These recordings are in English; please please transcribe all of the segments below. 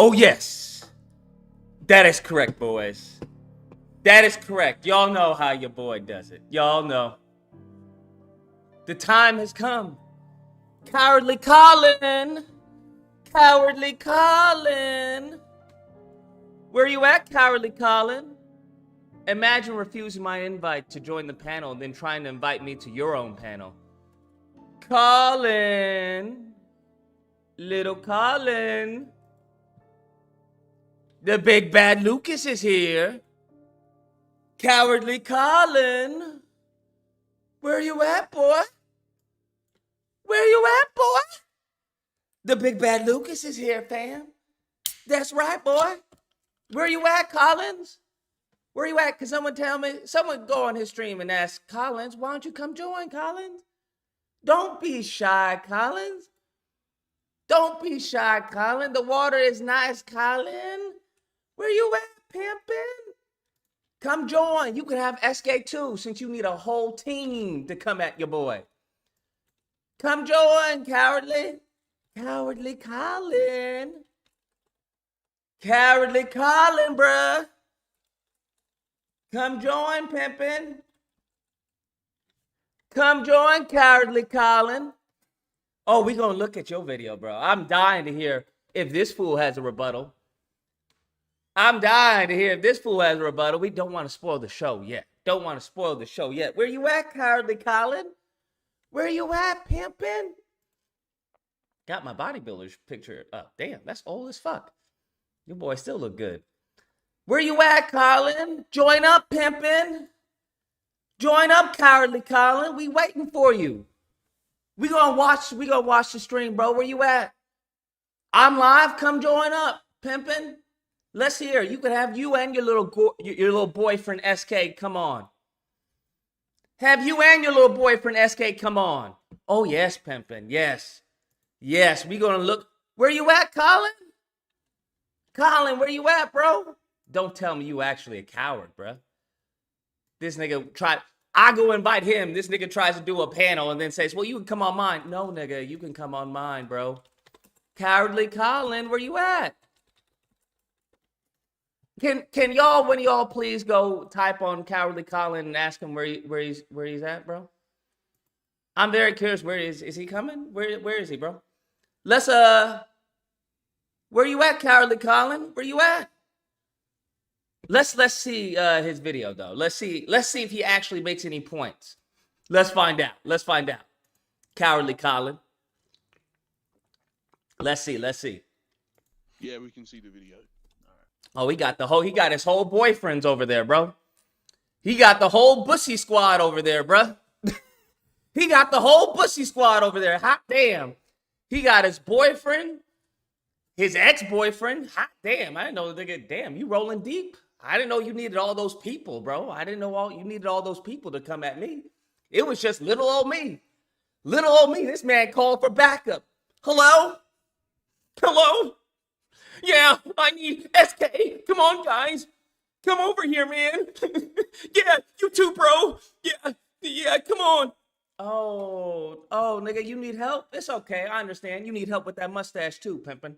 Oh, yes. That is correct, boys. That is correct. Y'all know how your boy does it. Y'all know. The time has come. Cowardly Colin. Cowardly Colin. Where you at, Cowardly Colin? Imagine refusing my invite to join the panel and then trying to invite me to your own panel. Colin. Little Colin. The big bad Lucas is here. Cowardly Colin. Where you at, boy? Where you at, boy? The big bad Lucas is here, fam. That's right, boy. Where you at, Collins? Where you at? Can someone tell me? Someone go on his stream and ask Collins, why don't you come join, Collins? Don't be shy, Collins. Don't be shy, Colin. The water is nice, Colin. Where you at, pimpin'? Come join. You can have SK too, since you need a whole team to come at your boy. Come join, Cowardly. Cowardly Colin. Cowardly Colin, bruh. Come join, pimpin'. Come join, Cowardly Colin. Oh, we gonna look at your video, bro. I'm dying to hear if this fool has a rebuttal. I'm dying to hear if this fool has a rebuttal. We don't want to spoil the show yet. Don't want to spoil the show yet. Where you at, Cowardly Colin? Where you at, pimpin'? Got my bodybuilder's picture up. Damn, that's old as fuck. Your boy still look good. Where you at, Colin? Join up, pimpin'. Join up, Cowardly Colin. We waiting for you. We gonna watch the stream, bro. Where you at? I'm live. Come join up, pimpin'. Let's hear. You can have you and your little boyfriend SK come on. Have you and your little boyfriend SK come on. Oh yes, pimpin'. Yes. Yes, we gonna look. Where you at, Colin? Colin, where you at, bro? Don't tell me you actually a coward, bro. This nigga tried. I go invite him. This nigga tries to do a panel and then says, well, you can come on mine. No, nigga, you can come on mine, bro. Cowardly Colin, where you at? Can y'all, when y'all please go type on Cowardly Colin and ask him where he's at, bro? I'm very curious. Where is he coming? Where is he, bro? Let's where you at, Cowardly Colin? Where you at? Let's see his video though. Let's see if he actually makes any points. Let's find out. Let's find out. Cowardly Colin. Let's see. Yeah, we can see the video. Oh, he got his whole boyfriends over there, bro. He got the whole bussy squad over there, bro. He got the whole bussy squad over there. Hot damn. He got his boyfriend, his ex-boyfriend. Hot damn. I didn't know nigga. Damn, you rolling deep. I didn't know you needed all those people, bro. I didn't know you needed all those people to come at me. It was just little old me. Little old me. This man called for backup. Hello? Hello? Yeah, I need SK. Come on, guys. Come over here, man. Yeah, you too, bro. Yeah, come on. Oh, nigga, you need help? It's okay. I understand. You need help with that mustache too, pimpin'.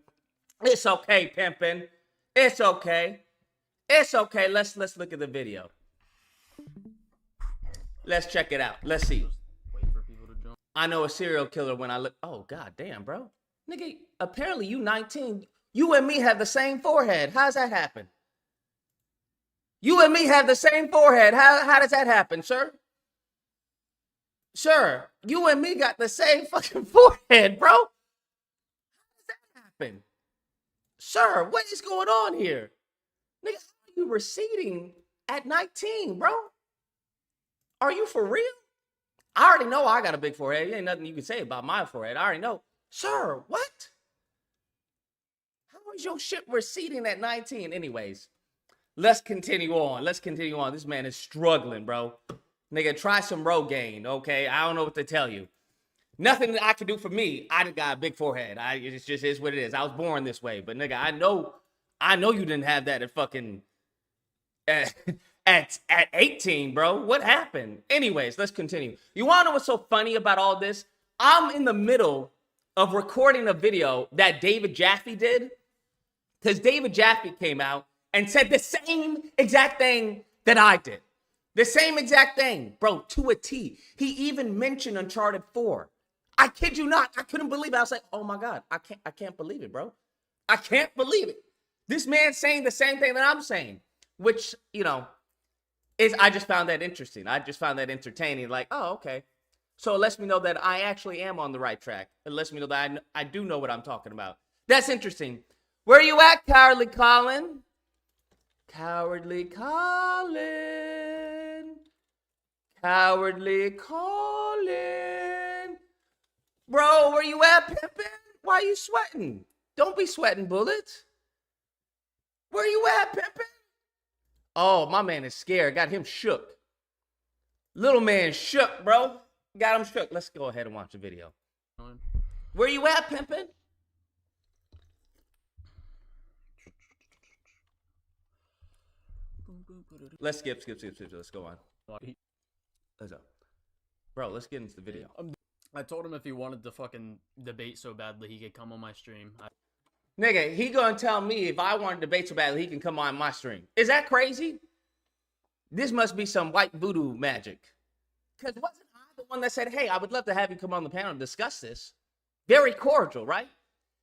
It's okay, pimpin'. It's okay. It's okay. Let's look at the video. Let's check it out. Let's see. I know a serial killer when I look. Oh, god damn, bro. Nigga, apparently you 19. You and me have the same forehead. How's that happen? You and me have the same forehead. How does that happen, sir? Sir, you and me got the same fucking forehead, bro. How does that happen? Sir, what is going on here? Nigga, how are you receding at 19, bro? Are you for real? I already know I got a big forehead. There ain't nothing you can say about my forehead. I already know. Sir, what? How is your shit receding at 19? Anyways, let's continue on. This man is struggling, bro. Nigga, try some Rogaine, okay? I don't know what to tell you. Nothing that I can do for me. I got a big forehead. It just is what it is. I was born this way. But nigga, I know you didn't have that at fucking at 18, bro. What happened? Anyways, let's continue. You wanna know what's so funny about all this? I'm in the middle of recording a video that David Jaffe did Because David Jaffe came out and said the same exact thing that I did. The same exact thing, bro, to a T. He even mentioned Uncharted 4. I kid you not. I couldn't believe it. I was like, oh my God, I can't believe it, bro. I can't believe it. This man's saying the same thing that I'm saying, which, you know, I just found that interesting. I just found that entertaining. Like, oh, okay. So it lets me know that I actually am on the right track. It lets me know that I do know what I'm talking about. That's interesting. Where you at, Cowardly Colin? Cowardly Colin. Cowardly Colin. Bro, where you at, pimpin'? Why you sweating? Don't be sweating bullets. Where you at, pimpin'? Oh, my man is scared. Got him shook. Little man shook, bro. Got him shook. Let's go ahead and watch the video. Where you at, pimpin'? Let's skip. Let's go on. Let's go. Bro, let's get into the video. I told him if he wanted to fucking debate so badly, he could come on my stream. Nigga, he gonna tell me if I want to debate so badly, he can come on my stream. Is that crazy? This must be some white voodoo magic. Because wasn't I the one that said, hey, I would love to have you come on the panel and discuss this? Very cordial, right?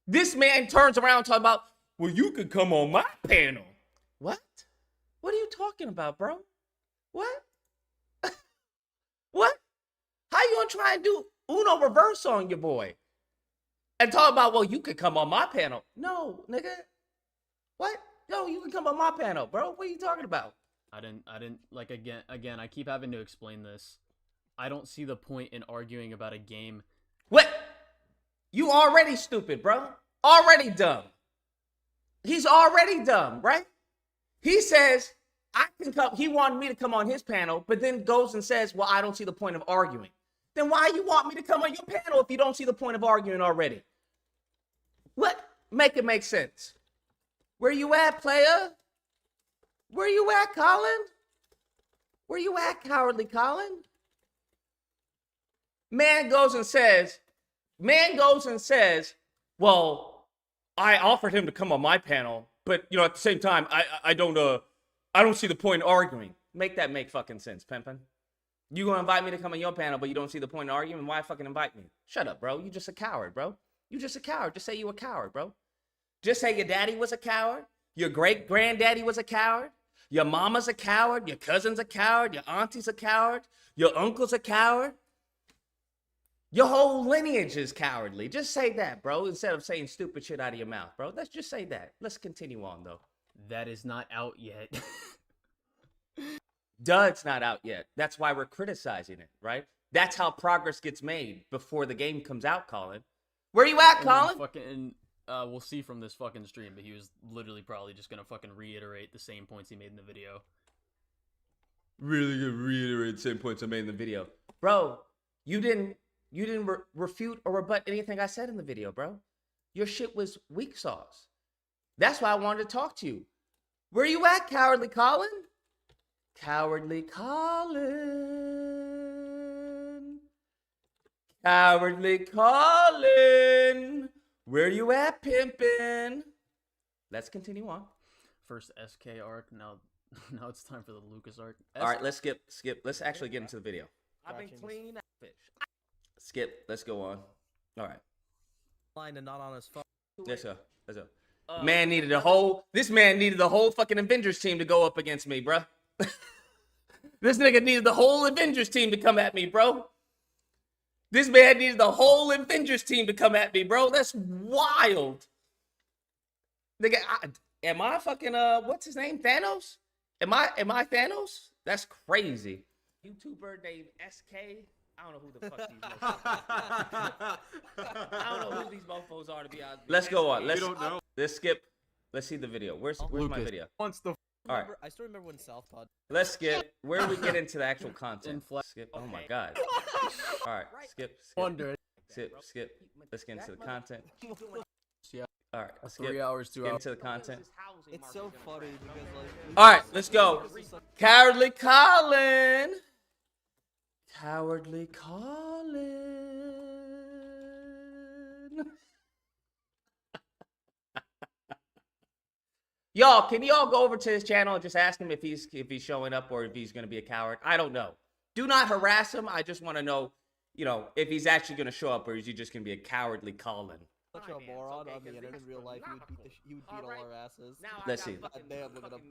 This man turns around talking about, well, you could come on my panel. What? What are you talking about, bro? What? What? How you gonna try and do Uno reverse on your boy? And talk about, well, you could come on my panel. No, nigga. What? No, you can come on my panel, bro. What are you talking about? I didn't, like, again, I keep having to explain this. I don't see the point in arguing about a game. What? You already stupid, bro. Already dumb. He's already dumb, right? He says, I can come. He wanted me to come on his panel, but then goes and says, well, I don't see the point of arguing. Then why you want me to come on your panel if you don't see the point of arguing already? What? Make it make sense. Where you at, player? Where you at, Colin? Where you at, Cowardly Colin? Man goes and says, well, I offered him to come on my panel, but, you know, at the same time, I don't see the point in arguing. Make that make fucking sense, pimpin'. You gonna invite me to come on your panel, but you don't see the point in arguing? Why fucking invite me? Shut up, bro. You just a coward, bro. You just a coward. Just say you a coward, bro. Just say your daddy was a coward. Your great-granddaddy was a coward. Your mama's a coward. Your cousin's a coward. Your auntie's a coward. Your uncle's a coward. Your whole lineage is cowardly. Just say that, bro, instead of saying stupid shit out of your mouth, bro. Let's just say that. Let's continue on, though. That is not out yet. It's not out yet. That's why we're criticizing it, right? That's how progress gets made before the game comes out, Colin. Where you at, Colin? We'll see from this fucking stream, but he was literally probably just gonna fucking reiterate the same points he made in the video. Really gonna reiterate the same points I made in the video. Bro, you didn't refute or rebut anything I said in the video, bro. Your shit was weak sauce. That's why I wanted to talk to you. Where you at, Cowardly Colin? Cowardly Colin. Cowardly Colin. Where you at, pimpin'? Let's continue on. First SK arc, now it's time for the Lucas arc. All right, let's skip. Let's actually get into the video. I've been clean as fish. Skip. Let's go on. All right. Line and not on his phone. Let's go. This man needed the whole fucking Avengers team to go up against me, bro. This nigga needed the whole Avengers team to come at me, bro. This man needed the whole Avengers team to come at me, bro. That's wild. Nigga, am I fucking what's his name? Thanos? Am I Thanos? That's crazy. YouTuber named SK. I don't know who the fuck these mofos are. I don't know who these mofos are, to be honest. Let's go on. Let's skip. Let's see the video. Where's my video? Wants the All right. I still remember when Southpaw. Let's skip. Where do we get into the actual content? Skip. Oh my god. All right. Skip. wonder. Skip. Let's get into the content. Yeah. All right. Skip. 3 hours, 2 Get hours. into the content. It's so funny because like. All right. Let's go. Cowardly Colin. Cowardly Colin. Y'all, can y'all go over to his channel and just ask him if he's showing up or if he's gonna be a coward? I don't know. Do not harass him. I just want to know, you know, if he's actually gonna show up or is he just gonna be a cowardly Colin? Such a moron on the internet. In real life, he would beat all our asses. Let's see. God damn, look at him.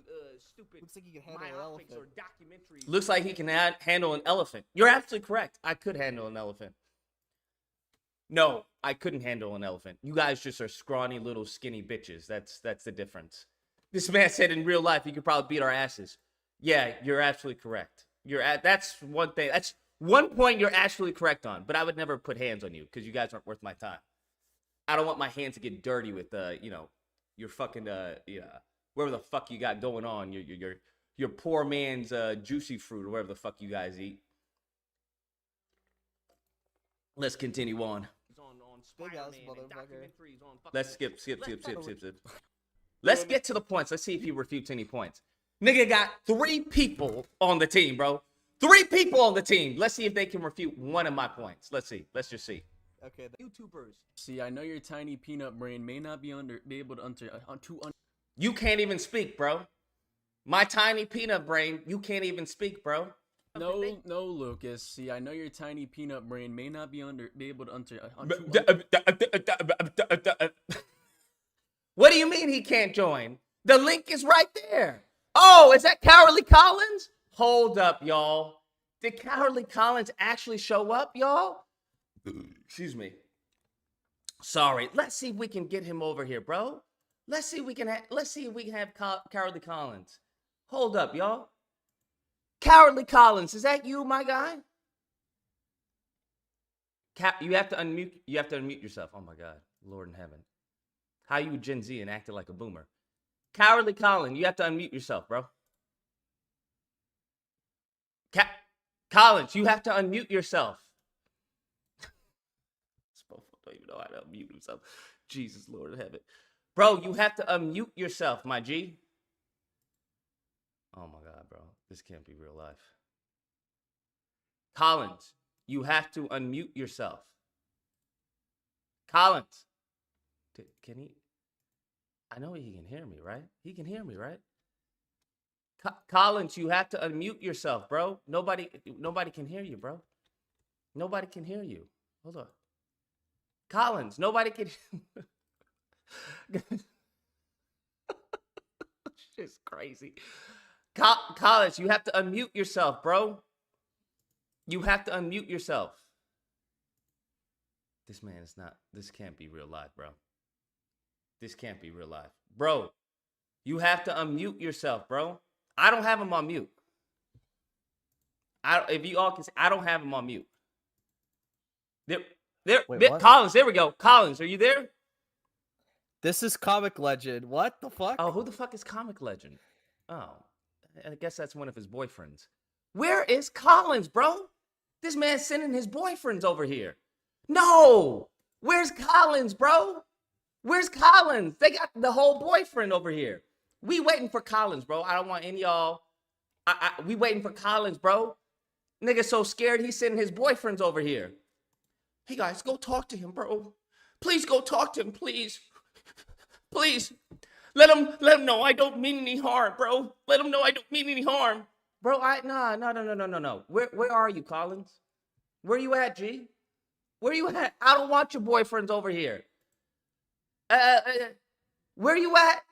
Looks like he can handle an elephant. Looks like he can handle an elephant. You're absolutely correct. I could handle an elephant. No, I couldn't handle an elephant. You guys just are scrawny little skinny bitches. That's the difference. This man said in real life he could probably beat our asses. Yeah, you're absolutely correct. That's one thing. That's one point you're absolutely correct on. But I would never put hands on you because you guys aren't worth my time. I don't want my hands to get dirty with you know, your fucking whatever the fuck you got going on. Your poor man's juicy fruit or whatever the fuck you guys eat. Let's continue on. Big ass motherfucker. Let's skip. Let's get to the points. Let's see if he refutes any points. Nigga got 3 people on the team, bro. 3 people on the team. Let's see if they can refute one of my points. Let's see. Let's just see. Okay, YouTubers. See, I know your tiny peanut brain may not be able to You can't even speak, bro. My tiny peanut brain, you can't even speak, bro. No, Lucas. See, I know your tiny peanut brain may not be able to What do you mean he can't join? The link is right there. Oh, is that Cowardly Collins? Hold up, y'all. Did Cowardly Collins actually show up, y'all? Excuse me. Sorry. Let's see if we can get him over here, bro. Let's see if we can have Cowardly Collins. Hold up, y'all. Cowardly Collins, is that you, my guy? You have to unmute. You have to unmute yourself. Oh my God, Lord in heaven. How you Gen Z and acting like a boomer? Cowardly Colin, you have to unmute yourself, bro. Collins, you have to unmute yourself. This motherfucker don't even know how to unmute himself. Jesus, Lord in heaven. Bro, you have to unmute yourself, my G. Oh my God, bro. This can't be real life. Collins, you have to unmute yourself. Collins. Can he? I know he can hear me, right? He can hear me, right? Collins, you have to unmute yourself, bro. Nobody can hear you, bro. Nobody can hear you. Hold on. Collins, nobody can. Shit's crazy. Collins, you have to unmute yourself, bro. You have to unmute yourself. This man is not. This can't be real life, bro. This can't be real life. Bro, you have to unmute yourself, bro. I don't have him on mute. If you all can see, I don't have him on mute. Wait, what? Collins, there we go. Collins, are you there? This is Comic Legend. What the fuck? Oh, who the fuck is Comic Legend? Oh, I guess that's one of his boyfriends. Where is Collins, bro? This man's sending his boyfriends over here. No! Where's Collins, bro? Where's Collins? They got the whole boyfriend over here. We waiting for Collins, bro. I don't want any of y'all. We waiting for Collins, bro. Nigga so scared he's sending his boyfriends over here. Hey, guys, go talk to him, bro. Please go talk to him, please. Please. Let him know I don't mean any harm, bro. Let him know I don't mean any harm. Bro, no. Where are you, Collins? Where you at, G? Where you at? I don't want your boyfriends over here. Where you at?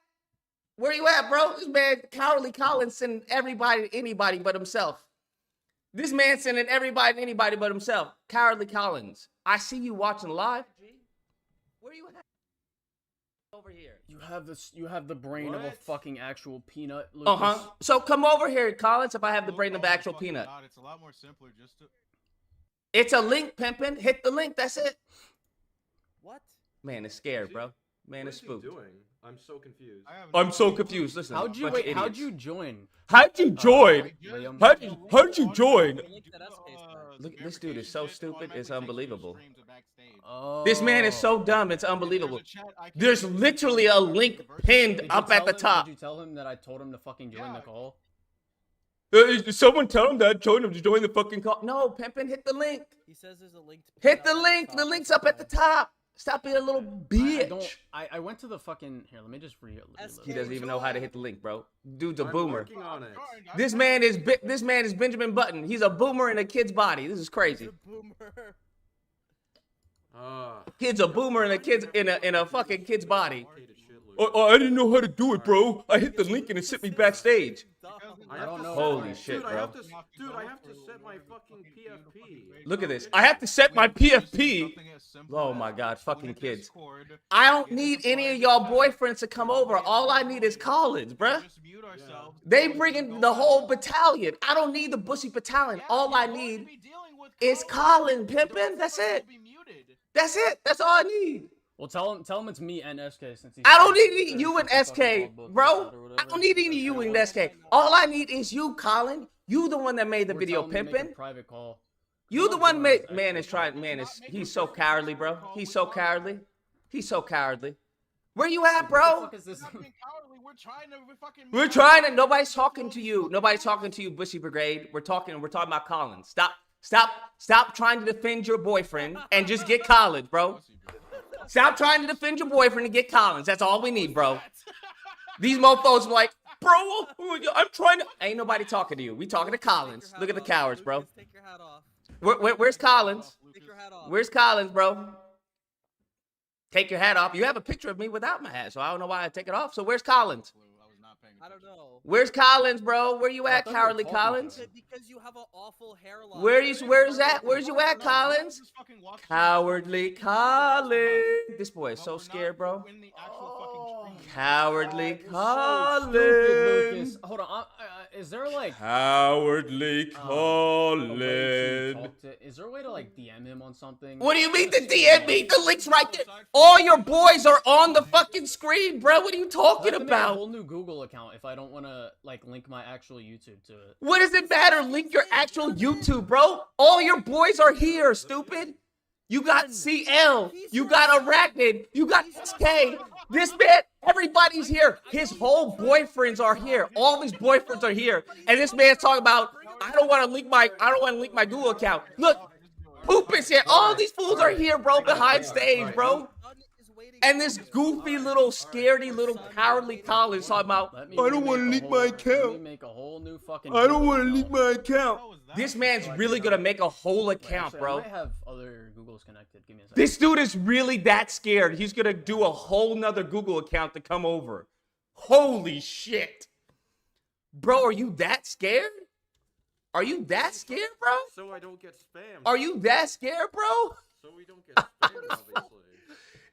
Where you at, bro? This man, Cowardly Collins, sending everybody to anybody but himself. This man sending everybody to anybody but himself. Cowardly Collins, I see you watching live. G. Where you at? Over here. You have the brain of a fucking actual peanut, Lucas. Uh-huh. So come over here, Collins, if I have the brain of an actual peanut. God, it's a lot more simpler just to... It's a link, pimpin'. Hit the link, that's it. What? Man, it's scared, bro. Man, it's spooked. Doing? I'm so confused. I'm so confused. Listen, How'd you bunch of How'd idiots. you join? How'd you join? Liam? How'd you join? Link that S-case, man. Look, this dude is so stupid, it's unbelievable. Oh. This man is so dumb, it's unbelievable. There's literally a link pinned Did you up at tell the him- top. Did you tell him that I told him to fucking join the call? Did someone tell him that I told him to join the fucking call? No, pimpin', hit the link. He says there's a link. To Hit pin the up on link. The top link's or up at the something. top. Stop being a little bitch. I went to the fucking here. Let me just read. He doesn't even know how to hit the link, bro. Dude's a I'm boomer. working on it. This man is Benjamin Button. He's a boomer in a kid's body. This is crazy. Boomer. Kid's a boomer in a fucking kid's body. Hate a shitload. I didn't know how to do it, bro. I hit the link and it sent me backstage. I don't know. Holy shit, dude, bro. I have to set my fucking PFP. Look at this. I have to set my PFP. Oh my god, fucking kids. I don't need any of y'all boyfriends to come over. All I need is Collins, bruh. They bring in the whole battalion. I don't need the bussy battalion. All I need is Colin pimping. That's it. That's it. That's all I need. Well, tell him it's me and SK since he's. I don't need any you and SK, bro. I don't need any you and SK. All I need is you, Colin. You the one that made the video pimping. Private call. You the one made. Man is trying. Man is. He's so cowardly, bro. He's so cowardly. He's so cowardly. Where you at, bro? We're trying to. Nobody's talking to you. Nobody's talking to you, Bushy Brigade. We're talking about Colin. Stop trying to defend your boyfriend and just get Collins, bro. Stop trying to defend your boyfriend and get Collins. That's all we need, bro. These mofos are like, bro, I'm trying to. Ain't nobody talking to you. We talking to Collins. Look at the cowards, bro. Take your hat off. Where's Collins? Take your hat off. Where's Collins, bro? Take your hat off. You have a picture of me without my hat, so I don't know why I take it off. So where's Collins? I don't know. Where's Collins, bro? Where you at, cowardly Collins? Because you have an awful hairline. Where's that? Where's you at, Collins? Cowardly Collins. This boy is so scared, bro. Cowardly Collins. Lucas. Hold on. Is there like Cowardly a way Collins. to talk to? Is there a way to like DM him on something? What do you mean the DM me? The link's right there. All your boys are on the fucking screen, bro. What are you talking I have to make a about? whole new Google account if I don't want to like link my actual YouTube to it. What does it matter? Link your actual YouTube, bro. All your boys are here, stupid. You got CL. You got Arachnid. You got SK. This man, everybody's here. His whole boyfriends are here. All his boyfriends are here. And this man's talking about, I don't want to link my Google account. Look, Poop is here. All these fools are here, bro, behind stage, bro. And this goofy little, scaredy little, cowardly Colin talking about, I don't want to leak my account. Make a whole new fucking. I don't want to leak my account. This man's really gonna make a whole account, Actually, bro. I might have other Googles connected. Give me a second. This dude is really that scared. He's gonna do a whole nother Google account to come over. Holy shit. Bro, are you that scared? Are you that scared, bro? So I don't get spammed. Are you that scared, bro? So we don't get spammed, obviously.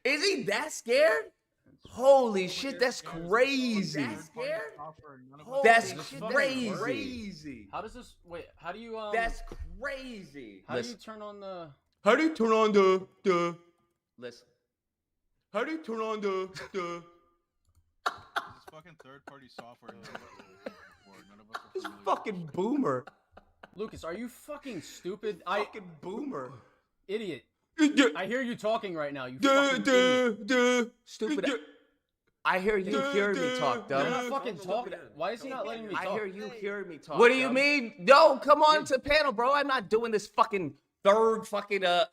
Is he that scared? Holy shit, that's crazy. That's crazy. How does this? Wait, how do you That's crazy. How do you turn on the? How do you turn on the? Listen. How do you turn on the? This fucking third-party software. None of us are This familiar with. fucking boomer. Lucas, are you fucking stupid? Fucking boomer. Idiot. Duh, I hear you talking right now. You duh, fucking idiot. duh. Stupid. I hear you hearing me talk, You're dumb. not fucking talking. Why is he not letting me talk? I hear you hearing me talk. What do you mean? No, come on to the panel, bro. I'm not doing this fucking third fucking out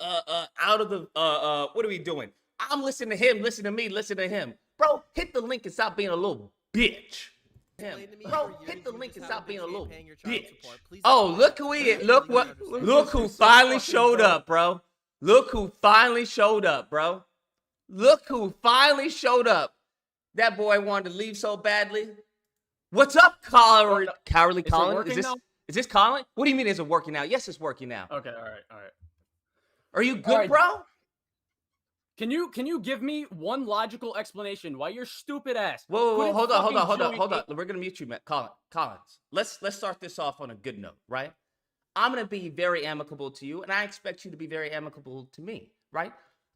of the what are we doing? I'm listening to him, listen to me, listen to him. Bro, hit the link and stop being a little bitch. Bro, hit the link and stop being a little bitch. Oh, look who he is. Look who finally showed up, bro. Look who finally showed up, bro. Look who finally showed up. That boy wanted to leave so badly. What's up, Cowardly Colin? Is this Colin? What do you mean is it working now? Yes, it's working now. Okay, all right. Are you good, All right. bro? Can you give me one logical explanation why your stupid ass? Whoa, couldn't hold on. fucking join We're gonna mute you, man. Collins. Let's start this off on a good note, right? I'm gonna be very amicable to you, and I expect you to be very amicable to me, right?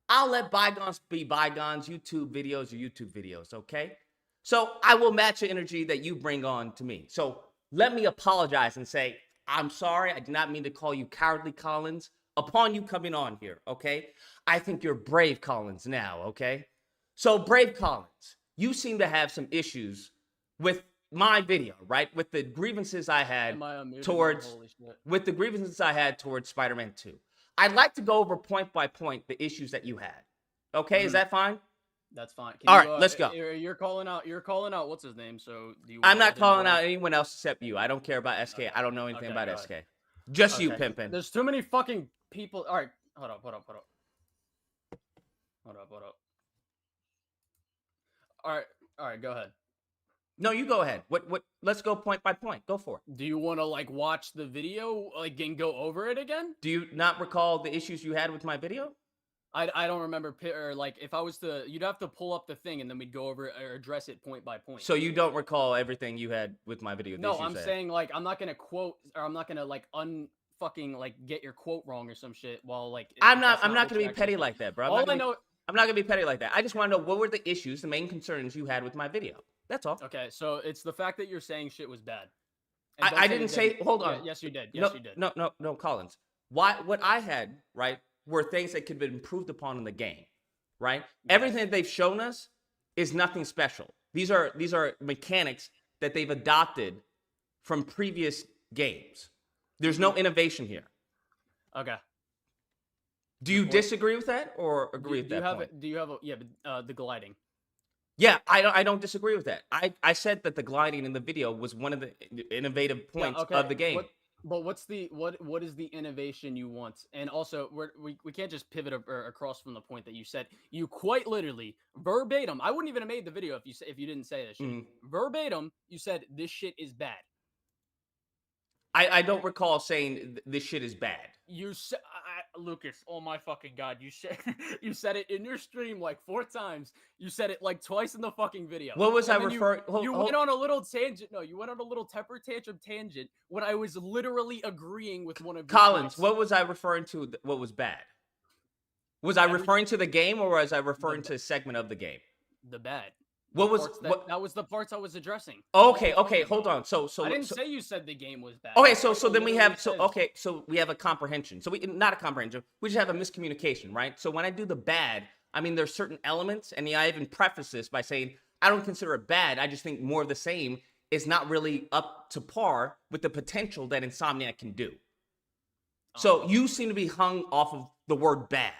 I'll let bygones be bygones. YouTube videos are YouTube videos, okay? So I will match the energy that you bring on to me. So let me apologize and say, I'm sorry. I did not mean to call you Cowardly Collins upon you coming on here, okay? I think you're Brave Collins now, okay? So Brave Collins, you seem to have some issues with my video, right? With the grievances I had Am I unmuted? towards Holy shit. with the grievances I had towards Spider-Man 2. I'd like to go over point by point the issues that you had. Okay, is that fine? That's fine. All right, let's go. You're calling out. You're calling out. What's his name? So do you? I'm wanna not let him calling go? out anyone else except you. I don't care about SK. Okay. I don't know anything Okay, about go SK. ahead. Just you, Okay. pimpin'. There's too many fucking people. All right, hold up. All right, go ahead. No, you go ahead. What? Let's go point by point. Go for it. Do you want to like watch the video and go over it again? Do you not recall the issues you had with my video? I don't remember or like if I was to, you'd have to pull up the thing and then we'd go over it or address it point by point. So you don't recall everything you had with my video? the No, issues I'm I had. saying like I'm not gonna quote or I'm not gonna like fucking like get your quote wrong or some shit while like I'm that's not what gonna you be actually petty said. like that, bro. All I know. I'm not gonna be petty like that. I just want to know what were the issues, the main concerns you had with my video. That's all. Okay, so it's the fact that you're saying shit was bad. And don't I it didn't say. didn't. Hold Yeah, on. yes, you did. No, Yes, you did. no, Collins. What I had, right, were things that could be improved upon in the game, right? Yeah. Everything that they've shown us is nothing special. These are mechanics that they've adopted from previous games. There's no innovation here. Okay. Do you point. disagree with that or agree with do you that have point? do you have the gliding? Yeah, I don't disagree with that. I said that the gliding in the video was one of the innovative points of the game. But what is the innovation you want? And also, we can't just pivot across from the point that you said. You quite literally verbatim. I wouldn't even have made the video if you didn't say this shit. Verbatim, you said this shit is bad. I don't recall saying this shit is bad. You said, Lucas. Oh my fucking god! You said you said it in your stream like 4 times. You said it like twice in the fucking video. What was And I then referring? You went on a little tangent. No, you went on a little temper tantrum tangent when I was literally agreeing with one of your Collins, points. what was I referring to? What was bad? Was I referring to the game or was I referring to a segment of the game? The bad. What was that was the parts I was addressing. Okay, hold on. So I didn't say you said the game was bad. Okay, so then we have literally so we have a comprehension. So we not a comprehension. We just have a miscommunication, right? So when I do the bad, I mean there's certain elements, and I even preface this by saying I don't consider it bad. I just think more of the same is not really up to par with the potential that Insomniac can do. So you seem to be hung off of the word bad.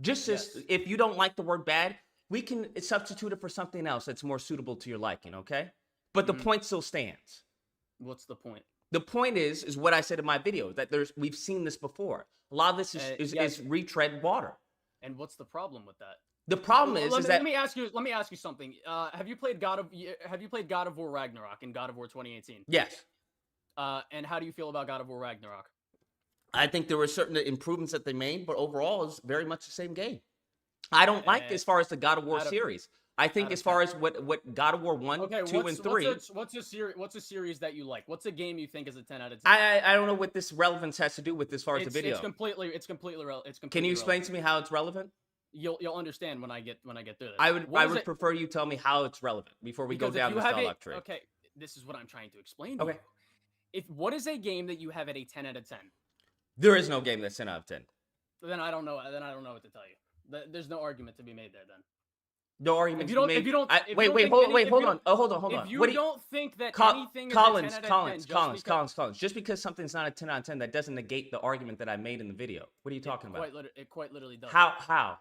Just as if you don't like the word bad, we can substitute it for something else that's more suitable to your liking, okay? But the point still stands. What's the point? The point is what I said in my video, that we've seen this before. A lot of this is retread water. And what's the problem with that? The problem let me ask you something. Have you played God of War Ragnarok and God of War 2018? Yes. And how do you feel about God of War Ragnarok? I think there were certain improvements that they made, but overall it's very much the same game. I don't like as far as the God of War series. I think as far as what God of War 1, 2, and 3. What's a series that you like? What's a game you think is a 10 out of 10? I don't know what this relevance has to do with as far as the video. It's completely relevant. Can you explain to me how it's relevant? You'll understand when I get through this. I would prefer you tell me how it's relevant before we go down this dialogue tree. Okay, this is what I'm trying to explain to you. What is a game that you have at a 10 out of 10? There is no game that's 10 out of 10. Then I don't know what to tell you. There's no argument to be made there then. No argument to be made. Hold on. Hold on. If you don't think that anything is a 10 out of 10, Collins, just because something's not a 10 out of 10, that doesn't negate the argument that I made in the video. What are you talking about? It quite literally does. How?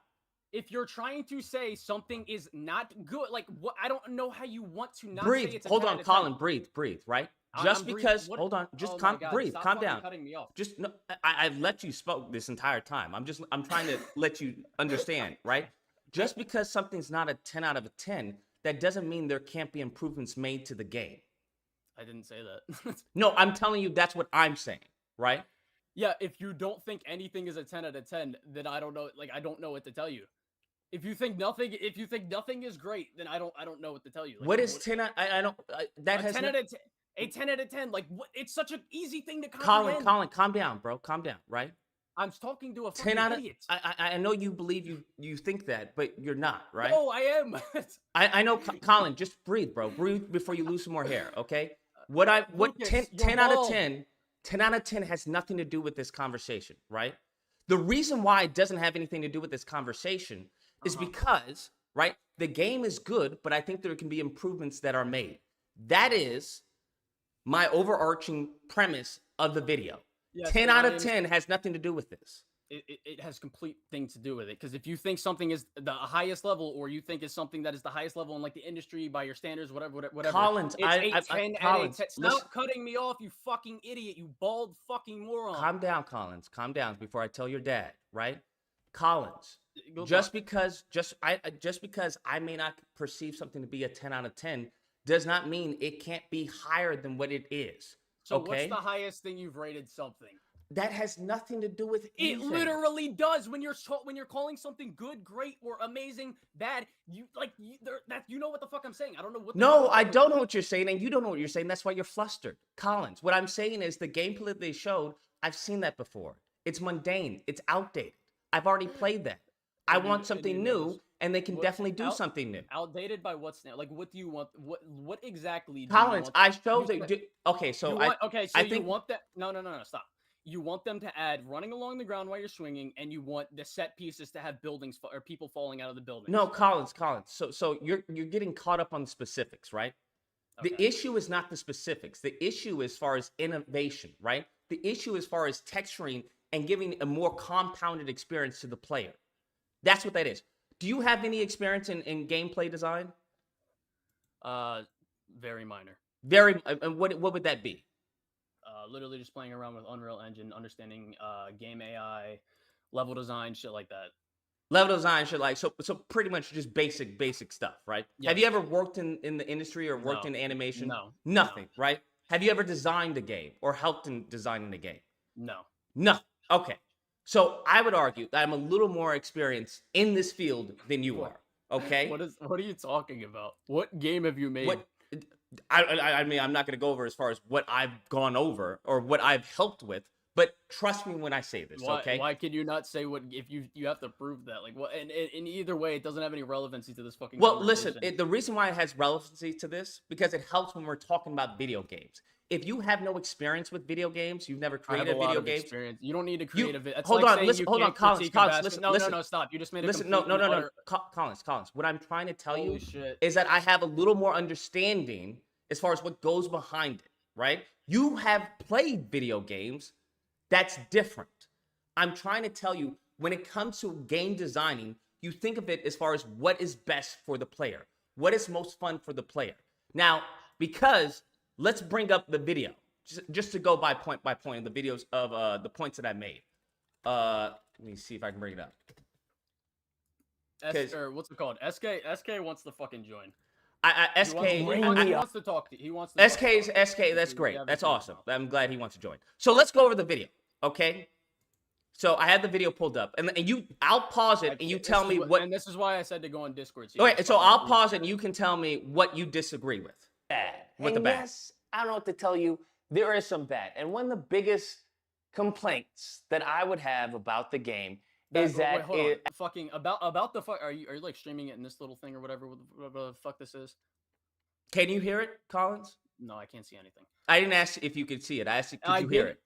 If you're trying to say something is not good, like what? I don't know how you want to not breathe. say it's a Hold 10 on, out of Colin. 10. Breathe. Right? I'm Just breathing. because. What? Hold on. Just Oh my God, breathe. stop Calm fucking down. cutting me off. Just no. I've let you spoke this entire time. I'm trying to let you understand, right? Just because something's not a 10 out of a 10, that doesn't mean there can't be improvements made to the game. I didn't say that. No, I'm telling you that's what I'm saying, right? Yeah, if you don't think anything is a 10 out of 10, then I don't know. Like I don't know what to tell you. If you think nothing is great, then I don't know what to tell you. Like, what is 10? I don't. That a has 10 out of 10. A 10 out of 10. Like what? It's such an easy thing to comprehend. Colin, calm down, bro. Calm down, right? I'm talking to a 10 fucking out of. idiot. I know you believe you think that, but you're not, right? No, I am. I know, Colin. Just breathe, bro. Breathe before you lose some more hair, okay? What Lucas, 10 out of 10? 10 out of 10 has nothing to do with this conversation, right? The reason why it doesn't have anything to do with this conversation is because, right, the game is good, but I think there can be improvements that are made. That is my overarching premise of the video. Yes, 10 out of 10 has nothing to do with this. it has complete thing to do with it. Because if you think something is the highest level, or you think is something that is the highest level in like the industry by your standards, whatever. Collins, it's 10 Collins, and stop cutting me off, you fucking idiot, you bald fucking moron. Calm down, Collins. Calm down before I tell your dad, right? Collins, Good just luck. because I may not perceive something to be a 10 out of 10 does not mean it can't be higher than what it is. So okay? what's the highest thing you've rated something? That has nothing to do with It anything. literally does. When you're calling something good, great, or amazing, bad, you know what the fuck I'm saying. I don't know what. No, I don't know what you're saying, and you don't know what you're saying. That's why you're flustered, Collins. What I'm saying is the gameplay that they showed. I've seen that before. It's mundane. It's outdated. I've already played that. I want something new, and they can definitely do something new. Outdated by what's now? Like, what do you want? What exactly? Collins, I showed that. Okay, so you want that? No, stop. You want them to add running along the ground while you're swinging, and you want the set pieces to have buildings or people falling out of the buildings. No, Collins. So you're getting caught up on the specifics, right? Okay. The issue is not the specifics. The issue is as far as innovation, right? The issue as far as texturing and giving a more compounded experience to the player. That's what that is. Do you have any experience in gameplay design? Very minor. Very. And what would that be? Literally just playing around with Unreal Engine, understanding game AI, level design, shit like that. Level design, shit like so pretty much just basic stuff, right? Yes. Have you ever worked in the industry or worked in animation? No. Nothing, right? Have you ever designed a game or helped in designing a game? No. No. Okay. So I would argue that I'm a little more experienced in this field than you are. Okay. What are you talking about? What game have you made? What? I mean, I'm not going to go over as far as what I've gone over or what I've helped with, but trust me when I say this, okay? Why can you not say what if you have to prove that? Like, what? And in either way, it doesn't have any relevancy to this fucking. Well, listen, the reason why it has relevancy to this because it helps when we're talking about video games. If you have no experience with video games, you've never created video games. Experience. You don't need to create a video. Hold on, listen, hold on, Collins, listen, no, stop. You just made it. Listen, no, Collins. What I'm trying to tell you shit. is that I have a little more understanding as far as what goes behind it, right? You have played video games. That's different. I'm trying to tell you, when it comes to game designing, you think of it as far as what is best for the player, what is most fun for the player. Now, because let's bring up the video, just to go by point of the videos of the points that I made. Let me see if I can bring it up. Or what's it called? SK wants to fucking join. SK He wants to talk to you. He wants to SK, that's great. That's awesome. I'm glad he wants to join. So let's go over the video, okay? So I had the video pulled up, and I'll pause it, and you tell me what. And this is why I said to go on Discord. Okay, so I'll pause it, and you can tell me what you disagree with. Bad. With the bad. Yes, I don't know what to tell you. There is some bad, and one of the biggest complaints that I would have about the game is that fucking about the fuck. Are you like streaming it in this little thing or whatever the fuck this is? Can you hear it, Collins? No, I can't see anything. I didn't ask if you could see it. I asked, could you hear it?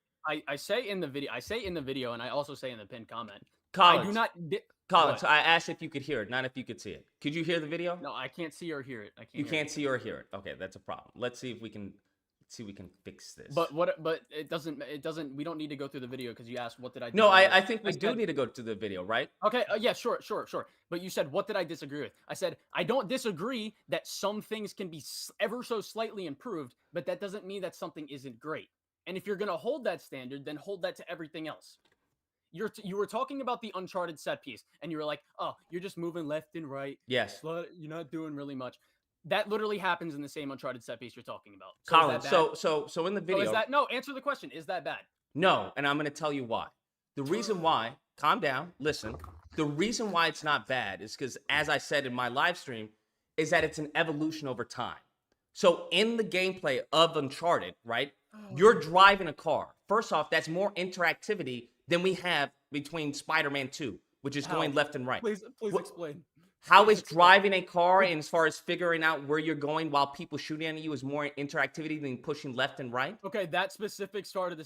I say in the video, and I also say in the pinned comment. Collins, I do not. Collins, so I asked if you could hear it, not if you could see it. Could you hear the video? No, I can't see or hear it. You can't see or hear it. Okay, that's a problem. Let's see if we can. We can fix this. But it doesn't. We don't need to go through the video because you asked what did I. No, I think we do need to go to the video, right? Okay. Yeah. Sure. But you said what did I disagree with? I said I don't disagree that some things can be ever so slightly improved, but that doesn't mean that something isn't great. And if you're gonna hold that standard, then hold that to everything else. You were talking about the Uncharted set piece, and you were like, "Oh, you're just moving left and right. Yes. You're not doing really much." That literally happens in the same Uncharted set piece you're talking about. So Colin, so in the video, answer the question. Is that bad? No, and I'm going to tell you why. The reason why, calm down, listen. The reason why it's not bad is because, as I said in my live stream, is that it's an evolution over time. So in the gameplay of Uncharted, right, you're driving a car. First off, that's more interactivity than we have between Spider-Man 2, which is going left and right. Please explain. How is driving a car and as far as figuring out where you're going while people shooting at you is more interactivity than pushing left and right? Okay, that specific part of the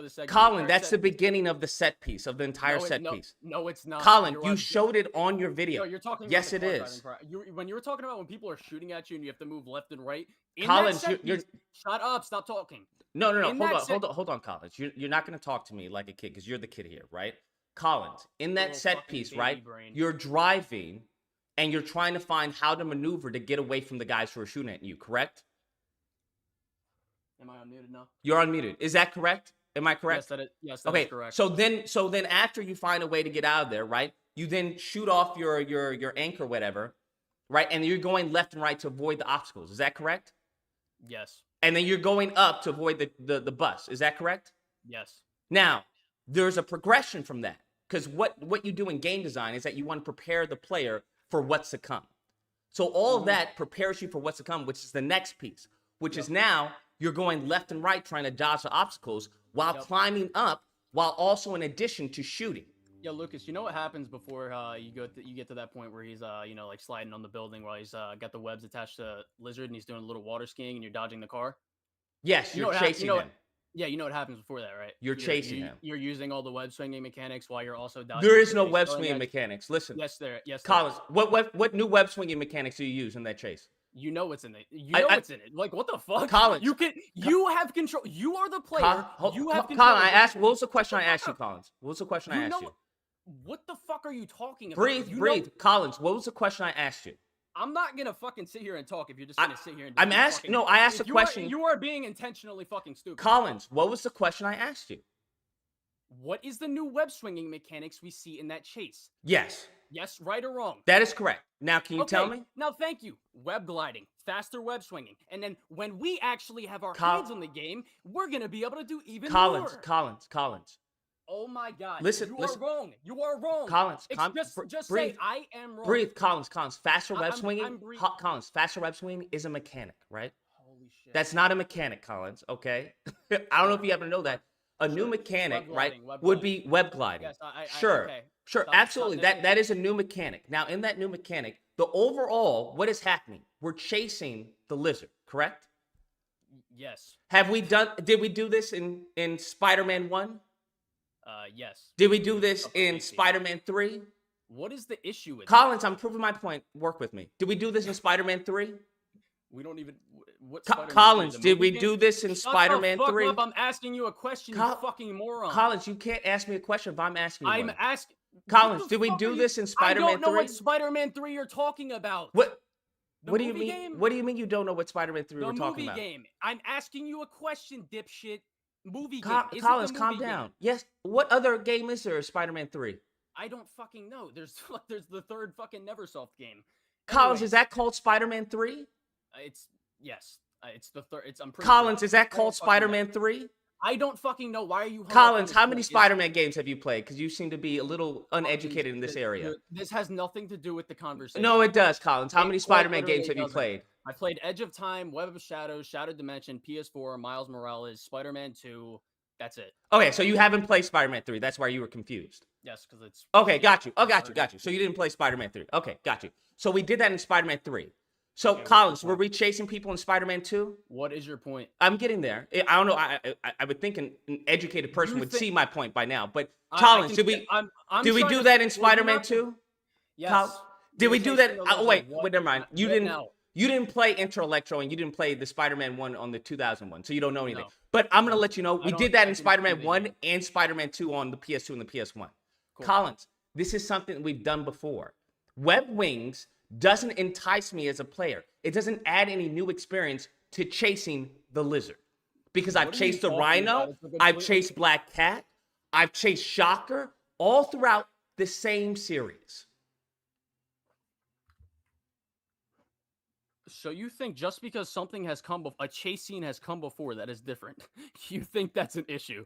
segment. Colin, that's the beginning of the set piece, of the entire set piece. No, it's not. Colin, you showed it on your video. No, you're talking. Yes, about it the car is. driving part. When you were talking about when people are shooting at you and you have to move left and right. Colin, you're shut up. Stop talking. No. Hold on, Collins. You're not going to talk to me like a kid because you're the kid here, right? Collins, in that set piece, right? You're driving and you're trying to find how to maneuver to get away from the guys who are shooting at you, correct? Am I unmuted now? You're unmuted. Is that correct? Am I correct? Yes, that is correct. So then after you find a way to get out of there, right? You then shoot off your anchor, whatever, right? And you're going left and right to avoid the obstacles. Is that correct? Yes. And then you're going up to avoid the bus. Is that correct? Yes. Now, there's a progression from that. Because what you do in game design is that you want to prepare the player for what's to come. So all of that prepares you for what's to come, which is the next piece, which is now you're going left and right trying to dodge the obstacles while climbing up, while also in addition to shooting. Yo, Lucas, you know what happens before you get to that point where he's like sliding on the building while he's got the webs attached to Lizard and he's doing a little water skiing and you're dodging the car? Yes, you're chasing him. Yeah, you know what happens before that, right? You're chasing him. You're using all the web swinging mechanics while you're also dodging. There is no web swinging mechanics. Listen. Yes, there. Yes, Collins, what new web swinging mechanics do you use in that chase? You know what's in it. You know what's in it. Like, what the fuck? Collins. You have control. You are the player. You have control. Colin, I asked, what was the question I asked you, Collins? What was the question I asked you? What the fuck are you talking about? Breathe. Collins, what was the question I asked you? I'm not gonna fucking sit here and talk if you're just gonna sit here and I'm asking. No, I asked a question. You are being intentionally fucking stupid. Collins, what was the question I asked you? What is the new web swinging mechanics we see in that chase? Yes. Yes, right or wrong? That is correct. Now, can you tell me? Now, thank you. Web gliding, faster web swinging, and then when we actually have our hands on the game, we're gonna be able to do even more. Collins. Oh my God! Listen, you are wrong. You are wrong. Collins, just breathe. say I am wrong. Breathe, Collins. Faster web swinging. Collins, faster web swinging is a mechanic, right? Holy shit. That's not a mechanic, Collins. Okay. I don't know if you happen to know that. A new mechanic, right, would be web gliding. Yes, Sure, absolutely. That is a new mechanic. Now, in that new mechanic, the overall, what is happening? We're chasing the lizard, correct? Yes. Did we do this in Spider-Man 1? Yes. Did we do this in Spider-Man 3? What is the issue with Collins, I'm proving my point. Work with me. Did we do this in Spider-Man 3? We don't even. Collins, did we do this in Spider-Man 3? I'm asking you a question, you fucking moron. Collins, you can't ask me a question if I'm asking you I'm one. asking. Collins, did we do this in Spider-Man 3? I don't know what Spider-Man 3 you're talking about. What do you mean? Game? What do you mean you don't know what Spider-Man 3 we're talking about? The movie game. I'm asking you a question, dipshit. Movie game. Collins, calm down. Yes. What other game is there? Spider-Man 3. I don't fucking know. There's the third fucking Neversoft game. Collins, is that called Spider-Man 3? It's the third. I'm pretty Collins, sure. is that called Spider-Man 3? I don't fucking know. Why are you? Collins, how many Spider-Man games have you played? Because you seem to be a little uneducated in this area. This has nothing to do with the conversation. No, it does, Collins. How many Spider-Man games have you played? I played Edge of Time, Web of Shadows, Shattered Dimension, PS4, Miles Morales, Spider-Man 2. That's it. Okay, so you haven't played Spider-Man 3. That's why you were confused. Yes, because it's... Okay, got you. Oh, got you. So you didn't play Spider-Man 3. Okay, got you. So we did that in Spider-Man 3. So, okay, Collins, were we chasing people in Spider-Man 2? What is your point? I'm getting there. I don't know. I would think an educated person would see my point by now. But, Collins, did we do that in Spider-Man 2? Yes. Did we do that? Wait, never mind. You didn't play Inter Electro and you didn't play the Spider-Man 1 on the 2001, so you don't know anything. No. But I'm going to let you know, we did that in Spider-Man 1 and Spider-Man 2 on the PS2 and the PS1. Cool. Collins, this is something we've done before. Web Wings doesn't entice me as a player. It doesn't add any new experience to chasing the lizard. Because I've chased the Rhino, I've chased Black Cat, I've chased Shocker, all throughout the same series. So you think just because something has a chase scene has come before, that is different? You think that's an issue?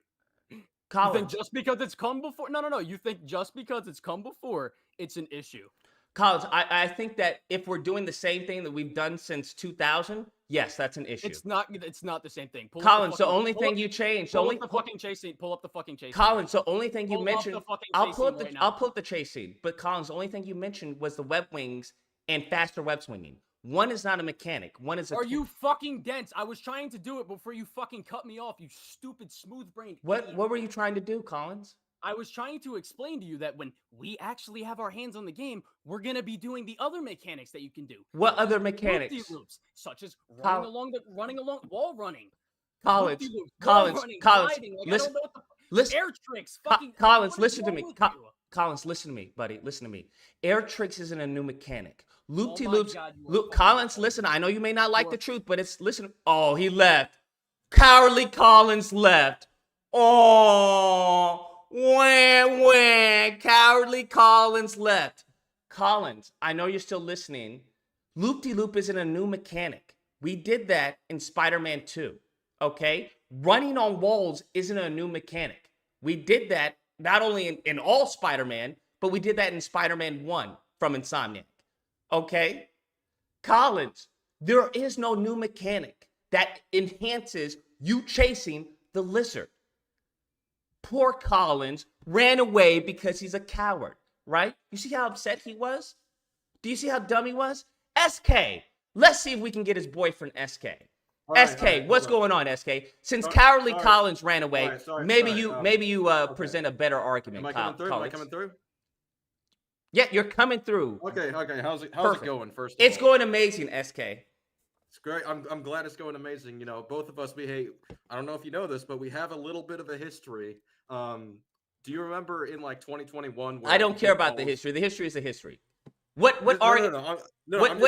Colin, you think just because it's come before? No. You think just because it's come before, it's an issue? Collins, I think that if we're doing the same thing that we've done since 2000, yes, that's an issue. It's not the same thing. Pull up Collins, the fucking- only pull thing up- you changed, Pull only up the fucking chase scene. Pull up the fucking chase scene. Collins, the only thing you Pull up the mentioned, fucking I'll chase pull up scene the right now. I'll pull up the chase scene. But Collins, the only thing you mentioned was the web wings and faster web swinging. One is not a mechanic. One is a Are you fucking dense? I was trying to do it before you fucking cut me off, you stupid smooth-brained What idiot. what were you trying to do, Collins? I was trying to explain to you that when we actually have our hands on the game, we're gonna be doing the other mechanics that you can do. What other Loop-de-loops, mechanics? such as Col- running along wall running. Collins, Loop-de-loops, wall Collins, running, Collins, gliding, like, listen, I don't know what the listen, air tricks. Fucking Collins, what is listen to wrong me. with you? Collins, listen to me, buddy. Listen to me. Air tricks isn't a new mechanic. Loop de Oh my loops. God, you are fucking Collins, retarded. listen. I know you may not like You the are- truth, but it's listen. Oh, he left. Cowardly Collins left. Oh, wah. Cowardly Collins left. Collins, I know you're still listening. Loop de loop isn't a new mechanic. We did that in Spider-Man 2. Okay? Running on walls isn't a new mechanic. We did that not only in all Spider-Man, but we did that in Spider-Man 1 from Insomniac. Okay? Collins, there is no new mechanic that enhances you chasing the lizard. Poor Collins ran away because he's a coward, right? You see how upset he was? Do you see how dumb he was? SK, let's see if we can get his boyfriend SK. SK, what's going on, SK? Since Cowardly sorry. Collins ran away, Alright, sorry, maybe sorry, you okay. present a better argument. Am I coming through? Am I Collins. coming through? Yeah, you're coming through. Okay. How's it Perfect. going? First, It's of all? going amazing, SK. It's great. I'm glad it's going amazing. You know, both of us, I don't know if you know this, but we have a little bit of a history. Do you remember in like 2021? I don't care about the history. The history is the history. What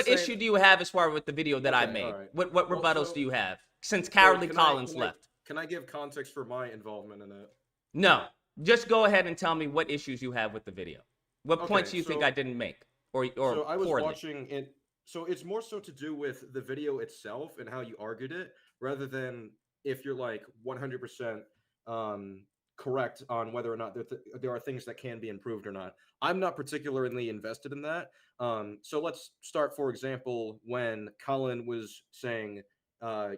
issue do you have as far with the video that I Okay, made? alright. What Well, rebuttals so- do you have since Cowardly can Collins I- left? Can I give context for my involvement in it? No, just go ahead and tell me what issues you have with the video. What Okay, points do you think so- I didn't make, or So I was poorly? watching it. So it's more so to do with the video itself and how you argued it, rather than if you're like 100% correct on whether or not there are things that can be improved or not. I'm not particularly invested in that. So let's start, for example, when Colin was saying,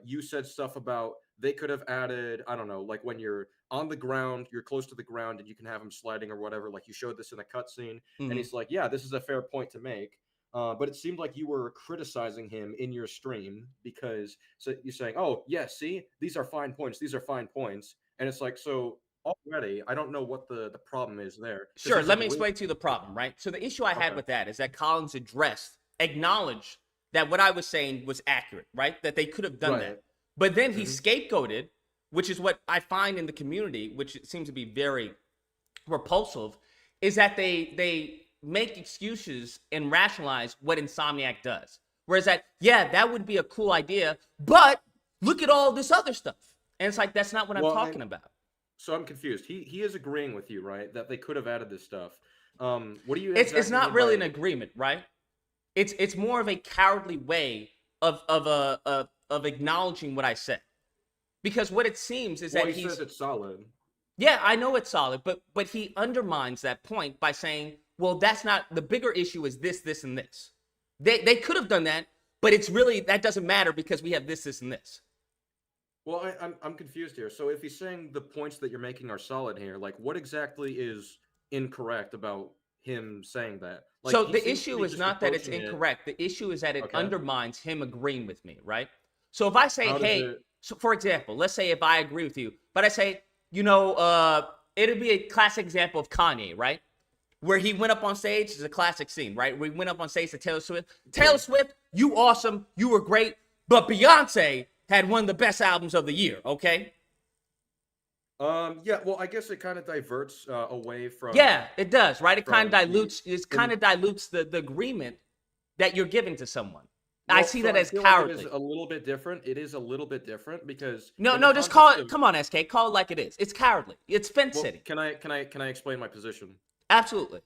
you said stuff about they could have added, I don't know, like when you're on the ground, you're close to the ground, and you can have him sliding or whatever. Like you showed this in a cutscene, and Mhm. he's like, "Yeah, this is a fair point to make." But it seemed like you were criticizing him in your stream because you're saying, "Oh, yeah, see, these are fine points. These are fine points," and it's like, so already, I don't know what the problem is there. 'Cause Sure, he's let me like, explain to you the problem, right? So the issue I had Okay. with that is that Collins acknowledged that what I was saying was accurate, right? That they could have done that. Right. But then he Mhm. scapegoated, which is what I find in the community, which seems to be very repulsive, is that they make excuses and rationalize what Insomniac does. Whereas that would be a cool idea, but look at all this other stuff. And it's like, that's not what I'm Well, talking about. So I'm confused. He is agreeing with you, right? That they could have added this stuff. What do you? It's exactly not mean really an by- agreement, right? It's more of a cowardly way of acknowledging what I said. Because what it seems is Well, that he he's says it's solid. yeah, I know it's solid, but he undermines that point by saying, well, that's not the bigger issue is this, and this. They could have done that, but it's really that doesn't matter because we have this, and this. Well, I'm confused here. So if he's saying the points that you're making are solid here, like what exactly is incorrect about him saying that? Like, So he the seems to issue be is just not that it's approaching it- incorrect. The issue is that it Okay. undermines him agreeing with me, right? So if I say, How does hey, it- so for example, let's say if I agree with you, but I say, it'd be a classic example of Kanye, right? Where he went up on stage is a classic scene, right? Where he went up on stage to Taylor Swift. Taylor Swift, you awesome, you were great, but Beyonce had one of the best albums of the year, okay? Yeah, well, I guess it kind of diverts away from. Yeah, it does, right? It kind of from the- dilutes the agreement that you're giving to someone. I Well, see so that as feel like cowardly. it is a little bit different. It is a little bit different because No, in the just call context it. of- Come on, SK, call it like it is. It's cowardly. It's fence well, sitting. can I explain my position? Absolutely.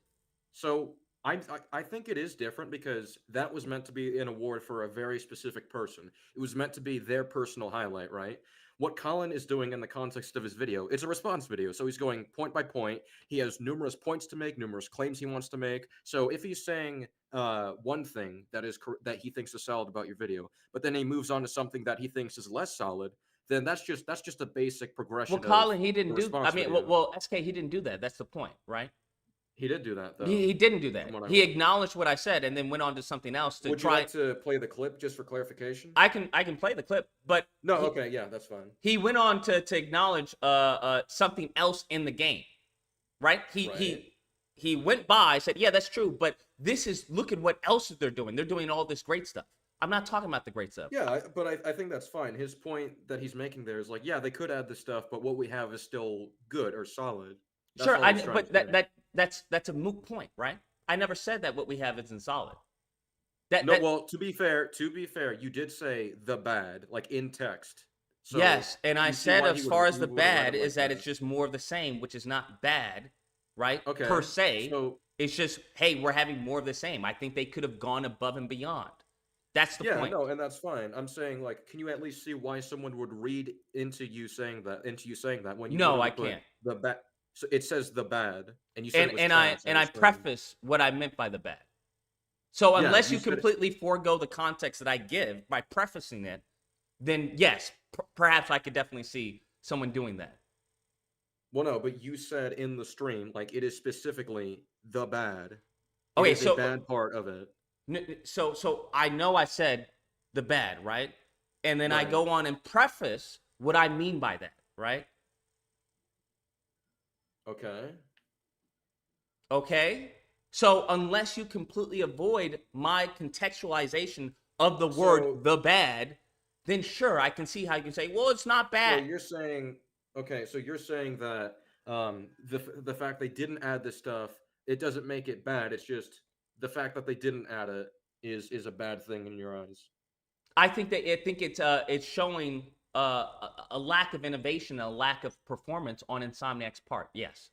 So I think it is different because that was meant to be an award for a very specific person. It was meant to be their personal highlight, right? What Colin is doing in the context of his video, it's a response video. So he's going point by point. He has numerous points to make, numerous claims he wants to make. So if he's saying one thing that he thinks is solid about your video, but then he moves on to something that he thinks is less solid, then that's just a basic progression. Well, Colin, he the didn't do. response I mean, video. well, SK, he didn't do that. That's the point, right? He did do that though. He didn't do that. from what I He heard. acknowledged what I said and then went on to something else to Would you try. like to play the clip just for clarification? I can play the clip, but No, he, okay, yeah, that's fine. he went on to acknowledge something else in the game, right? He went by, said, yeah, that's true, but look at what else they're doing. They're doing all this great stuff. I'm not talking about the great stuff. Yeah, but I think that's fine. His point that he's making there is like, yeah, they could add this stuff, but what we have is still good or solid. That's Sure, all he's trying but to say. that's a moot point, right? I never said that what we have isn't solid. Well, to be fair, you did say the bad, like in text. So yes, and I you see said why as he far would- as he the would have read bad it like is that that. it's just more of the same, which is not bad, right? Okay, Per se. So It's just, hey, we're having more of the same. I think they could have gone above and beyond. That's the yeah, point. no, and that's fine. I'm saying like, can you at least see why someone would read into you saying that when you No, literally I put can't. the bad? So it says the bad, and you said it was And trash I on the screen. preface what I meant by the bad. So Yeah, unless you you said- completely forego the context that I give by prefacing it, then yes, perhaps I could definitely see someone doing that. Well, no, but you said in the stream, like it is specifically the bad. Okay, It is so a bad part of it. so I know I said the bad, right? And then I Right. go on and preface what I mean by that, right? Okay. Okay? So unless you completely avoid my contextualization of the word So- the bad, then sure, I can see how you can say, well, it's not So bad. you're saying, okay, so you're saying that the fact they didn't add this stuff, it doesn't make it bad. It's just the fact that they didn't add it is a bad thing in your eyes. I think it's showing a lack of innovation, a lack of performance on Insomniac's part. Yes.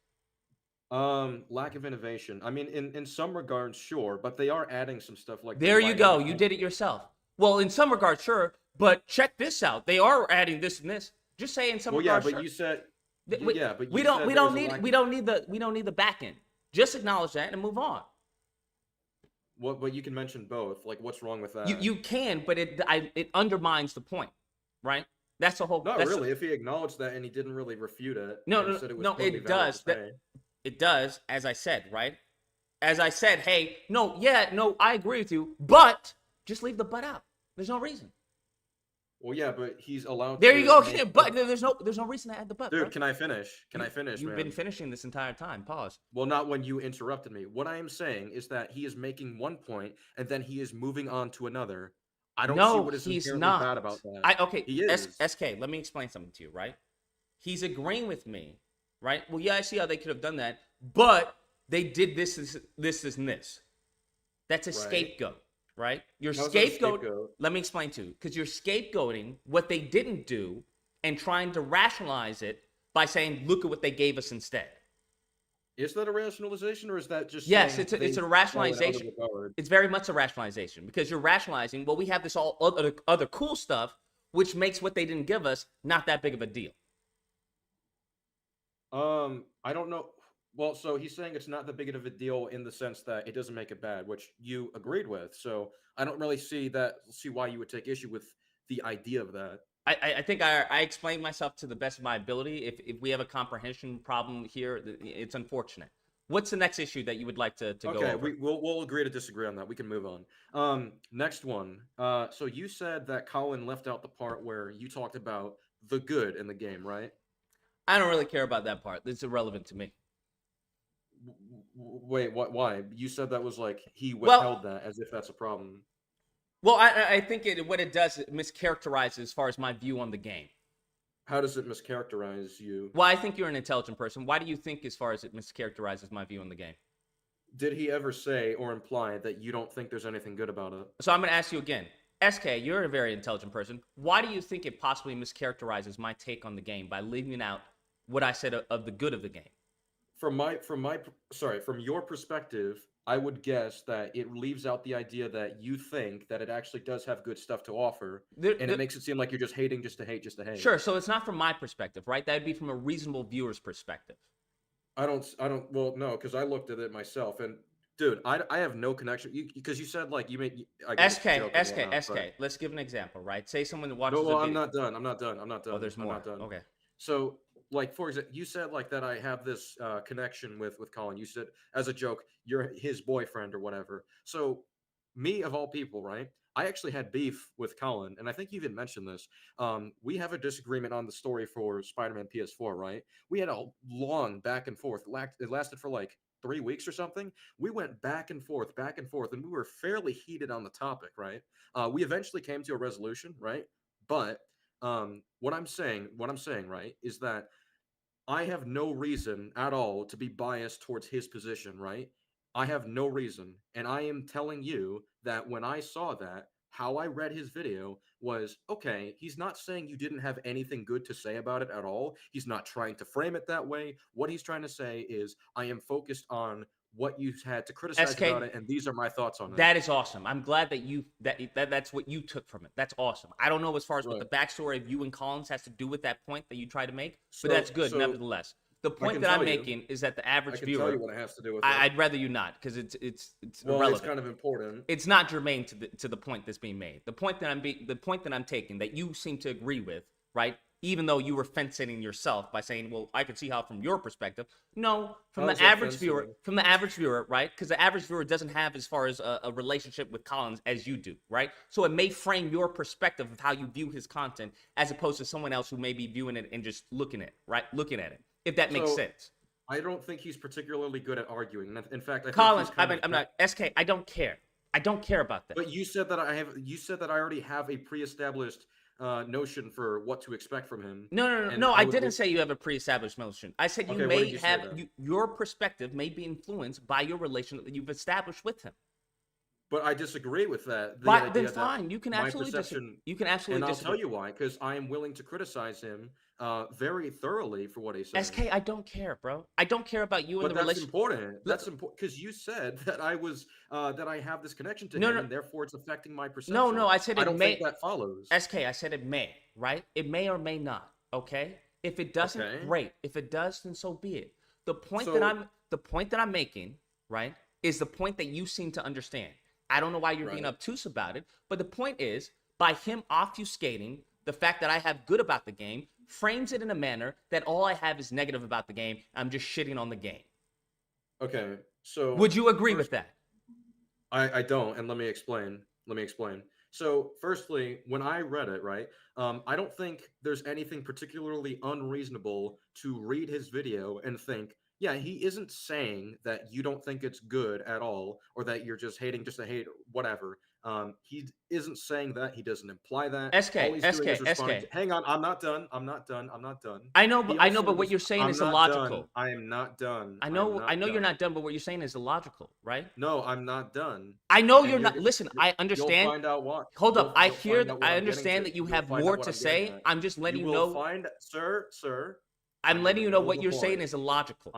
Lack of innovation. I mean, in some regards, sure, but they are adding some stuff like There you lighting go. and- You did it yourself. Well, in some regards, sure, but check this out. They are adding this and this. Just say in some Well, yeah, regards, but sure. you said, Yeah, but we you don't said we there's don't a need lack we of- don't need the back end. Just acknowledge that and move on. What? But you can mention both. Like, what's wrong with that? You can, but it undermines the point, right? That's the whole. Not that's really. If he acknowledged that and he didn't really refute it, No, and no, said it was no, totally it valid does. to say. It does, as I said, right? As I said, hey, no, I agree with you, but just leave the but out. There's no reason. Well, yeah, but he's allowed. There to you go. make- But there's no reason to add the but. Dude, bro. can I finish? Can I finish, You've man? been finishing this entire time. Pause. Well, not when you interrupted me. What I am saying is that he is making one point and then he is moving on to another. I don't see No, what is he's inherently not. bad about that. Okay, He is. SK, let me explain something to you, right? He's agreeing with me, right? Well, yeah, I see how they could have done that, but they did this, and this. That's a Right. scapegoat, right? Your How's that a scapegoat. scapegoat? Let me explain to you, because you're scapegoating what they didn't do and trying to rationalize it by saying, "Look at what they gave us instead." Is that a rationalization or is that just Yes, saying it's a they throw it out of rationalization. regard? It's very much a rationalization because you're rationalizing, well, we have this all other cool stuff, which makes what they didn't give us not that big of a deal. I don't know. Well, so he's saying it's not that big of a deal in the sense that it doesn't make it bad, which you agreed with. So I don't really see why you would take issue with the idea of that. I think I explained myself to the best of my ability. If we have a comprehension problem here, it's unfortunate. What's the next issue that you would like to go Okay, over? we'll agree to disagree on that. We can move on. Next one. So you said that Colin left out the part where you talked about the good in the game, right? I don't really care about that part. It's irrelevant to me. Wait, what? Why? You said that was like he Well- withheld that as if that's a problem. Well, I think what it does, it mischaracterizes as far as my view on the game. How does it mischaracterize you? Well, I think you're an intelligent person. Why do you think as far as it mischaracterizes my view on the game? Did he ever say or imply that you don't think there's anything good about it? So I'm going to ask you again. SK, you're a very intelligent person. Why do you think it possibly mischaracterizes my take on the game by leaving out what I said of the good of the game? from your perspective, I would guess that it leaves out the idea that you think that it actually does have good stuff to offer, and it makes it seem like you're just hating just to hate just to hate. Sure. So it's not from my perspective, right? That'd be from a reasonable viewer's perspective. Well, no, because I looked at it myself, and dude, I have no connection. Because you said like you made I get a joke and whatnot, SK. but- Let's give an example, right? Say someone that watches No, well, a I'm video. not done. I'm not done. I'm not done. Oh, there's I'm more. not done. Okay. So, like for example, you said like that I have this connection with Colin. You said as a joke, you're his boyfriend or whatever. So, me of all people, right? I actually had beef with Colin, and I think you even mentioned this. We have a disagreement on the story for Spider-Man PS4, right? We had a long back and forth. It lasted for like 3 weeks or something. We went back and forth, and we were fairly heated on the topic, right? We eventually came to a resolution, right? But what I'm saying, right, is that I have no reason at all to be biased towards his position, right? I have no reason. And I am telling you that when I saw that, how I read his video was okay, he's not saying you didn't have anything good to say about it at all. He's not trying to frame it that way. What he's trying to say is, I am focused on what you had to criticize SK, about it, and these are my thoughts on it. That is awesome. I'm glad that that's what you took from it. That's awesome. I don't know as far as what Right. the backstory of you and Collins has to do with that point that you try to make, So- but that's good so nevertheless. The point can that I'm tell you. making is that the I average can tell you viewer. what it has to do with it. I'd rather you not, because it's Well, irrelevant. it's kind of important. It's not germane to the point that's being made. The point that I'm taking that you seem to agree with, right? Even though you were fence-sitting yourself by saying, "Well, I can see how from your perspective." No, from How the is that average viewer, fence-sitting? right? Because the average viewer doesn't have as far as a relationship with Collins as you do, right? So it may frame your perspective of how you view his content as opposed to someone else who may be viewing it and just looking at it. If that makes So, sense. I don't think he's particularly good at arguing. In fact, I think Collins, he's kind of I'm not SK. I don't care. I don't care about that. But you said that I already have a pre-established notion for what to expect from him. No. and I would didn't look- say you have a pre-established notion. I said you Okay, what may did you say have then? your perspective may be influenced by your relation that you've established with him. But I disagree with that. The But idea then that fine, you can my absolutely perception, you can absolutely and I'll disagree. tell you why. Because I am willing to criticize him very thoroughly for what he said. SK, I don't care, bro. I don't care about you and But the that's relationship. important. That's important because you said that I have this connection to No, him, no. and therefore it's affecting my perception. No, I said I it don't may. think that follows. SK, I said it may, right? It may or may not. Okay. If it doesn't, Okay. great. If it does, then so be it. The point So- the point that I'm making, right, is the point that you seem to understand. I don't know why you're being Right. obtuse about it, but the point is, by him obfuscating the fact that I have good about the game, frames it in a manner that all I have is negative about the game. I'm just shitting on the game. Okay, so Would you agree with that? I don't, and let me explain. So, firstly, when I read it, right, I don't think there's anything particularly unreasonable to read his video and think, yeah, he isn't saying that you don't think it's good at all, or that you're just hating just to hate, whatever. He isn't saying that. He doesn't imply that. SK, All he's doing is SK. responding to- Hang on, I'm not done. I know, He but also what you're saying I'm is not illogical. done. I am not done. I am know, not I know you're done. not done, but what you're saying is illogical, right? No, I'm not done. I know And you're not. gonna- Listen, I You'll understand. find out what. Hold up. You'll- I you'll hear. find out what I I'm getting understand to. that you You'll have find out more what to I'm getting say. at. I'm just letting you will know. find, sir. I'm letting you know Hold what the you're saying point. is illogical.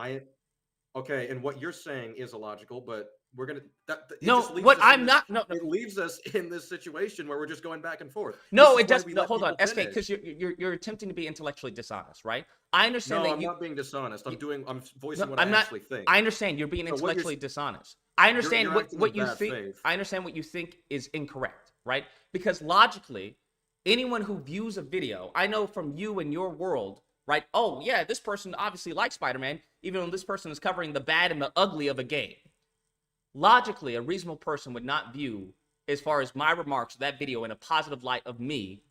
Okay, and what you're saying is illogical, but we're gonna. It No, just leaves what us in I'm this- not. No, It leaves us in this situation where we're just going back and forth. no, This it is why does. we No, let hold on, people SK, finish. because you're attempting to be intellectually dishonest, right? I understand No, that I'm you. not being dishonest. I'm voicing No, what I'm I not. actually think. I understand you're being So what you're intellectually s- dishonest. I understand you're what acting what in you bad think. faith. I understand what you think is incorrect, right? Because logically, anyone who views a video, I know from you and your world, right? Oh yeah, this person obviously likes Spider-Man, even though this person is covering the bad and the ugly of a game. Logically, a reasonable person would not view, as far as my remarks, that video in a positive light of me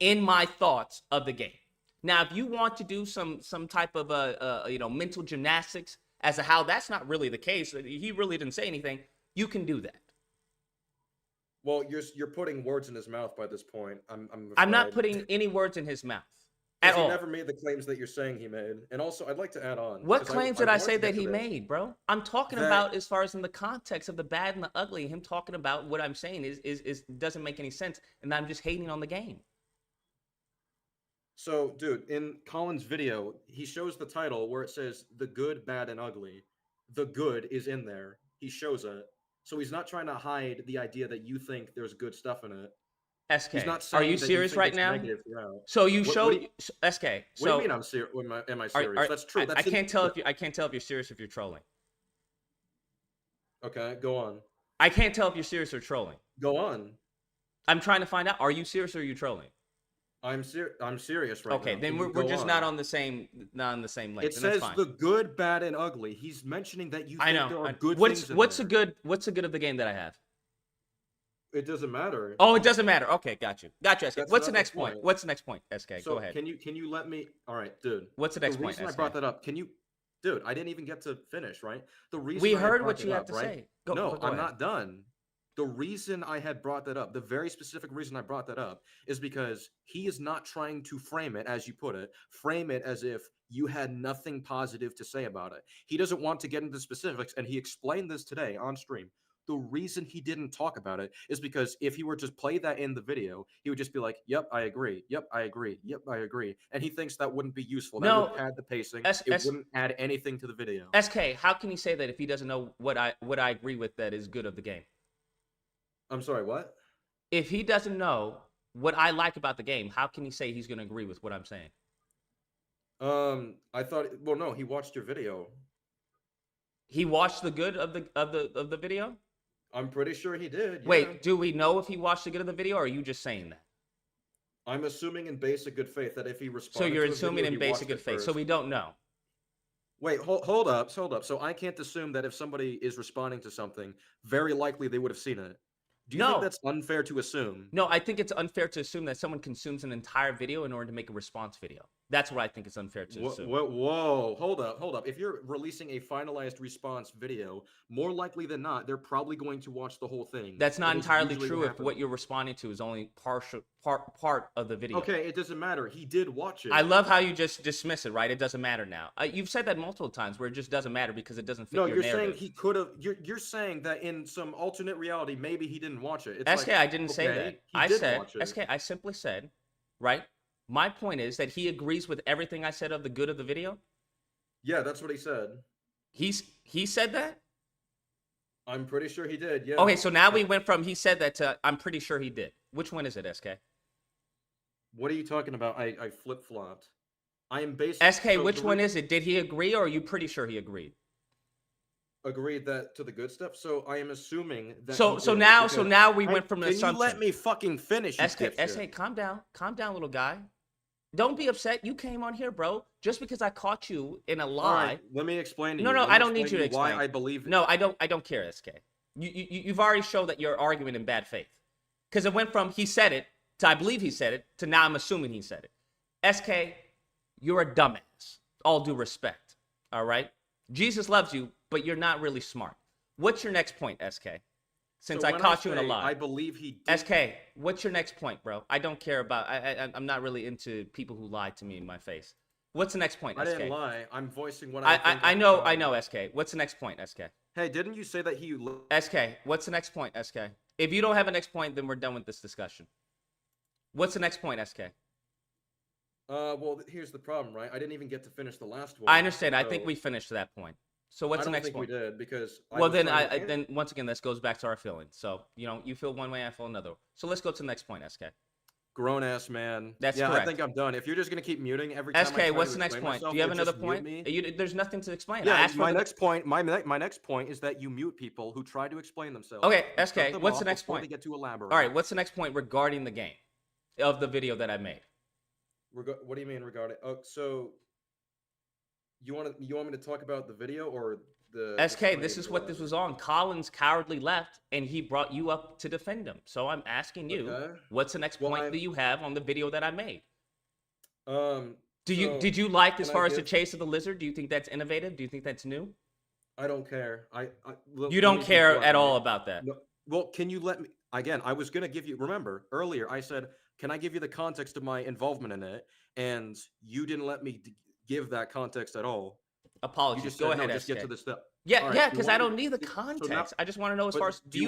in my thoughts of the game. Now, if you want to do some type of mental gymnastics as to how that's not really the case, he really didn't say anything, you can do that. Well, you're putting words in his mouth by this point. I'm not afraid. putting any words in his mouth at 'Cause he all. never made the claims that you're saying he made. And also, I'd like to add on. What 'cause claims did I wanted say to get that to he this. made, bro? I'm talking That- about as far as in the context of the bad and the ugly. Him talking about what I'm saying is doesn't make any sense, and I'm just hating on the game. So, dude, in Colin's video, he shows the title where it says "The Good, Bad, and Ugly." The good is in there. He shows it. So he's not trying to hide the idea that you think there's good stuff in it. SK, He's not are saying you that serious think right it's now? negative throughout. So you What show do you- SK. What So do you mean I'm serious? Am I serious? That's true. That's I can't tell if you're serious if you're trolling. Okay, go on. I can't tell if you're serious or trolling. Go on. I'm trying to find out. Are you serious or are you trolling? I'm serious right Okay, now. then You we're go just on. not on the same length. It and that's says fine. the good, bad, and ugly. He's mentioning that you think I know. there are good what's things in what's there. what's the good of the game that I have? It doesn't matter. Oh, it doesn't matter. Okay, got you, SK. That's What's the not the next point? point. What's the next point, SK? So Go ahead. can you let me? All right, dude. What's the next the point, reason I SK? brought that up. Can you, dude? I didn't even get to finish. Right. The reason We I had heard brought what that you have up, to right? say. Go, No, go I'm ahead. not done. The reason I had brought that up, the very specific reason I brought that up, is because he is not trying to frame it, as you put it, frame it as if you had nothing positive to say about it. He doesn't want to get into specifics, and he explained this today on stream. The reason he didn't talk about it is because if he were to play that in the video, he would just be like, "Yep, I agree. Yep, I agree. Yep, I agree." And he thinks that wouldn't be useful. That No, would pad the pacing. S- It S- wouldn't add anything to the video. SK, how can he say that if he doesn't know what I agree with that is good of the game? I'm sorry, what? If he doesn't know what I like about the game, how can he say he's going to agree with what I'm saying? I thought. Well, no, he watched your video. He watched the good of the video? I'm pretty sure he did. Yeah. Wait, do we know if he watched the good of the video, or are you just saying that? I'm assuming in basic good faith that if he So responded, you're to a assuming video, in he basic watched good it faith. So first. we don't know. Wait, hold up. So I can't assume that if somebody is responding to something, very likely they would have seen it. Do you No. think that's unfair to assume? No, I think it's unfair to assume that someone consumes an entire video in order to make a response video. That's what I think is unfair to assume. Whoa, hold up. If you're releasing a finalized response video, more likely than not, they're probably going to watch the whole thing. That's not That is entirely usually true if happens. what you're responding to is only part of the video. Okay, it doesn't matter. He did watch it. I love how you just dismiss it, right? It doesn't matter now. You've said that multiple times where it just doesn't matter because it doesn't fit No, your you're narrative. saying he could have. You're saying that in some alternate reality, maybe he didn't watch it. It's SK, like, I didn't say okay, that. he I did said, watch it. SK, I simply said, right? My point is that he agrees with everything I said of the good of the video. Yeah, that's what he said. He said that? I'm pretty sure he did. Yeah. Okay, so now we went from he said that to I'm pretty sure he did. Which one is it, SK? What are you talking about? I flip flopped. I am basically SK, which one is it? Did he agree or are you pretty sure he agreed? agreed that to the good stuff. So I am assuming that. So he so did, now because- we went from the Can assumption. you let me fucking finish? You SK, dipshit? calm down, little guy. Don't be upset. You came on here, bro. Just because I caught you in a All lie. right, let me explain to No, you. no, Let me I don't need you to why explain. I believe. No, I don't care, SK. You've already shown that you're arguing in bad faith. Because it went from he said it to I believe he said it to now I'm assuming he said it. SK, you're a dumbass. All due respect. All right? Jesus loves you, but you're not really smart. What's your next point, SK? Since So I when caught you in a say lie. I believe he did. SK, what's your next point, bro? I don't care about. I'm not really into people who lie to me in my face. What's the next point, I SK? didn't lie. I'm voicing what I think. I at the know, time. I know, SK. What's the next point, SK? Hey, didn't you say that he? SK, what's the next point, SK? If you don't have a next point, then we're done with this discussion. What's the next point, SK? Well, here's the problem, right? I didn't even get to finish the last one. I understand. I think so we finished that point. So what's I the don't next think point? we did because. I Well, was then, trying to then once again, this goes back to our feelings. So you feel one way, I feel another. So let's go to the next point, SK. Grown ass man. That's yeah, correct. I think I'm done. If you're just gonna keep muting every time. I try SK, what's to the next explain point? Do myself, you have or another just mute point? me? There's nothing to explain. I Yeah, asked my for the- next point. My next point is that you mute people who try to explain themselves. Okay, You cut SK, them what's off the next before point? They get to elaborate. All right, what's the next point regarding the game of the video that I made? What do you mean regarding? Oh, so you want me to talk about the video or the? SK, this is what this was on. Colin's cowardly left, and he brought you up to defend him. So I'm asking you, Okay. what's the next Well, point that you have on the video that I made? Did you like as can I far as the give- chase of the lizard? Do you think that's innovative? Do you think that's new? I don't care. You don't care at all about that. No, well, can you let me again? I was gonna give you. Remember earlier, I said, "Can I give you the context of my involvement in it?" And you didn't let me give that context at all. You Apologies. just Go said, ahead, no, just SK. get to the step. Yeah, All right, yeah, you because want I me- don't need the so now- context. I just want to know as But far as do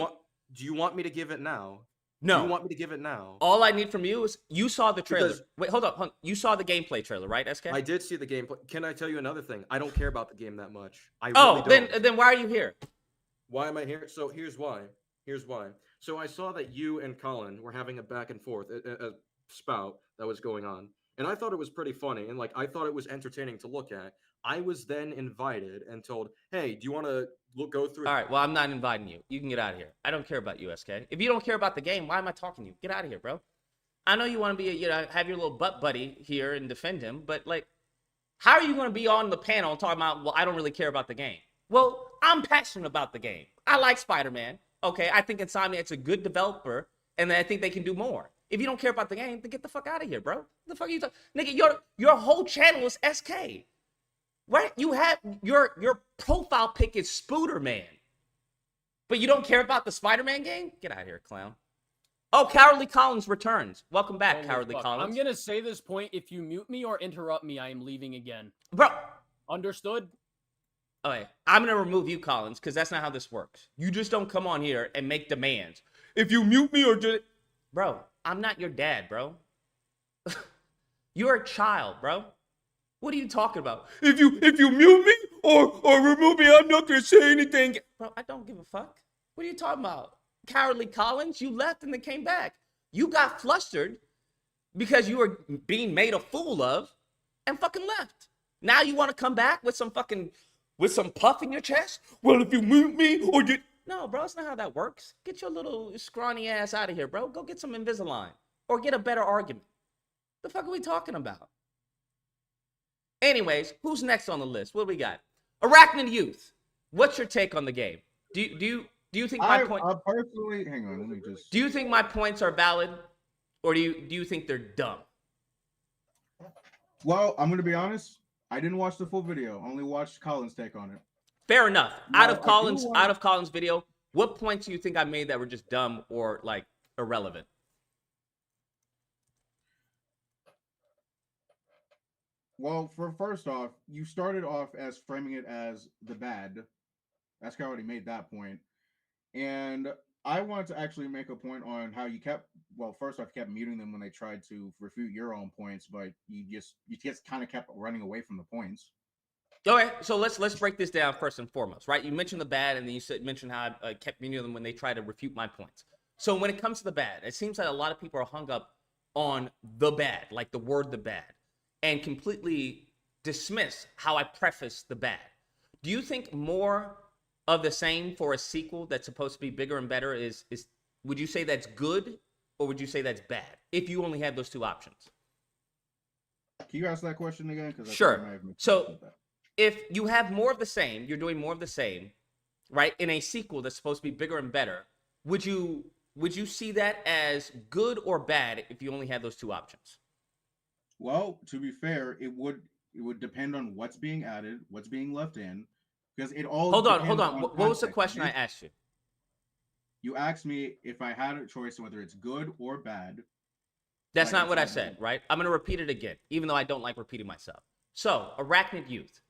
you want me to give it now? Do No. you want me to give it now? All I need from you is you saw the trailer. Because- Wait, hold up. You saw the gameplay trailer, right, SK? I did see the gameplay. Can I tell you another thing? I don't care about the game that much. I Oh, really don't. then why are you here? Why am I here? So here's why. Here's why. So I saw that you and Colin were having a back and forth, a spout that was going on, and I thought it was pretty funny, and like I thought it was entertaining to look at. I was then invited and told, "Hey, do you want to go through?" All right, well, I'm not inviting you. You can get out of here. I don't care about you, SK. If you don't care about the game, why am I talking to you? Get out of here, bro. I know you want to be, have your little butt buddy here and defend him, but like, how are you going to be on the panel talking about, well, I don't really care about the game? Well, I'm passionate about the game. I like Spider-Man. Okay, I think Insomniac's a good developer, and I think they can do more. If you don't care about the game, then get the fuck out of here, bro. What the fuck are you talking? Nigga, your whole channel is SK. Right? You have your profile pic is Spooderman. But you don't care about the Spider-Man game? Get out of here, clown. Oh, Cowardly Collins returns. Welcome back, Holy Cowardly fuck. Collins. I'm gonna say this point. If you mute me or interrupt me, I am leaving again. Bro. Understood? Okay, I'm gonna remove you, Collins, because that's not how this works. You just don't come on here and make demands. If you mute me or just, bro, I'm not your dad, bro. You're a child, bro. What are you talking about? If you mute me or remove me, I'm not gonna say anything. Bro, I don't give a fuck. What are you talking about? Cowardly Collins, you left and then came back. You got flustered because you were being made a fool of and fucking left. Now you want to come back with some puff in your chest? Well, if you mute me or you... No, bro, that's not how that works. Get your little scrawny ass out of here, bro. Go get some Invisalign or get a better argument. The fuck are we talking about? Anyways, who's next on the list? What do we got? Arachnid Youth. What's your take on the game? Do you think my point? Personally, hang on, let me just. Do you think my points are valid, or do you think they're dumb? Well, I'm gonna be honest. I didn't watch the full video. I only watched Colin's take on it. Fair enough. No, Out of I do Collins, want- out of Collins' video, what points do you think I made that were just dumb or like irrelevant? Well, first off, you started off as framing it as the bad. That's already made that point. And I wanted to actually make a point on how you kept, well, first off, you kept muting them when they tried to refute your own points, but you just kind of kept running away from the points. Okay, so let's break this down first and foremost, right? You mentioned the bad, and then you mentioned how I kept muting them when they tried to refute my points. So when it comes to the bad, it seems like a lot of people are hung up on the bad, like the word the bad, and completely dismiss how I preface the bad. Do you think more of the same for a sequel that's supposed to be bigger and better is would you say that's good, or would you say that's bad if you only had those two options? Can you ask that question again? Sure. So if you have more of the same, you're doing more of the same, right? In a sequel that's supposed to be bigger and better, would you see that as good or bad if you only had those two options? Well, to be fair, it would depend on what's being added, what's being left in, because it all. Hold on. depends on What was the context. question I asked you? You asked me if I had a choice whether it's good or bad. That's Like not what I it's not said, bad. right? I'm going to repeat it again, even though I don't like repeating myself. So, Arachnid Youth,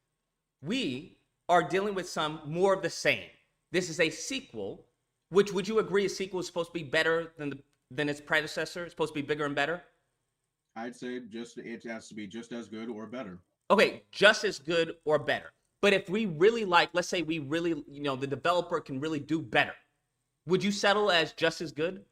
we are dealing with some more of the same. This is a sequel, which would you agree a sequel is supposed to be better than its predecessor? It's supposed to be bigger and better? I'd say it has to be just as good or better. Okay, just as good or better. But if we really like, let's say we really, the developer can really do better, would you settle as just as good?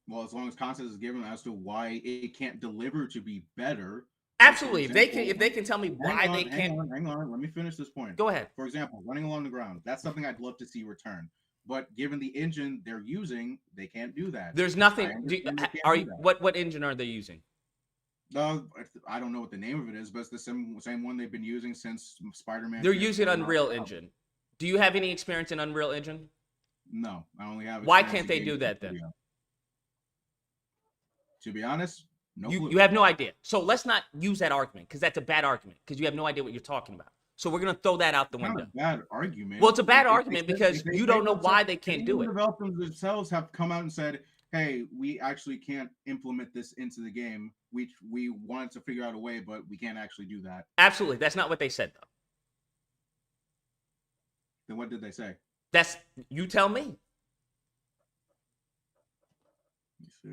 Well, as long as context is given as to why it can't deliver to be better. Absolutely. For example, If they can tell me why they can't. Hang on. Let me finish this point. Go ahead. For example, running along the ground. That's something I'd love to see return. But given the engine they're using, they can't do that. There's I nothing. understand they can't Are do you, that. what engine are they using? I don't know what the name of it is, but it's the same one they've been using since Spider-Man. They're PS4 using came Unreal out. Engine. Do you have any experience in Unreal Engine? No, I only have. Why experience can't they in do games that and then? video. To be honest, no clue. You have no idea. So let's not use that argument because that's a bad argument because you have no idea what you're talking about. So we're gonna throw that out the It's not window. a bad argument. Well, it's a bad If they argument said- because if they you don't say know themselves- why they can't do even it. The developers themselves have come out and said, "Hey, we actually can't implement this into the game. We wanted to figure out a way, but we can't actually do that." Absolutely, that's not what they said though. Then what did they say? That's you tell me. see.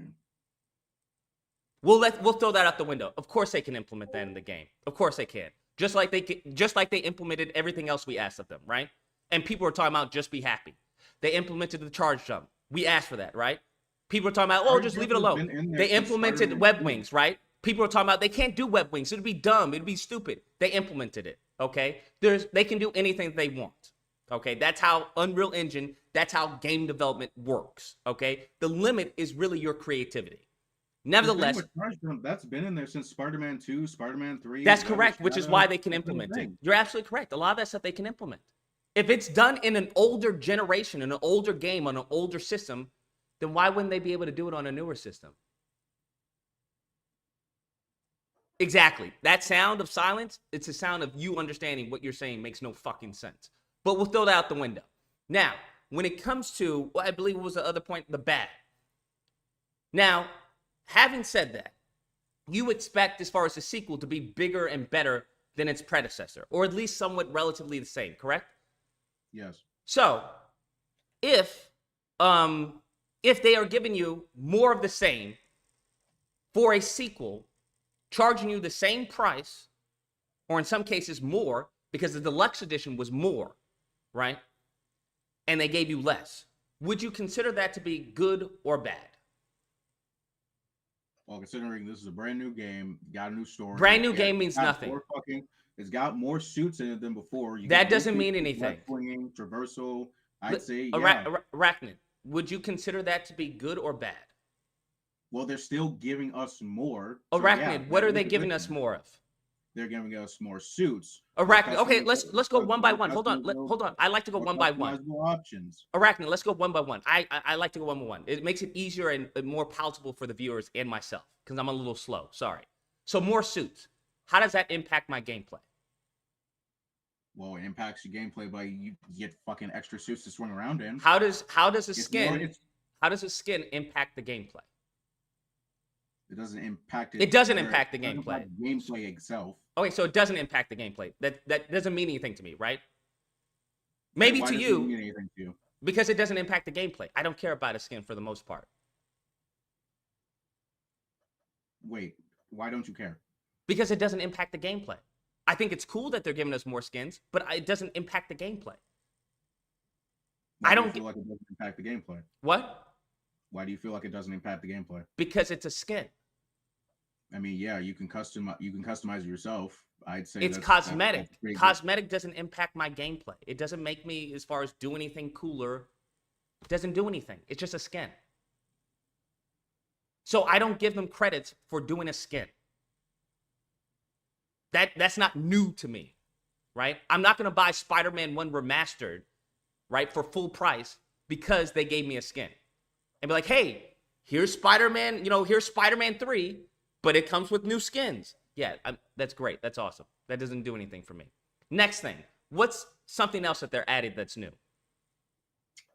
We'll throw that out the window. Of course they can implement that in the game. Of course they can. Just like they implemented everything else we asked of them, right? And people were talking about just be happy. They implemented the charge jump. We asked for that, right? People were talking about, oh, just leave it alone. They implemented web wings, right? People were talking about they can't do web wings. It'd be dumb. It'd be stupid. They implemented it, okay? They can do anything they want, okay? That's how Unreal Engine, that's how game development works, okay? The limit is really your creativity. Nevertheless, that's been in there since Spider-Man 2, Spider-Man 3. That's correct, which is why they can implement it. You're absolutely correct. A lot of that stuff they can implement. If it's done in an older generation, in an older game, on an older system, then why wouldn't they be able to do it on a newer system? Exactly. That sound of silence, it's a sound of you understanding what you're saying makes no fucking sense. But we'll throw that out the window. Now, when it comes to, I believe it was the other point, the bad. Now, having said that, you expect, as far as the sequel, to be bigger and better than its predecessor, or at least somewhat relatively the same, correct? Yes. So, if they are giving you more of the same for a sequel, charging you the same price, or in some cases more, because the deluxe edition was more, right? And they gave you less, would you consider that to be good or bad? Well, considering this is a brand new game, got a new story. Brand new game means nothing. It's got more suits in it than before. That doesn't mean anything. Swinging, traversal, I'd say, Arachnid, would you consider that to be good or bad? Well, they're still giving us more. Arachnid, what are they giving us more of? They're giving us more suits. Arachnid, okay, let's go one by one. Hold on. I like to go one by one. Options. Arachnid, let's go one by one. I like to go one by one. It makes it easier and more palatable for the viewers and myself because I'm a little slow. Sorry. So more suits. How does that impact my gameplay? Well, it impacts your gameplay by you get fucking extra suits to swing around in. How does a skin impact the gameplay? It doesn't impact it. It doesn't impact the gameplay. Gameplay itself. Okay, so it doesn't impact the gameplay. That doesn't mean anything to me, right? Maybe to you, mean anything to you, because it doesn't impact the gameplay. I don't care about a skin for the most part. Wait, why don't you care? Because it doesn't impact the gameplay. I think it's cool that they're giving us more skins, but it doesn't impact the gameplay. Why do you feel like it doesn't impact the gameplay? What? Why do you feel like it doesn't impact the gameplay? Because it's a skin. I mean, yeah, you can customize it yourself. I'd say it's cosmetic. Cosmetic doesn't impact my gameplay. It doesn't make me, as far as do anything cooler. It doesn't do anything. It's just a skin. So I don't give them credits for doing a skin. That's not new to me, right? I'm not gonna buy Spider-Man 1 Remastered, right, for full price because they gave me a skin. And be like, hey, here's Spider-Man, here's Spider-Man 3, but it comes with new skins. Yeah, that's great. That's awesome. That doesn't do anything for me. Next thing, what's something else that they're added that's new?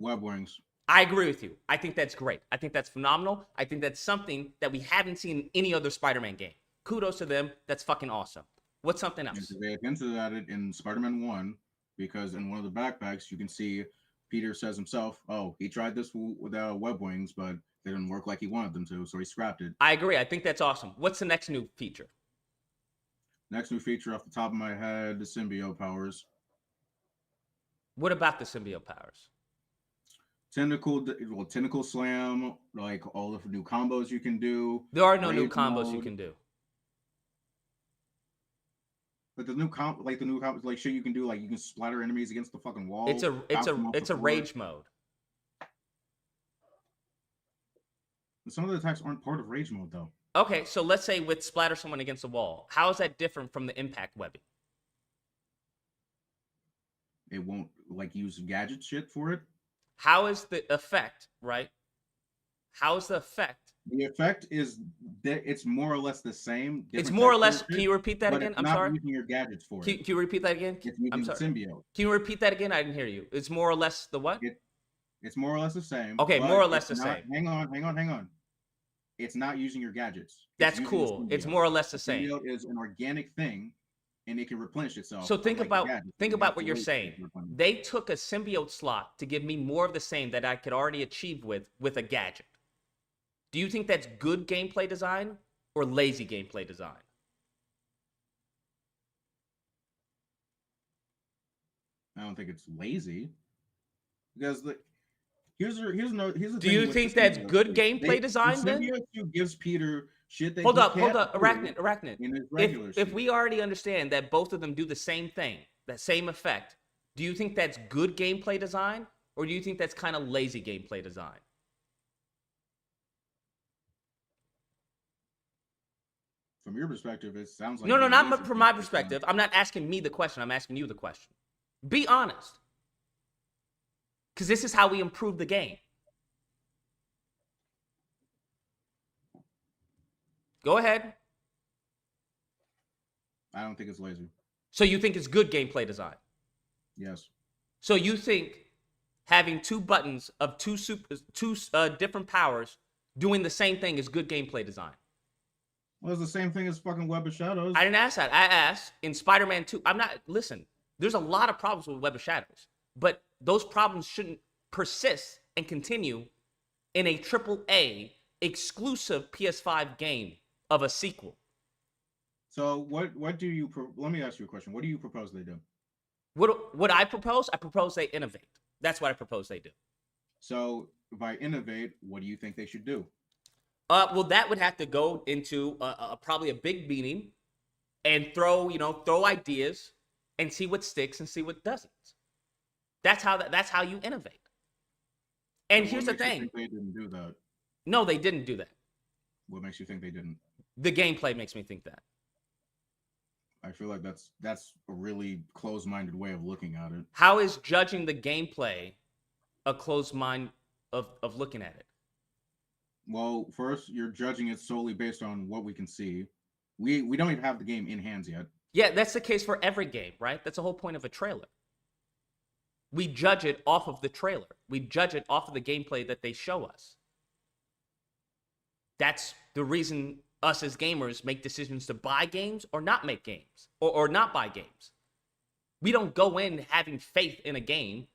Web wings. I agree with you. I think that's great. I think that's phenomenal. I think that's something that we haven't seen in any other Spider-Man game. Kudos to them. That's fucking awesome. What's something else? They hinted at it in Spider-Man 1 because in one of the backpacks, you can see Peter says himself, oh, he tried this with web wings, but they didn't work like he wanted them to, so he scrapped it. I agree. I think that's awesome. What's the next new feature? Next new feature off the top of my head, the symbiote powers. What about the symbiote powers? Tentacle slam, like all the new combos you can do. There are no new combos you can do. But the new combos, like shit you can do, like you can splatter enemies against the fucking wall. It's a rage mode. Some of the attacks aren't part of rage mode though. Okay, so let's say with splatter someone against a wall. How is that different from the impact webbing? It won't use gadget shit for it. How is the effect, right? How is the effect? The effect is that it's more or less the same. It's more or less. Can you repeat that again? I'm sorry. Using your gadgets for it. Can you repeat that again? I'm sorry. Symbiote. Can you repeat that again? I didn't hear you. It's more or less the what? It's more or less the same. Okay, more or less the same. Hang on. It's not using your gadgets. That's cool. It's more or less the same. Symbiote is an organic thing, and it can replenish itself. So think about what you're saying. They took a symbiote slot to give me more of the same that I could already achieve with a gadget. Do you think that's good gameplay design or lazy gameplay design? I don't think it's lazy because here's the Do thing you with think the that's symbiote good suit. gameplay design the then? symbiote suit gives Peter shit that Hold he up, can't do Arachnid. in his regular If suit. we already understand that both of them do the same thing, that same effect, do you think that's good gameplay design or do you think that's kind of lazy gameplay design? From your perspective, it sounds like No, lazy not from my gameplay design. perspective. I'm not asking me the question. I'm asking you the question. Be honest. Because this is how we improve the game. Go ahead. I don't think it's lazy. So you think it's good gameplay design? Yes. So you think having two buttons of two different powers doing the same thing is good gameplay design? Well, it's the same thing as fucking Web of Shadows. I didn't ask that. I asked in Spider-Man 2. Listen, there's a lot of problems with Web of Shadows, but those problems shouldn't persist and continue in a AAA exclusive PS5 game of a sequel. So what do you let me ask you a question. What do you propose they do? What I propose? I propose they innovate. That's what I propose they do. So by innovate, what do you think they should do? Well, that would have to go into probably a big meeting and throw ideas and see what sticks and see what doesn't. That's how you innovate. And So here's what the makes you thing. think they didn't do that. No, they didn't do that. What makes you think they didn't? The gameplay makes me think that. I feel like that's a really closed-minded way of looking at it. How is judging the gameplay a closed mind of looking at it? Well, first, you're judging it solely based on what we can see. We don't even have the game in hands yet. Yeah, that's the case for every game, right? That's the whole point of a trailer. We judge it off of the trailer. We judge it off of the gameplay that they show us. That's the reason us as gamers make decisions to buy games or not make games or not buy games. We don't go in having faith in a game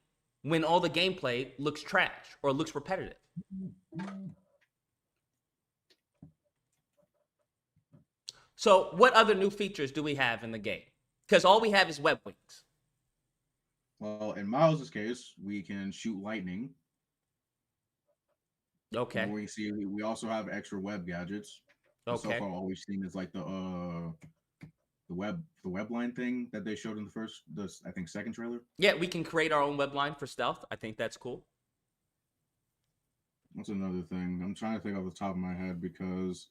when all the gameplay looks trash or looks repetitive. So what other new features do we have in the game? Because all we have is web wings. Well, in Miles' case, we can shoot lightning. Okay. We also have extra web gadgets. Okay. So far, all we've seen is like the web line thing that they showed in the second trailer. Yeah, we can create our own web line for stealth. I think that's cool. What's another thing? I'm trying to think off the top of my head because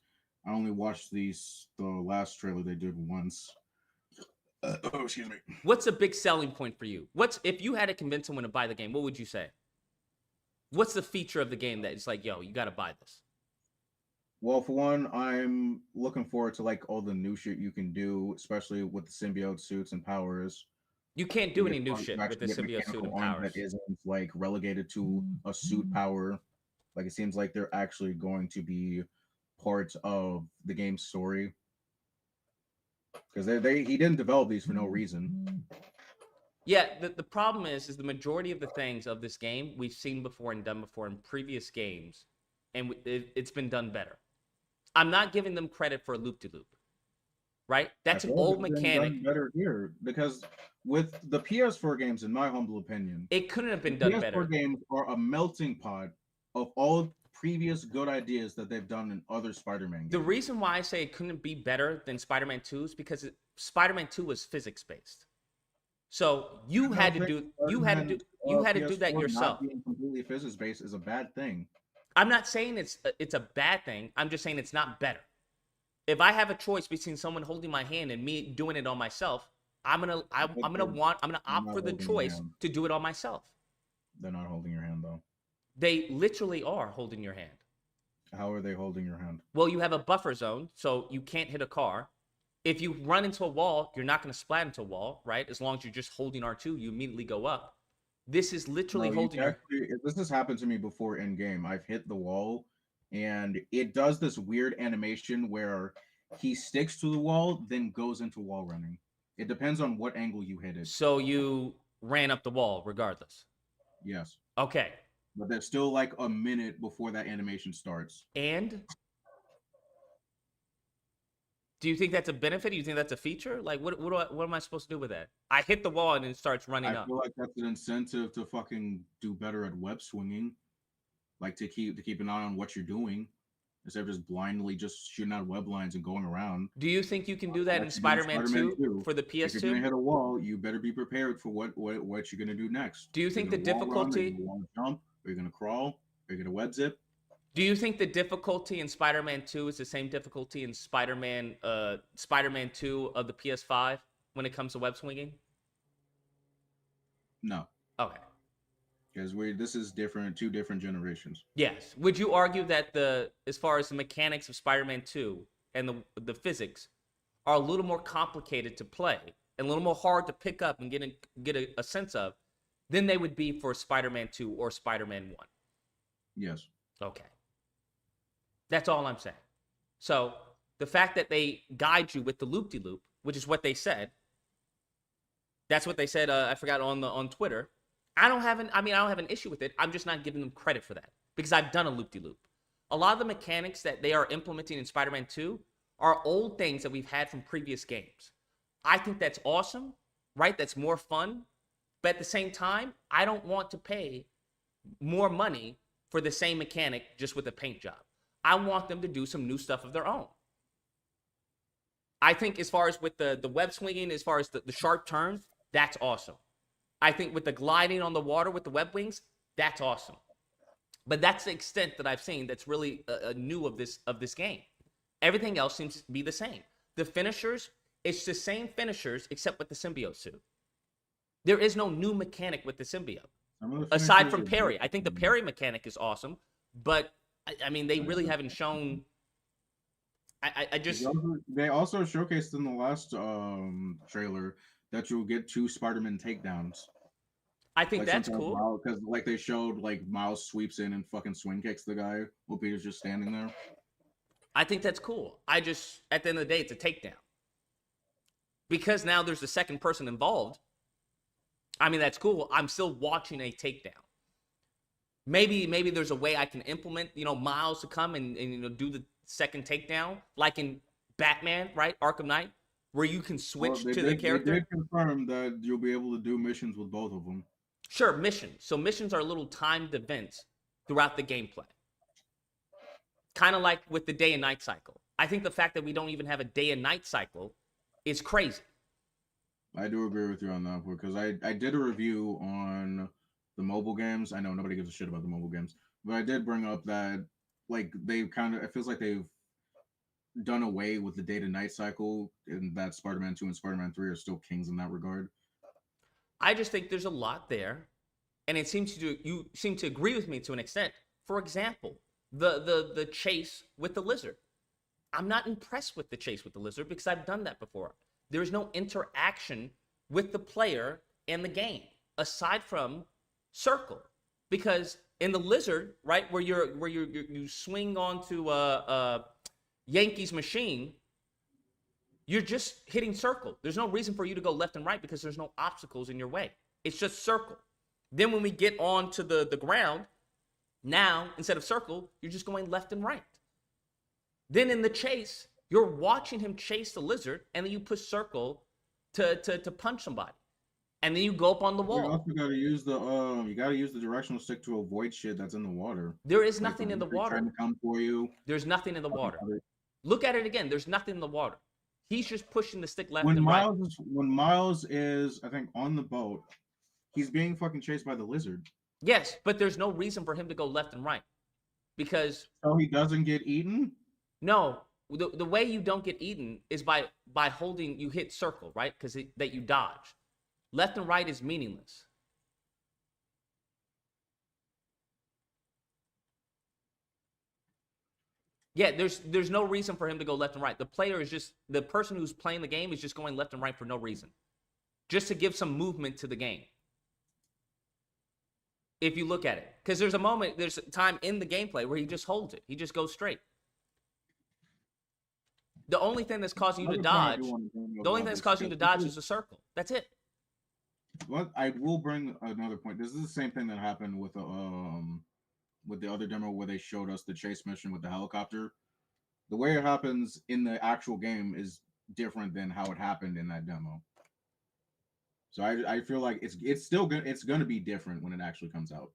I only watched the last trailer they did once. Excuse me. What's a big selling point for you? If you had to convince someone to buy the game, what would you say? What's the feature of the game that is like, yo, you got to buy this? Well, for one, I'm looking forward to like all the new shit you can do, especially with the symbiote suits and powers. You can't do You any get- new you shit with actually the get symbiote suit and mechanical arm powers. that isn't like relegated to a suit power. Like it seems like they're actually going to be part of the game's story because he didn't develop these for no reason. Yeah, the problem is the majority of the things of this game we've seen before and done before in previous games, and it's been done better. I'm not giving them credit for a loop-de-loop, right? That's an old mechanic. Better here because with the PS4 games, in my humble opinion, It couldn't have been the done PS4 better. games are a melting pot of all previous good ideas that they've done in other Spider-Man games. The reason why I say it couldn't be better than Spider-Man 2 is because Spider-Man 2 was physics-based. So you had to do that PS4 yourself. Not being completely physics-based is a bad thing. I'm not saying it's a bad thing. I'm just saying it's not better. If I have a choice between someone holding my hand and me doing it on myself, I'm gonna opt for the holding your choice hand. to do it on myself. They're not holding your hand though. They literally are holding your hand. How are they holding your hand? Well, you have a buffer zone, so you can't hit a car. If you run into a wall, you're not going to splat into a wall, right? As long as you're just holding R2, you immediately go up. This is literally holding your... This has happened to me before in game. I've hit the wall, and it does this weird animation where he sticks to the wall, then goes into wall running. It depends on what angle you hit it. So you ran up the wall regardless. Yes. Okay. but there's still like a minute before that animation starts. And do you think that's a benefit? Do you think that's a feature? Like, what am I supposed to do with that? I hit the wall and it starts running I up. feel like that's an incentive to fucking do better at web swinging, like to keep an eye on what you're doing instead of just blindly just shooting out web lines and going around. Do you think you can do that in Like you do in Spider-Man Spider-Man 2 2. for the If you're gonna PS2? hit a wall, you better be prepared for what you're gonna do next. Do you think the You're gonna wall run, or difficulty? you're gonna wall jump, or you're gonna crawl, or you're gonna web zip. Do you think the difficulty in Spider-Man 2 is the same difficulty in Spider-Man 2 of the PS5 when it comes to web swinging? No, Okay. because this is different, 2 different generations. Yes. Would you argue that as far as the mechanics of Spider-Man 2 and the physics are a little more complicated to play and a little more hard to pick up and get a sense of than they would be for Spider-Man 2 or Spider-Man 1? Yes. Okay. That's all I'm saying. So the fact that they guide you with the loop-de-loop, which is what they said, that's what they said. I forgot on Twitter. I don't have an issue with it. I'm just not giving them credit for that because I've done a loop-de-loop. A lot of the mechanics that they are implementing in Spider-Man 2 are old things that we've had from previous games. I think that's awesome, right? That's more fun. But at the same time, I don't want to pay more money for the same mechanic just with a paint job. I want them to do some new stuff of their own. I think as far as with the web swinging, as far as the sharp turns, that's awesome. I think with the gliding on the water with the web wings, that's awesome. But that's the extent that I've seen that's really new of this game. Everything else seems to be the same. The finishers, it's the same finishers except with the symbiote suit. There is no new mechanic with the symbiote. Aside from parry. I think the parry mechanic is awesome, but I mean, they really haven't shown. I just. They also showcased in the last trailer that you'll get 2 Spider-Man takedowns. I think that's cool. Because like they showed, like Miles sweeps in and fucking swing kicks the guy while Peter's just standing there. I think that's cool. I just, at the end of the day, it's a takedown. Because now there's a second person involved. I mean, that's cool. I'm still watching a takedown. Maybe there's a way I can implement, Miles to come and do the second takedown, like in Batman, right? Arkham Knight, where you can switch to the character. They did confirm that you'll be able to do missions with both of them. Sure, missions. So missions are little timed events throughout the gameplay. Kind of like with the day and night cycle. I think the fact that we don't even have a day and night cycle is crazy. I do agree with you on that, because I did a review on the mobile games. I know nobody gives a shit about the mobile games, but I did bring up that like it feels like they've done away with the day to night cycle, and that Spider-Man 2 and Spider-Man 3 are still kings in that regard. I just think there's a lot there, and you seem to agree with me to an extent. For example, the chase with the lizard. I'm not impressed with the chase with the lizard because I've done that before. There is no interaction with the player and the game aside from circle, because in the lizard, right, where you swing onto Yankees machine, you're just hitting circle. There's no reason for you to go left and right because there's no obstacles in your way. It's just circle. Then when we get onto the ground, now instead of circle, you're just going left and right. Then in the chase, you're watching him chase the lizard, and then you push circle to punch somebody, and then you go up on the wall. You also gotta use the directional stick to avoid shit that's in the water. There is nothing in the water. Trying to come for you. There's nothing in the water. Look at it again. There's nothing in the water. He's just pushing the stick left and right. When Miles is, I think, on the boat, he's being fucking chased by the lizard. Yes, but there's no reason for him to go left and right, because so he doesn't get eaten. No, the way you don't get eaten is by holding. You hit circle, right? Because that you dodge. Left and right is meaningless. Yeah, there's no reason for him to go left and right. The person who's playing the game is just going left and right for no reason, just to give some movement to the game. If you look at it, because there's a time in the gameplay where he just holds it. He just goes straight. The only thing that's causing you to dodge, is a circle. That's it. What I will bring another point. This is the same thing that happened with the other demo where they showed us the chase mission with the helicopter. The way it happens in the actual game is different than how it happened in that demo. So I feel like it's still gonna be different when it actually comes out.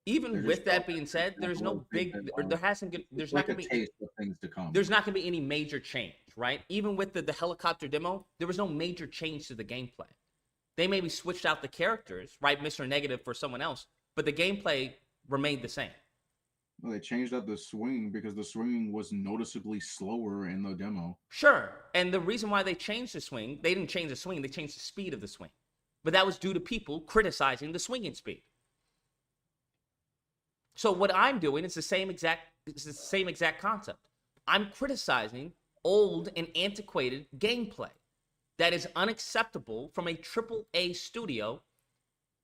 Even They're with just that being said, there's no big, or there hasn't, there's It's not like a gonna be, taste of things to come. there's not gonna be any major change, right? Even with the helicopter demo, there was no major change to the gameplay. They maybe switched out the characters, right? Mr. Negative for someone else, but the gameplay remained the same. Well, they changed up the swing because the swing was noticeably slower in the demo. Sure. And the reason why they changed the swing, they didn't change the swing, they changed the speed of the swing. But that was due to people criticizing the swinging speed. So what I'm doing is the same exact concept. I'm criticizing old and antiquated gameplay that is unacceptable from a AAA studio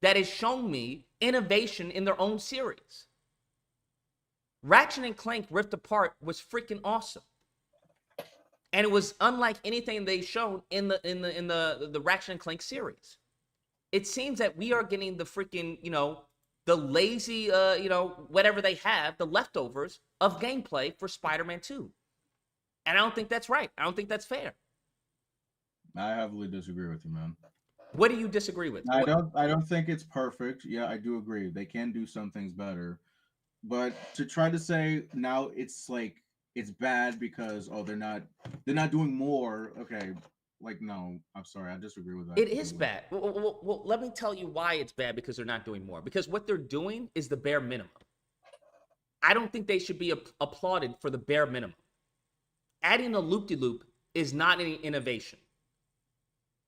that has shown me innovation in their own series. Ratchet and Clank Rift Apart was freaking awesome. And it was unlike anything they've shown in the Ratchet and Clank series. It seems that we are getting the freaking, the lazy, whatever they have, the leftovers of gameplay for Spider-Man 2. And I don't think that's right. I don't think that's fair. I heavily disagree with you, man. What do you disagree with? I don't think it's perfect. Yeah, I do agree. They can do some things better. But to try to say now it's like it's bad because they're not doing more. Okay, like no, I'm sorry, I disagree with that. It is bad. Well, let me tell you why it's bad because they're not doing more. Because what they're doing is the bare minimum. I don't think they should be applauded for the bare minimum. Adding a loop-de-loop is not any innovation.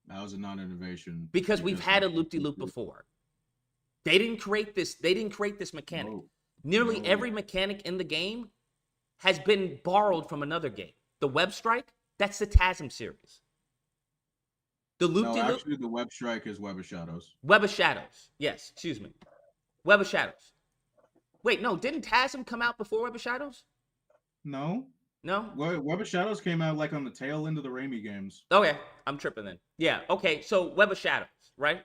That was a non-innovation because we've had a loop-de-loop before. They didn't create this. They didn't create this mechanic. Nearly every mechanic in the game has been borrowed from another game. The Web Strike, that's the TASM series. The loop-de-loop. No, actually, the Web Strike is Web of Shadows. Web of Shadows. Yes, excuse me. Web of Shadows. Wait, no, didn't TASM come out before Web of Shadows? No. No? Web of Shadows came out like on the tail end of the Raimi games. Okay, I'm tripping then. Yeah, okay, so Web of Shadows, right?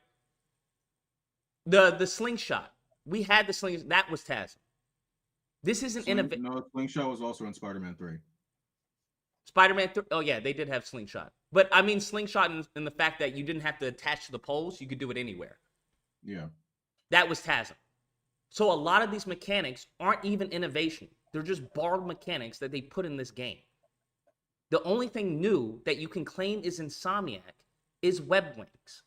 The slingshot. We had the slingshot. That was TASM. This isn't innovation. No, Slingshot was also in Spider-Man 3. Spider-Man 3. Oh, yeah, they did have Slingshot. But I mean Slingshot in the fact that you didn't have to attach to the poles. You could do it anywhere. Yeah. That was TASM. So a lot of these mechanics aren't even innovation. They're just borrowed mechanics that they put in this game. The only thing new that you can claim is Insomniac is web wings.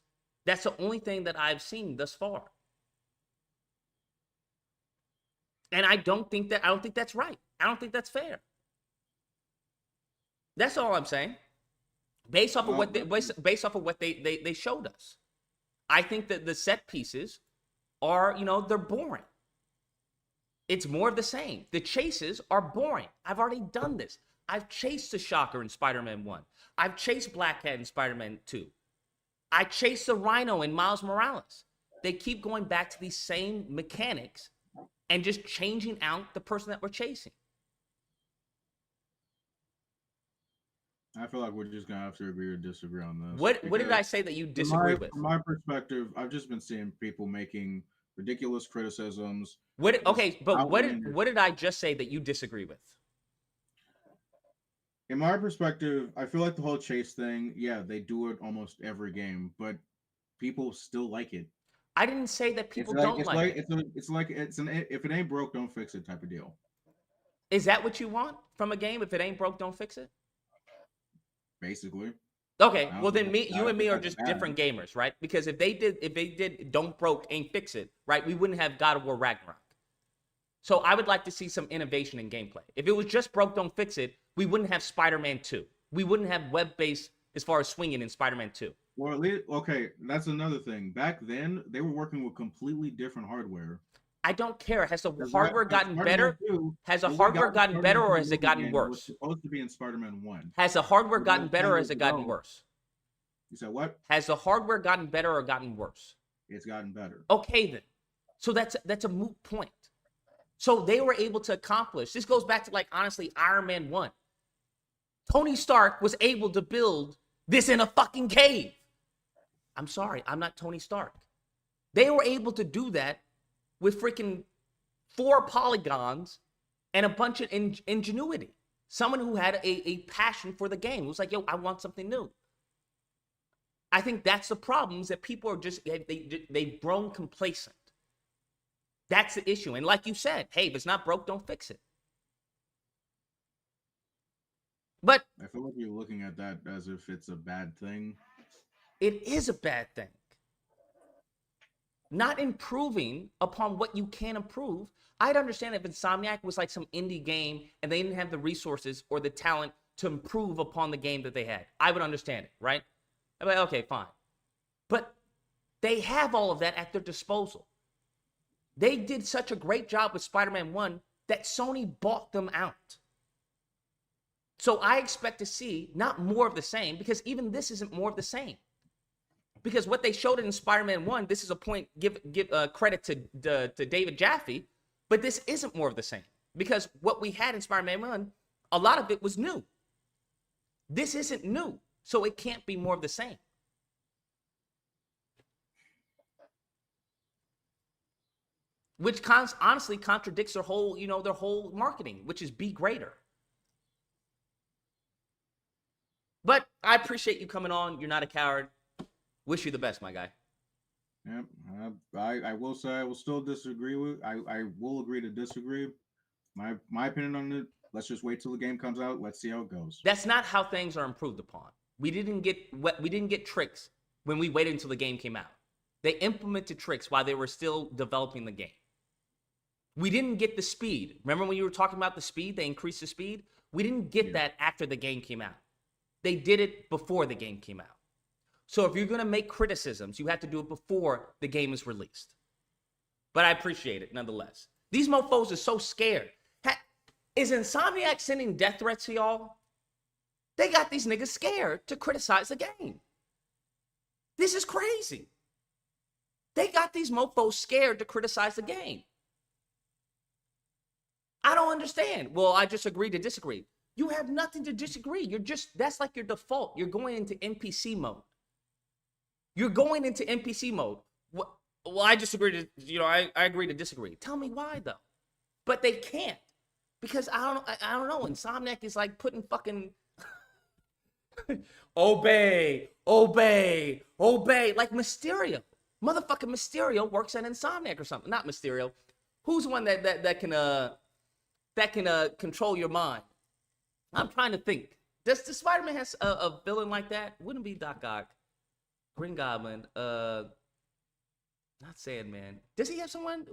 That's the only thing that I've seen thus far. And I don't think that's right. I don't think that's fair. That's all I'm saying. Based off of what they showed us. I think that the set pieces are, they're boring. It's more of the same. The chases are boring. I've already done this. I've chased the Shocker in Spider-Man 1. I've chased Black Cat in Spider-Man 2. I chased the Rhino in Miles Morales. They keep going back to these same mechanics and just changing out the person that we're chasing. I feel like we're just gonna have to agree or disagree on this. What did I say that you disagree with? From my perspective, I've just been seeing people making ridiculous criticisms. What did I just say that you disagree with? In my perspective, I feel like the whole chase thing, yeah, they do it almost every game, but people still like it. I didn't say that people don't like it. It's an if it ain't broke, don't fix it type of deal. Is that what you want from a game? If it ain't broke, don't fix it? Basically. Okay, well then you and me are just different gamers, right? Because if they did don't broke, ain't fix it, right? We wouldn't have God of War Ragnarok. So I would like to see some innovation in gameplay. If it was just broke, don't fix it, we wouldn't have Spider-Man 2. We wouldn't have web-based as far as swinging in Spider-Man 2. Well, at least, okay, that's another thing. Back then, they were working with completely different hardware. I don't care. Has the hardware gotten better? Has the hardware gotten better or has it gotten worse? It was supposed to be in Spider-Man 1. Has the hardware gotten better or has it gotten worse? You said what? Has the hardware gotten better or gotten worse? It's gotten better. Okay, then. So that's a moot point. So they were able to accomplish. This goes back to, like, honestly, Iron Man 1. Tony Stark was able to build this in a fucking cave. I'm sorry, I'm not Tony Stark. They were able to do that with freaking 4 polygons and a bunch of ingenuity. Someone who had a passion for the game. It was like, yo, I want something new. I think that's the problems that people are just, they've grown complacent. That's the issue. And like you said, hey, if it's not broke, don't fix it. But I feel like you're looking at that as if it's a bad thing. it is a bad thing. Not improving upon what you can improve. I'd understand if Insomniac was like some indie game and they didn't have the resources or the talent to improve upon the game that they had. I would understand it, right? I'd be like, okay, fine. But they have all of that at their disposal. They did such a great job with Spider-Man 1 that Sony bought them out. So I expect to see not more of the same, because even this isn't more of the same. Because what they showed in Spider-Man 1, this is a point, give credit to David Jaffe, but this isn't more of the same. Because what we had in Spider-Man 1, a lot of it was new. This isn't new, so it can't be more of the same. Which honestly contradicts their whole, their whole marketing, which is be greater. But I appreciate you coming on. You're not a coward. Wish you the best, my guy. Yep. I will say I will still disagree with. I will agree to disagree. My opinion on it. Let's just wait till the game comes out. Let's see how it goes. That's not how things are improved upon. We didn't get tricks when we waited until the game came out. They implemented tricks while they were still developing the game. We didn't get the speed. Remember when you were talking about the speed? They increased the speed. We didn't get that after the game came out. They did it before the game came out. So if you're going to make criticisms, you have to do it before the game is released. But I appreciate it nonetheless. These mofos are so scared. Is Insomniac sending death threats to y'all? They got these niggas scared to criticize the game. This is crazy. They got these mofos scared to criticize the game. I don't understand. Well, I just agreed to disagree. You have nothing to disagree. That's like your default. You're going into NPC mode. You're going into NPC mode. Well, I disagree to, I agree to disagree. Tell me why though. But they can't. Because I don't know. Insomniac is like putting fucking obey. Like Mysterio. Motherfucking Mysterio works at Insomniac or something. Not Mysterio. Who's the one that can control your mind? I'm trying to think. Does Spider-Man has a villain like that? Wouldn't be Doc Ock, Green Goblin, not Sandman. Does he have someone?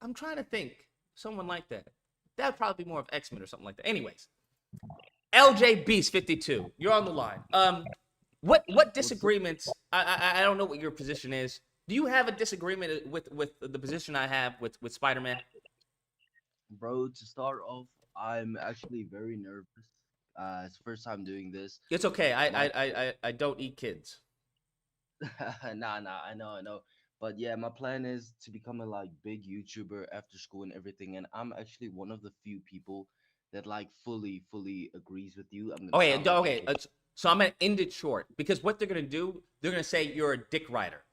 I'm trying to think. Someone like that. That'd probably be more of X-Men or something like that. Anyways, LJ Beast 52. You're on the line. What disagreements? I don't know what your position is. Do you have a disagreement with the position I have with Spider-Man? Bro, to start off, I'm actually very nervous. It's the first time doing this. It's okay. I don't eat kids. Nah, I know. But yeah, my plan is to become a big YouTuber after school and everything. And I'm actually one of the few people that fully agrees with you. So I'm gonna end it short because what they're gonna do, they're gonna say you're a dick rider,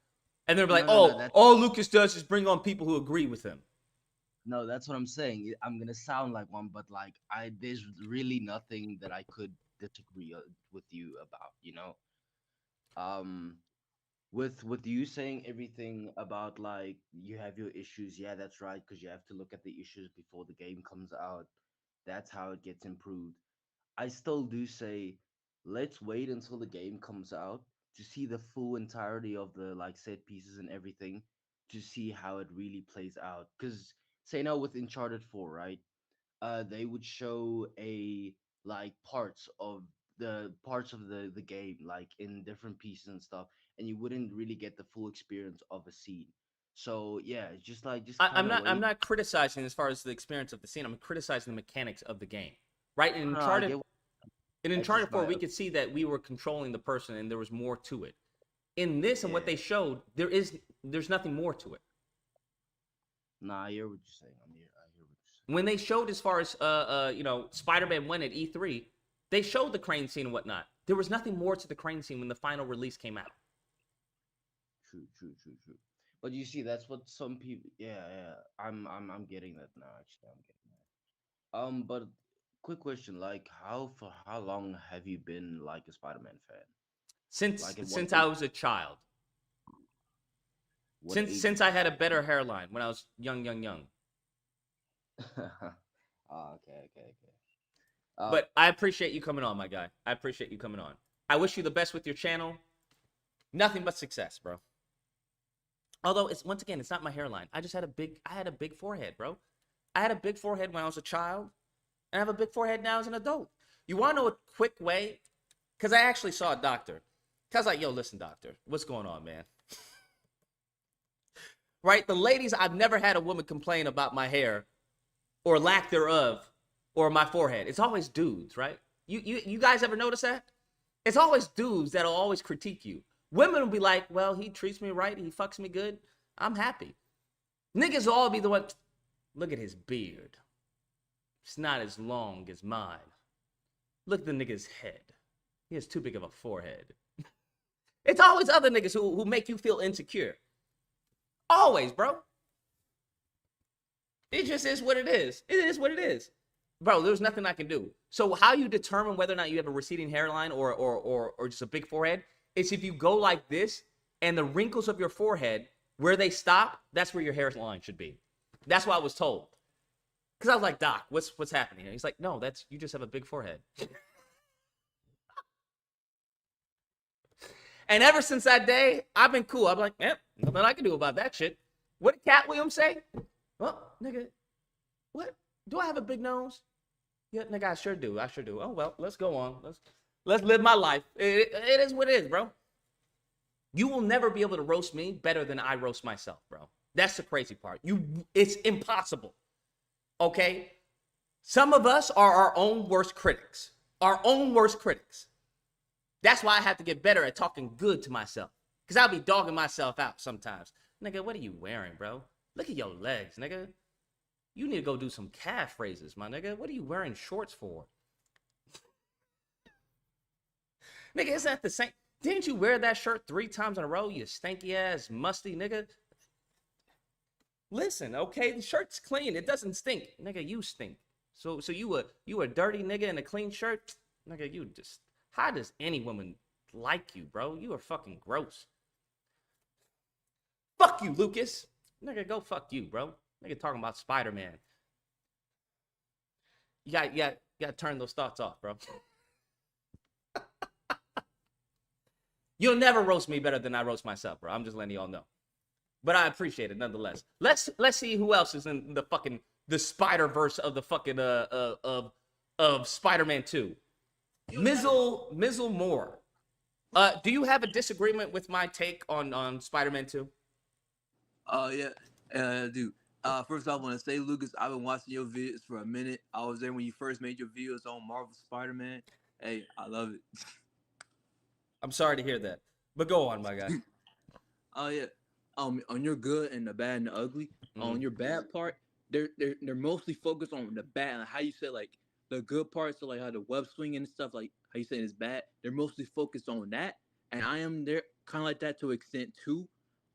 and they're gonna be like, No, all Lucas does is bring on people who agree with him. No, that's what I'm saying. I'm gonna sound like one, but there's really nothing that I could disagree with you about. With you saying everything about you have your issues, yeah, that's right, because you have to look at the issues before the game comes out. That's how it gets improved. I still do say, let's wait until the game comes out to see the full entirety of the set pieces and everything, to see how it really plays out. Because say now with Uncharted 4, right? They would show parts of the game in different pieces and stuff, and you wouldn't really get the full experience of a scene. So yeah, just I'm not criticizing as far as the experience of the scene. I'm criticizing the mechanics of the game. Right? In Uncharted 4, we could see that we were controlling the person and there was more to it. In this and what they showed, there's nothing more to it. Nah, I hear what you're saying. I hear what you're saying. When they showed as far as Spider-Man 1 at E3, they showed the crane scene and whatnot. There was nothing more to the crane scene when the final release came out. true. But you see, that's what some people. Yeah, yeah. I'm getting that now. Actually, I'm getting that. But quick question: like, for how long have you been like a Spider-Man fan? Since Like, at what since I age? was a child. What age Since did I you had a start? better hairline when I was young. Ah, okay. Uh, But I appreciate you coming on, my guy. I appreciate you coming on. I wish you the best with your channel. Nothing but success, bro. Although it's once again, it's not my hairline. I had a big forehead, bro. I had a big forehead when I was a child, and I have a big forehead now as an adult. You want to know a quick way? Because I actually saw a doctor. Cause like, yo, listen, doctor, what's going on, man? Right? The ladies, I've never had a woman complain about my hair or lack thereof or my forehead. It's always dudes, right? You guys ever notice that? It's always dudes that'll always critique you. Women will be like, well, he treats me right, he fucks me good, I'm happy. Niggas will all be the one, look at his beard. It's not as long as mine. Look at the nigga's head. He has too big of a forehead. It's always other niggas who make you feel insecure. Always, bro. It just is what it is. It is what it is. Bro, there's nothing I can do. So how you determine whether or not you have a receding hairline or just a big forehead is if you go like this and the wrinkles of your forehead, where they stop, that's where your hairline should be. That's what I was told. Because I was like, Doc, what's happening here? He's like, no, you just have a big forehead. And ever since that day, I've been cool. I'm like, nothing I can do about that shit. What did Cat Williams say? Well, nigga, what? Do I have a big nose? Yeah, nigga, I sure do. Oh, well, let's go on. Let's live my life. It is what it is, bro. You will never be able to roast me better than I roast myself, bro. That's the crazy part. It's impossible. Okay? Some of us are our own worst critics. Our own worst critics. That's why I have to get better at talking good to myself. Because I'll be dogging myself out sometimes. Nigga, what are you wearing, bro? Look at your legs, nigga. You need to go do some calf raises, my nigga. What are you wearing shorts for? Nigga, isn't that the same? Didn't you wear that shirt 3 times in a row, you stanky ass, musty nigga? Listen, okay, the shirt's clean. It doesn't stink. Nigga, you stink. So you a dirty nigga in a clean shirt? Nigga, you just... How does any woman like you, bro? You are fucking gross. Fuck you, Lucas. Nigga, go fuck you, bro. Nigga talking about Spider-Man. You gotta turn those thoughts off, bro. You'll never roast me better than I roast myself, bro. I'm just letting y'all know. But I appreciate it nonetheless. Let's see who else is in the Spider-Verse of the fucking of Spider-Man 2. Mizzle Moore. Do you have a disagreement with my take on Spider-Man 2? Yeah, I do. First off, I want to say, Lucas, I've been watching your videos for a minute. I was there when you first made your videos on Marvel Spider-Man. Hey, I love it. I'm sorry to hear that, but go on, my guy. Oh yeah. On your good and the bad and the ugly. On your bad part, they're mostly focused on the bad, and how you say like the good parts, so like how the web swinging and stuff, like how you saying is bad. They're mostly focused on that, and I am there kind of like that to an extent too,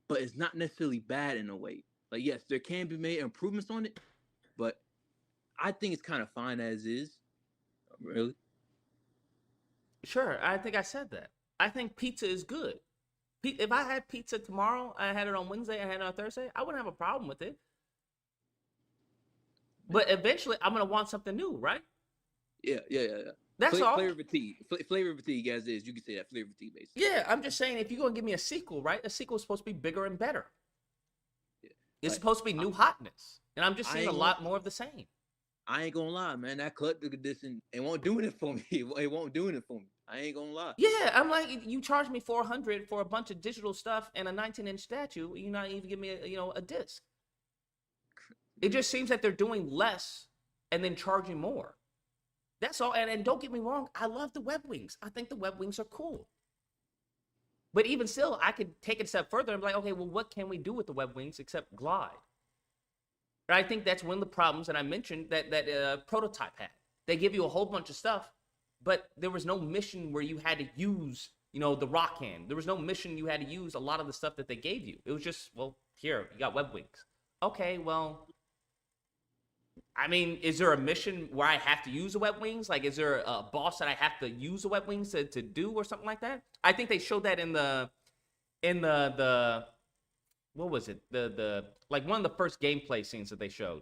but it's not necessarily bad in a way. Like yes, there can be made improvements on it, but I think it's kind of fine as is. Really? Sure, I think I said that. I think pizza is good. If I had pizza tomorrow, I had it on Wednesday, I had it on Thursday, I wouldn't have a problem with it. But eventually, I'm gonna want something new, right? Yeah. That's all. Flavor fatigue, as is. You can say that flavor fatigue, basically. Yeah, I'm just saying, if you're gonna give me a sequel, right? A sequel is supposed to be bigger and better. Yeah. It's Like, supposed to be new hotness, and I'm just I seeing a ain't lot more of the same. I ain't gonna lie, man. That collector's edition, it won't doing it for me. It won't doing it for me. I ain't gonna lie. Yeah, I'm like, you charge me $400 for a bunch of digital stuff and a 19-inch statue. You're not even giving me a disc. It just seems that they're doing less and then charging more. That's all. And don't get me wrong, I love the web wings. I think the web wings are cool. But even still, I could take it a step further and be like, okay, well, what can we do with the web wings except glide? And I think that's one of the problems that I mentioned that Prototype had. They give you a whole bunch of stuff, but there was no mission where you had to use you know, the rock hand. There was no mission you had to use a lot of the stuff that they gave you. It was just, well, here, you got web wings. Okay, well, I mean, is there a mission where I have to use the web wings? Like, is there a boss that I have to use the web wings to do or something like that? I think they showed that in the what was it? The like one of the first gameplay scenes that they showed.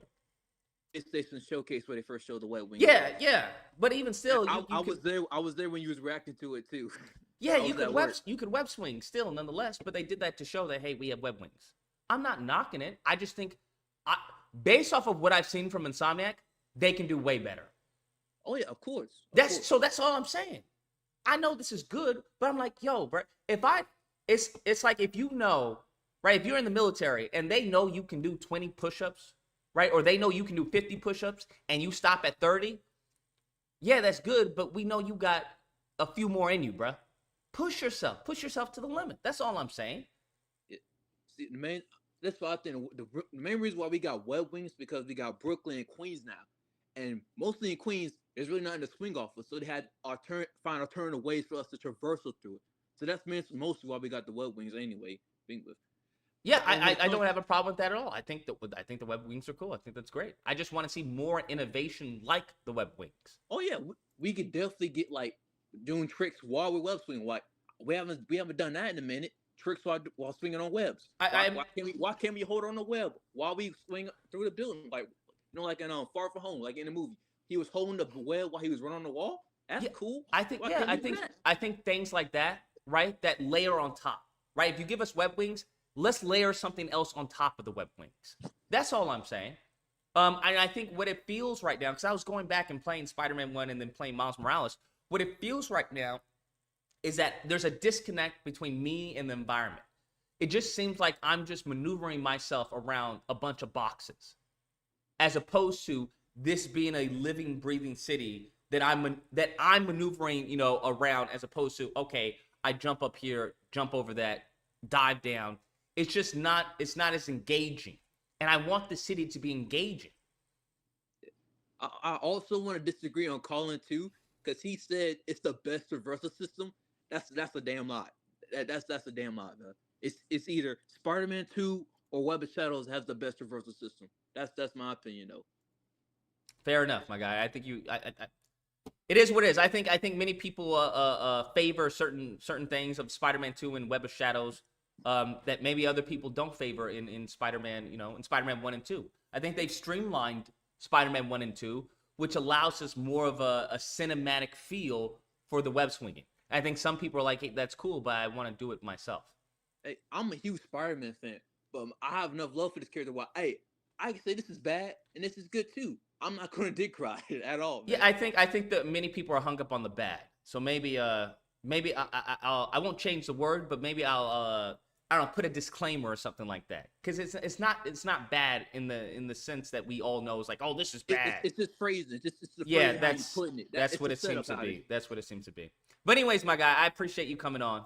PlayStation Showcase where they first showed the web wing. Yeah. But even still, I was there. I was there when you was reacting to it too. Yeah, I was you could web swing still, nonetheless. But they did that to show that, hey, we have web wings. I'm not knocking it. I just think, based off of what I've seen from Insomniac, they can do way better. Oh yeah, of course. So that's all I'm saying. I know this is good, but I'm like, yo, bro, it's like if you know, right? If you're in the military and they know you can do 20 push-ups, right? Or they know you can do 50 push-ups and you stop at 30. Yeah, that's good, but we know you got a few more in you, bro. Push yourself to the limit. That's all I'm saying. See, that's why I think the main reason why we got web wings because we got Brooklyn and Queens now, and mostly in Queens, there's really nothing to swing off of, so they had find alternative ways for us to traverse through it. So that's mostly why we got the web wings anyway. Yeah, I don't have a problem with that at all. I think the web wings are cool. I think that's great. I just want to see more innovation like the web wings. Oh yeah, we could definitely get like doing tricks while we're web swinging. Like we haven't done that in a minute. Tricks while swinging on webs. Why can't we hold on the web while we swing through the building? Like like in Far From Home, like in the movie, he was holding the web while he was running on the wall. That's cool. I think things like that, right? That layer on top, right? If you give us web wings, let's layer something else on top of the web wings. That's all I'm saying. And I think what it feels right now, because I was going back and playing Spider-Man 1 and then playing Miles Morales, what it feels right now is that there's a disconnect between me and the environment. It just seems like I'm just maneuvering myself around a bunch of boxes, as opposed to this being a living, breathing city that I'm maneuvering, around, as opposed to, okay, I jump up here, jump over that, dive down. It's just not as engaging. And I want the city to be engaging. I also want to disagree on Colin too, because he said it's the best traversal system. That's a damn lie. That's a damn lie, man. It's either Spider-Man 2 or Web of Shadows has the best traversal system. That's my opinion, though. Fair enough, my guy. I think it is what it is. I think many people favor certain things of Spider-Man 2 and Web of Shadows that maybe other people don't favor in Spider-Man, in Spider-Man 1 and 2. I think they've streamlined Spider-Man 1 and 2, which allows us more of a cinematic feel for the web swinging. I think some people are like, hey, that's cool, but I want to do it myself. Hey, I'm a huge Spider-Man fan, but I have enough love for this character where, hey, I can say this is bad and this is good too. I'm not going to dick cry at all. Man. Yeah, I think that many people are hung up on the bad. So maybe I won't change the word, but maybe I'll I don't know, put a disclaimer or something like that, because it's not bad in the sense that we all know is like, oh, this is bad. It's just phrasing. It's the yeah, phrasing, how you putting it. That's what it seems to be. That's what it seems to be. But anyways, my guy, I appreciate you coming on.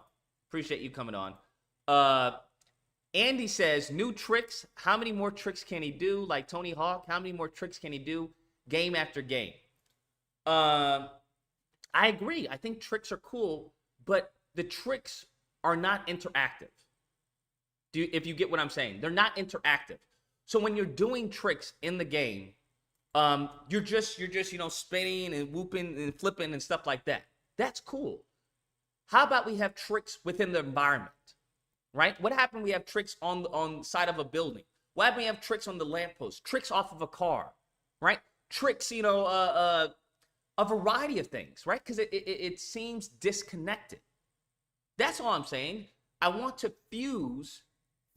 Andy says, new tricks. How many more tricks can he do? Like Tony Hawk, how many more tricks can he do game after game? I agree. I think tricks are cool, but the tricks are not interactive. If you get what I'm saying, they're not interactive. So when you're doing tricks in the game, you're just spinning and whooping and flipping and stuff like that. That's cool. How about we have tricks within the environment, right? What happened? We have tricks on the side of a building. What happened? We have tricks on the lamppost, tricks off of a car, right? Tricks, a variety of things, right? Because it seems disconnected. That's all I'm saying. I want to fuse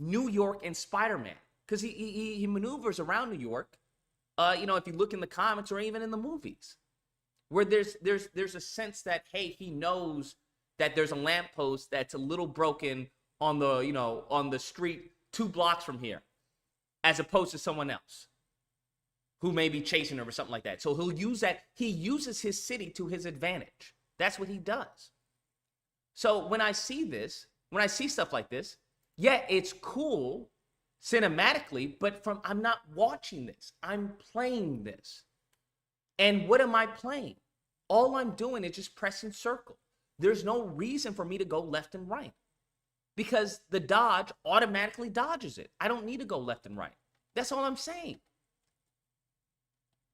New York and Spider-Man, because he maneuvers around New York. If you look in the comics or even in the movies, where there's a sense that, hey, he knows that there's a lamppost that's a little broken on the street 2 blocks from here, as opposed to someone else who may be chasing him or something like that. So he'll use that. He uses his city to his advantage. That's what he does. So when I see stuff like this, yeah, it's cool cinematically, but I'm not watching this. I'm playing this. And what am I playing? All I'm doing is just pressing circle. there's no reason for me to go left and right because the dodge automatically dodges it. I don't need to go left and right. That's all I'm saying.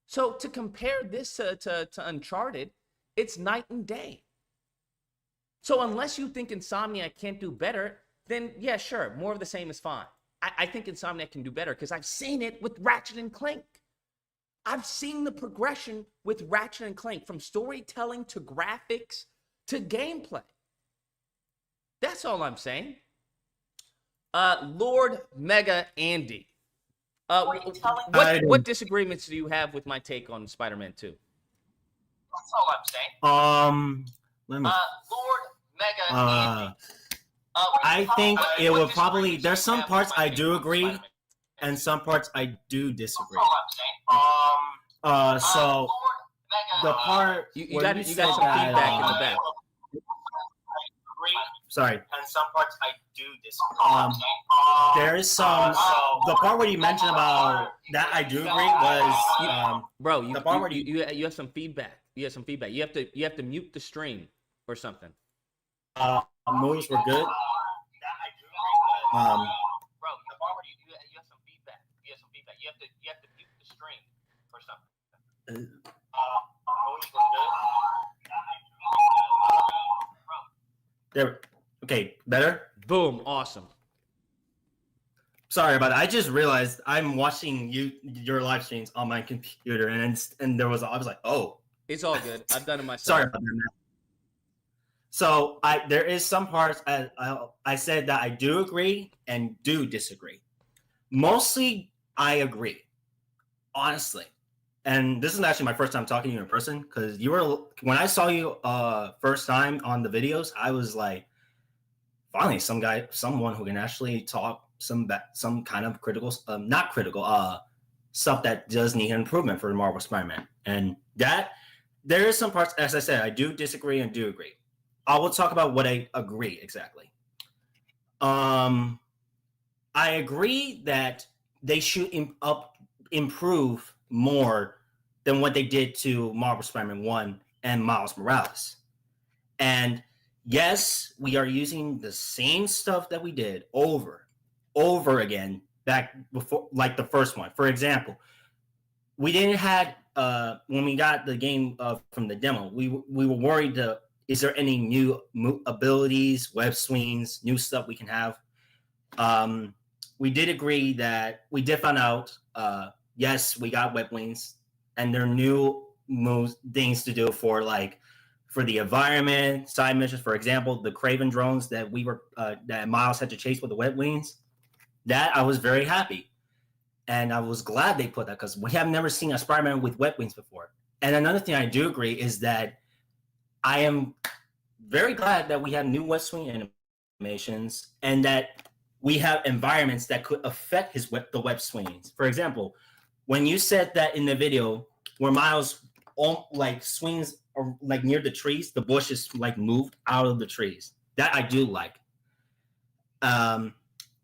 So to compare this to Uncharted, it's night and day. So unless you think Insomniac can't do better, then yeah, sure, more of the same is fine. I think Insomniac can do better because I've seen it with Ratchet and Clank. I've seen the progression with Ratchet and Clank from storytelling to graphics to gameplay. That's all I'm saying. Lord Mega Andy. What disagreements do you have with my take on Spider-Man 2? That's all I'm saying. Let me. Lord Mega Andy. I think it will probably. There's some parts I do agree, and some parts I do disagree. So the part you got some feedback in the back. Sorry. And some parts I do disagree. There is some. The part where you mentioned about that I do agree was bro. the part where you have some feedback. You have some feedback. You have to mute the stream or something. Moves were good. Bro, the part where you have some feedback. You have some feedback. You have to mute the stream or something. Moves were good. There. Okay, better? Boom, awesome. Sorry about it. I just realized I'm watching your live streams on my computer, and I was like, oh. It's all good. I've done it myself. Sorry about that. So there is some parts I said that I do agree and do disagree. Mostly I agree, honestly. And this is actually my first time talking to you in person because when I saw you first time on the videos, I was like, finally, someone who can actually talk some kind of not critical, stuff that does need improvement for the Marvel Spider-Man. And that there is some parts, as I said, I do disagree and do agree. I will talk about what I agree exactly. I agree that they should improve more than what they did to Marvel Spider-Man 1 and Miles Morales. And yes, we are using the same stuff that we did over again back before, like the first one. For example, we didn't have when we got the game from the demo, we were worried is there any new abilities, web swings, new stuff we can have? We did agree that we did find out, yes, we got web wings, and there are new moves, things to do for the environment, side missions. For example, the Craven drones that that Miles had to chase with the web wings. That I was very happy, and I was glad they put that because we have never seen a Spider-Man with web wings before. And another thing I do agree is that I am very glad that we have new web swing animations and that we have environments that could affect the web swings. For example, when you said that in the video where Miles swings or near the trees, the bushes moved out of the trees. That I do like.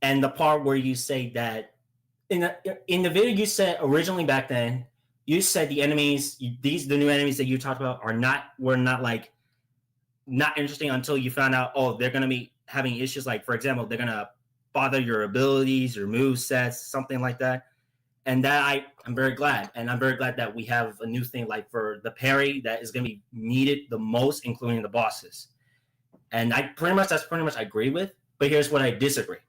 And the part where you say that in the video you said originally back then, you said the enemies, the new enemies that you talked about were not interesting until you found out, they're gonna be having issues. Like, for example, they're gonna bother your abilities, your move sets, something like that. And that I'm very glad. And I'm very glad that we have a new thing for the parry that is gonna be needed the most, including the bosses. And that's pretty much I agree with, but here's what I disagree.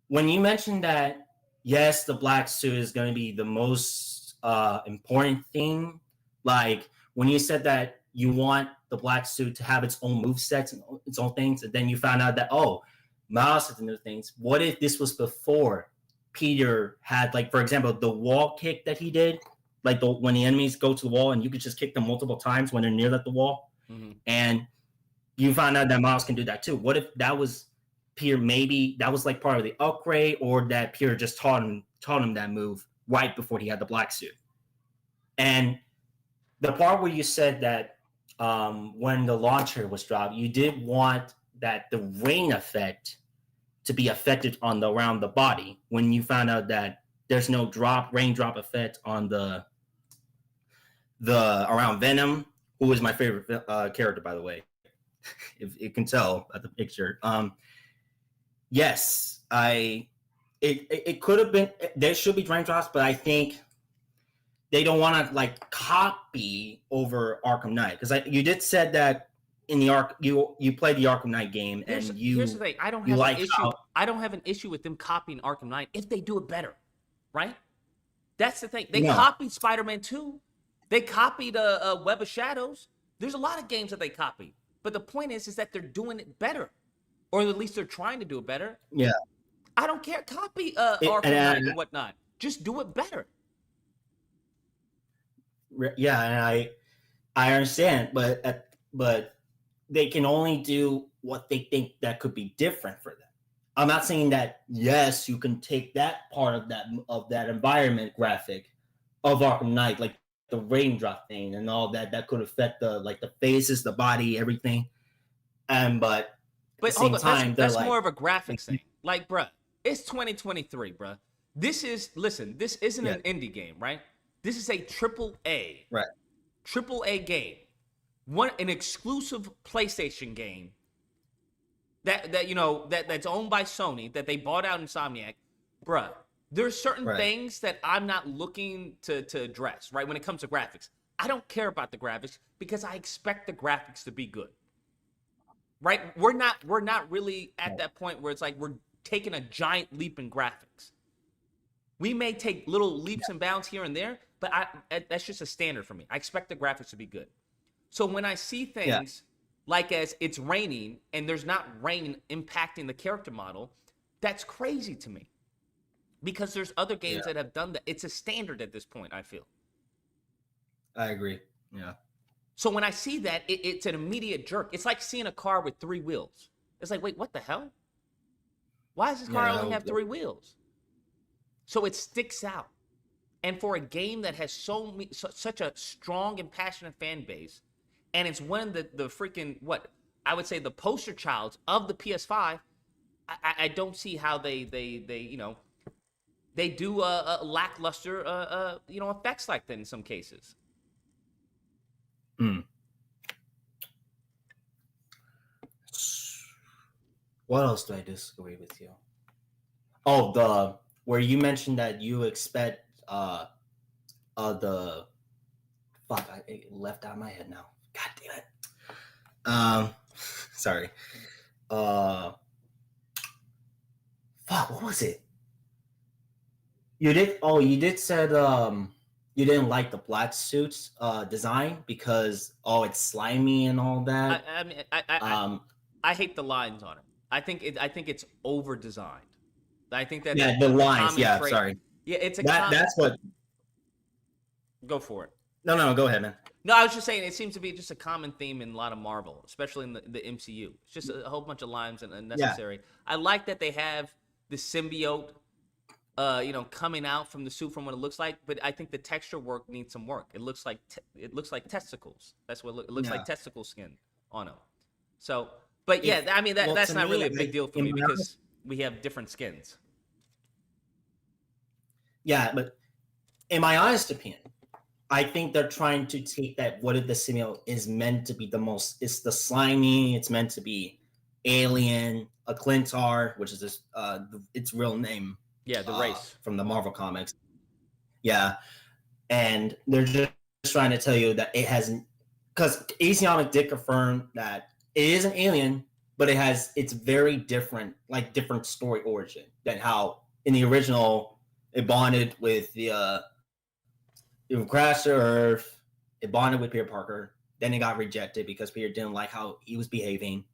When you mentioned that, yes, the black suit is gonna be the most important thing, when you said that you want the black suit to have its own move sets and its own things, and then you found out that Miles has the new things. What if this was before Peter had, for example, the wall kick that he did, when the enemies go to the wall and you could just kick them multiple times when they're near the wall, and you found out that Miles can do that too. What if that was Peter? Maybe that was part of the upgrade, or that Peter just taught him that move right before he had the black suit. And the part where you said that when the launcher was dropped, you did want that the rain effect to be affected around the body. When you found out that there's no raindrop effect on the around Venom, who is my favorite character, by the way. if you can tell by the picture. Yes, it could have been, there should be raindrops, but I think they don't want to like copy over Arkham Knight, because you did said that in the you played the Arkham Knight game and here's the thing. I don't have an issue. I don't have an issue with them copying Arkham Knight if they do it better, right? That's the thing. They copied Spider-Man 2. They copied Web of Shadows. There's a lot of games that they copied, but the point is that they're doing it better, or at least they're trying to do it better. Yeah. I don't care. Copy Arkham Knight and whatnot. Just do it better. Yeah, and I understand, but they can only do what they think that could be different for them. I'm not saying that yes, you can take that part of that environment graphic of Arkham Knight, like the raindrop thing and all that could affect the faces, the body, everything. But at the same time, that's more of a graphics thing. Like, bruh, it's 2023, bruh. This isn't an indie game, right? This is a AAA, right? AAA game, an exclusive PlayStation game that's owned by Sony, that they bought out Insomniac, bruh. There's certain things that I'm not looking to address, right? When it comes to graphics, I don't care about the graphics because I expect the graphics to be good, right? We're not really at that point where it's like we're taking a giant leap in graphics. We may take little leaps and bounds here and there, but that's just a standard for me. I expect the graphics to be good. So when I see things like as it's raining and there's not rain impacting the character model, that's crazy to me. Because there's other games that have done that. It's a standard at this point, I feel. I agree. Yeah. So when I see that, it's an immediate jerk. It's like seeing a car with 3 wheels. It's like, wait, what the hell? Why does this car only have 3 wheels? So it sticks out. And for a game that has such a strong and passionate fan base, and it's one of the freaking, I would say the poster child of the PS5, I don't see how they do a lackluster effects like that in some cases. What else do I disagree with you? Oh, where you mentioned that you expect it left out of my head now. God damn it. Sorry. What was it? You did said you didn't like the black suits design because it's slimy and all that. I hate the lines on it. I think it's over designed. I think that the lines. Yeah, sorry. Yeah, it's that's what. Go for it. No, go ahead, man. No, I was just saying it seems to be just a common theme in a lot of Marvel, especially in the MCU. It's just a whole bunch of lines and unnecessary. Yeah. I like that they have the symbiote, coming out from the suit from what it looks like, but I think the texture work needs some work. It looks like testicles. That's what it looks like, testicle skin on them. So, but that's not really a big deal for me because we have different skins. Yeah, but in my honest opinion, I think they're trying to take that what if the symbiote is meant to be it's the slimy, it's meant to be alien, a Clintar, which is its real name. Yeah, the race. From the Marvel comics. Yeah. And they're just trying to tell you that it hasn't, because Asionic did confirm that it is an alien, but it's very different story origin than how in the original it bonded with it crashed to Earth, it bonded with Peter Parker, then it got rejected because Peter didn't like how he was behaving,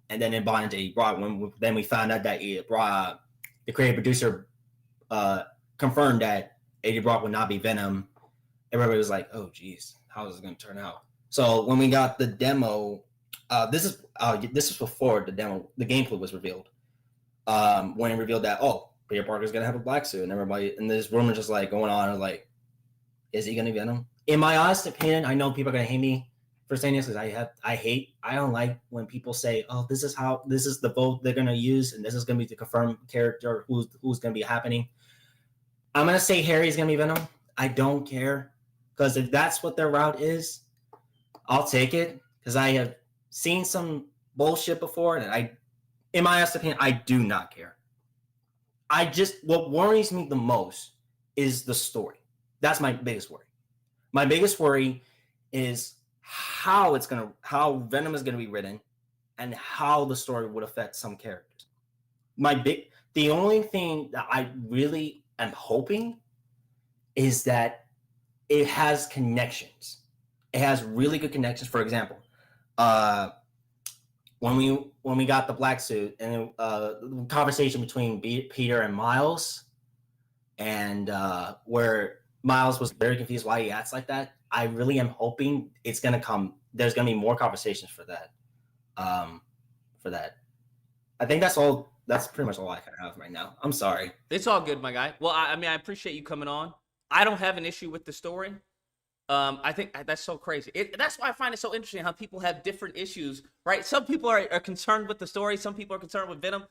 and then it bonded to Brock. Then we found out that the creative producer confirmed that Eddie Brock would not be Venom. Everybody was like, oh geez, how is it going to turn out? So when we got the demo, this is before the gameplay was revealed. When it revealed that, Peter Parker's going to have a black suit, and this rumor just like going on, like, is he going to be Venom? In my honest opinion, I know people are going to hate me for saying this because I don't like when people say, this is the vote they're going to use, and this is going to be the confirmed character who's going to be happening. I'm going to say Harry's going to be Venom. I don't care, because if that's what their route is, I'll take it, because I seen some bullshit before, and in my honest opinion, I do not care. What worries me the most is the story. That's my biggest worry. My biggest worry is how Venom is gonna be written, and how the story would affect some characters. The only thing that I really am hoping is that it has connections. It has really good connections. For example, when we got the black suit and the conversation between Peter and Miles, and where Miles was very confused why he acts like that. I really am hoping it's gonna come. There's gonna be more conversations for that. I think that's all. That's pretty much all I can have right now. I'm sorry. It's all good, my guy. Well, I mean, I appreciate you coming on. I don't have an issue with the story. I think that's so crazy. That's why I find it so interesting how people have different issues, right? Some people are concerned with the story. Some people are concerned with Venom.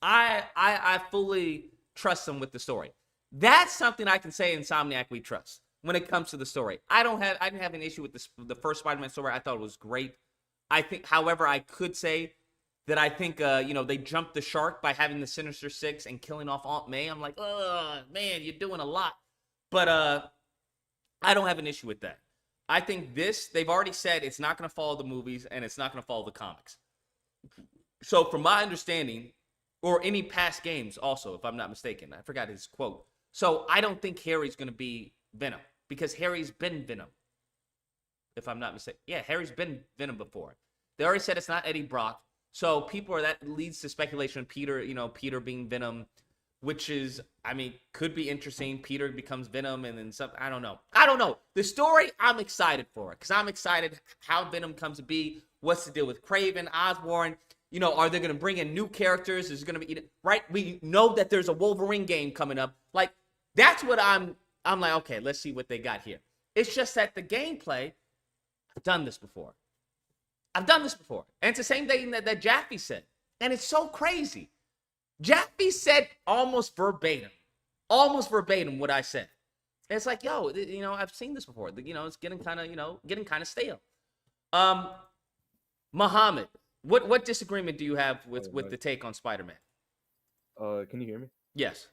I fully trust them with the story. That's something I can say Insomniac we trust when it comes to the story. I didn't have an issue with the first Spider-Man story. I thought it was great. I think, however, I could say that I think, they jumped the shark by having the Sinister Six and killing off Aunt May. I'm like, oh, man, you're doing a lot. But I don't have an issue with that. I think they've already said it's not going to follow the movies and it's not going to follow the comics. So from my understanding, or any past games also, if I'm not mistaken, I forgot his quote. So I don't think Harry's going to be Venom because Harry's been Venom. If I'm not mistaken. Yeah, Harry's been Venom before. They already said it's not Eddie Brock. So that leads to speculation of Peter being Venom, which is, could be interesting. Peter becomes Venom and then something. I don't know. The story, I'm excited for it because I'm excited how Venom comes to be. What's the deal with Craven, Osborn? Are they going to bring in new characters? Is it going to be, right? We know that there's a Wolverine game coming up. Like, that's what I'm like, okay, let's see what they got here. It's just that the gameplay, I've done this before. And it's the same thing that Jaffe said. And it's so crazy. Jaffe said almost verbatim what I said. And it's like, yo, I've seen this before. It's getting kind of stale. Muhammad, what disagreement do you have with the take on Spider-Man? Can you hear me? Yes.